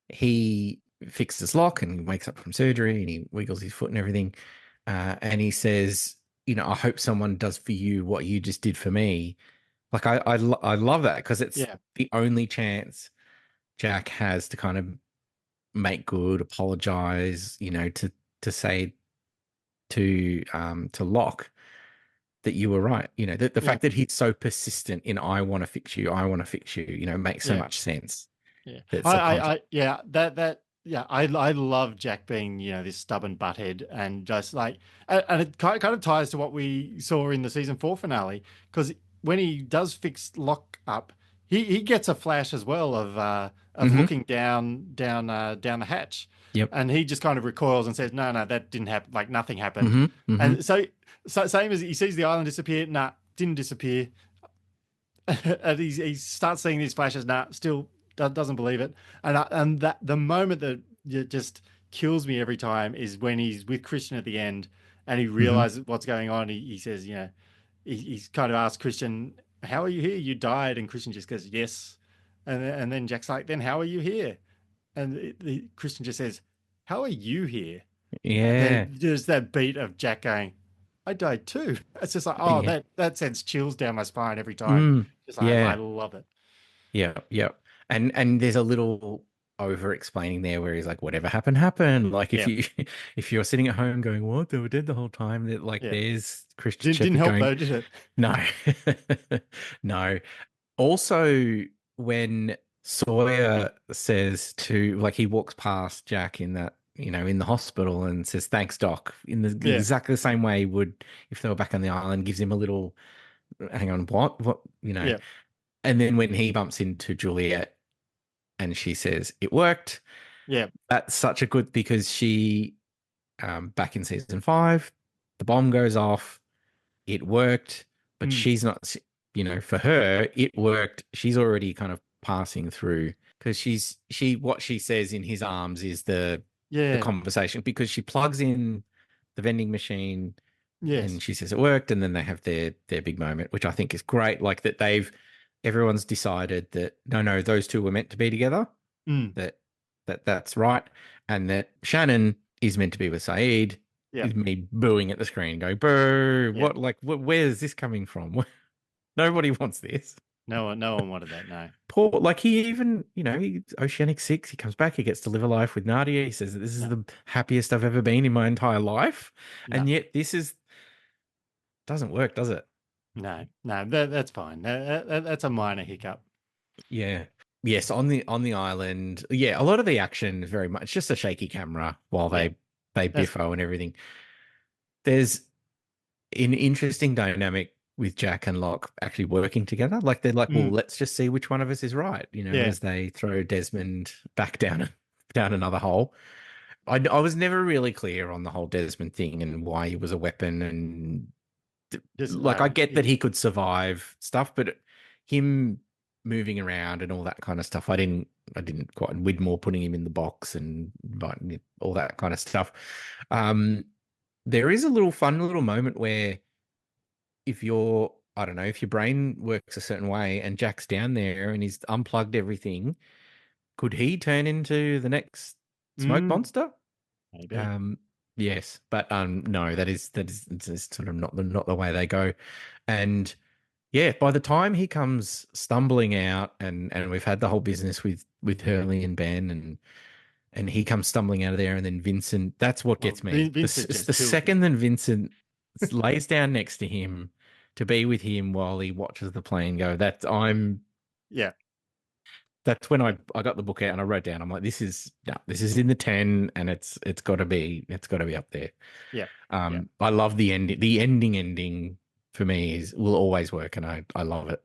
he fixes Locke and wakes up from surgery and he wiggles his foot and everything, and he says, I hope someone does for you what you just did for me. Like, I love that, because it's the only chance Jack has to kind of make good, apologize, to say to Locke that you were right. You know, the Yeah. fact that he's so persistent in I want to fix you, I want to fix you, you know, makes so Yeah. much sense. Yeah. That subconscious. I love Jack being, this stubborn butthead and just like, and it kind of ties to what we saw in the season 4 finale, because when he does fix Lock up, he gets a flash as well of Mhm. looking down the hatch, Yep. and he just kind of recoils and says, no, that didn't happen, like nothing happened. Mhm. And so same as he sees the island disappear, nah, didn't disappear. And he starts seeing these flashes. Nah, still doesn't believe it. And that the moment that just kills me every time is when he's with Christian at the end, and he Mhm. realizes what's going on. He says, he's kind of asked Christian, "How are you here? You died." And Christian just goes, "Yes." And then Jack's like, "Then how are you here?" And Christian just says, "How are you here?" Yeah. There's that beat of Jack going, "I died too." It's just like, oh, Yeah. that sends chills down my spine every time. Mm. Just I Yeah. love it. Yeah. Yeah. And there's a little over explaining there where he's like, whatever happened, happened. Like if Yeah, you if you're sitting at home going, what, they were dead the whole time, that like yeah. there's Christian Didn't Shepherd help going, though, did it? no. No. Also, when Sawyer says to, like, he walks past Jack in that, you know, in the hospital and says, thanks, Doc, in the Yeah, exactly the same way he would if they were back on the island, gives him a little, hang on, what, you know. yeah, And then when he bumps into Juliet and she says, it worked, yeah. that's such a good, because she, back in season 5, the bomb goes off, it worked, but Mm, she's not, you know, for her, it worked. She's already kind of passing through because what she says in his arms is the yeah, conversation, because she plugs in the vending machine and yes. she says it worked. And then they have their big moment, which I think is great. Like that everyone's decided that no, those two were meant to be together, Mm, that that's right. And that Shannon is meant to be with Saeed, yeah, is me booing at the screen, going, boo, yeah. where is this coming from? Nobody wants this. No one wanted that. No. Poor, like he even, you know, Oceanic 6, he comes back, he gets to live a life with Nadia. He says that this is No, the happiest I've ever been in my entire life. no, And yet doesn't work, does it? no. That's fine. That's a minor hiccup. Yeah. Yes, on the island. Yeah, a lot of the action is very much just a shaky camera while Yeah, they that's biffo and everything. There's an interesting dynamic with Jack and Locke actually working together. Like they're like, well, mm, let's just see which one of us is right, you know, yeah. as they throw Desmond back down another hole. I was never really clear on the whole Desmond thing and why he was a weapon, and Just like I get yeah, that he could survive stuff, but him moving around and all that kind of stuff, I didn't quite. Widmore putting him in the box and all that kind of stuff. Um, there is a little fun little moment where if you're, I don't know, if your brain works a certain way and Jack's down there and he's unplugged everything, could he turn into the next smoke mm, monster? maybe. Um, yes, but no, that is it's just sort of not the way they go. And yeah, by the time he comes stumbling out, and we've had the whole business with Hurley and Ben, and he comes stumbling out of there, and then Vincent, that's what Well, gets me. Vincent It's just the kills me. second that Vincent lays down next to him to be with him while he watches the plane go. Yeah, That's when yeah, I got the book out and I wrote down. I'm like, this is in the 10, and it's got to be up there. yeah, yeah. I love the ending. The ending for me will always work, and I love it.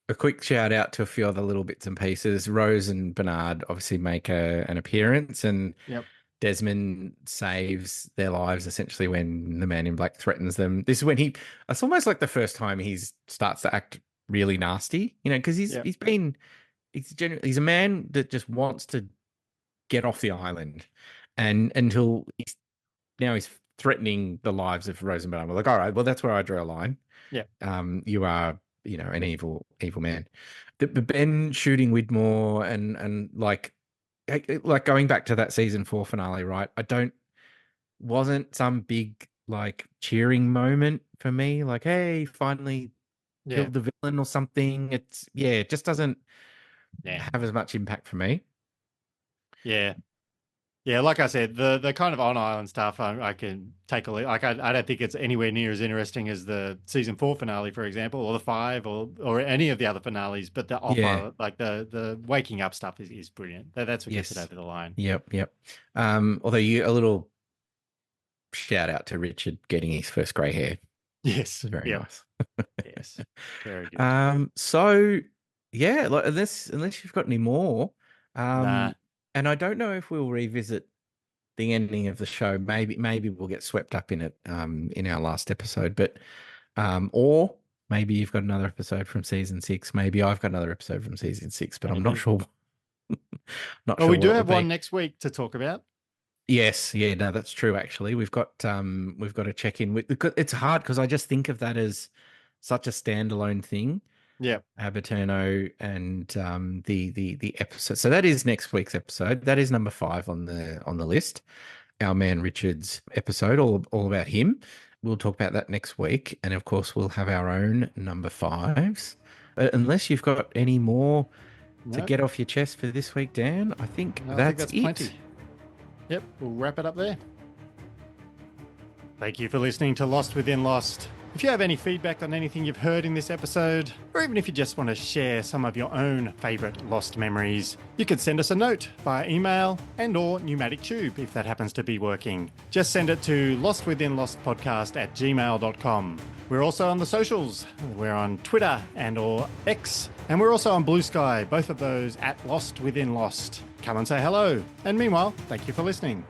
A quick shout out to a few other little bits and pieces. Rose and Bernard obviously make an appearance, and Yep. Desmond saves their lives essentially when the man in black threatens them. This is when it's almost like the first time he starts to act really nasty, you know, because Yep. he's a man that just wants to get off the island, and until he's threatening the lives of Rose and Bernard. We're like, all right, well, that's where I draw a line. Yeah. You are, you know, an evil man. The Ben shooting Widmore and like going back to that season 4 finale, right? Wasn't some big like cheering moment for me, like, hey, finally Yeah. killed the villain or something. It just doesn't Yeah. have as much impact for me. Yeah. Yeah, like I said, the kind of on-island stuff I can take a look. Like I don't think it's anywhere near as interesting as the season 4 finale, for example, or the 5, or any of the other finales. But the Yeah. like the waking up stuff is brilliant. That's what gets it Yes. over the line. Yep. Although a little shout out to Richard getting his first grey hair. Yes, Very nice. Yes, very good. So yeah, like, unless you've got any more, Nah. and I don't know if we'll revisit the ending of the show. Maybe we'll get swept up in it in our last episode, but or maybe you've got another episode from season 6. Maybe I've got another episode from season 6, but I'm not sure. Well, we do have one next week to talk about. Yes, yeah, no, that's true. Actually, we've got to check in with. It's hard because I just think of that as such a standalone thing. Yeah, Aberturno and the episode. So that is next week's episode. That is number 5 on the list. Our man Richard's episode, all about him. We'll talk about that next week, and of course we'll have our own number 5s. Unless you've got any more to get off your chest for this week, Dan, I think that's it. Plenty. Yep, we'll wrap it up there. Thank you for listening to Lost Within Lost. If you have any feedback on anything you've heard in this episode, or even if you just want to share some of your own favourite Lost memories, you can send us a note via email and or pneumatic tube if that happens to be working. Just send it to lostwithinlostpodcast@gmail.com. We're also on the socials. We're on Twitter and or X, and we're also on Blue Sky, both of those at Lost Within Lost. Come and say hello. And meanwhile, thank you for listening.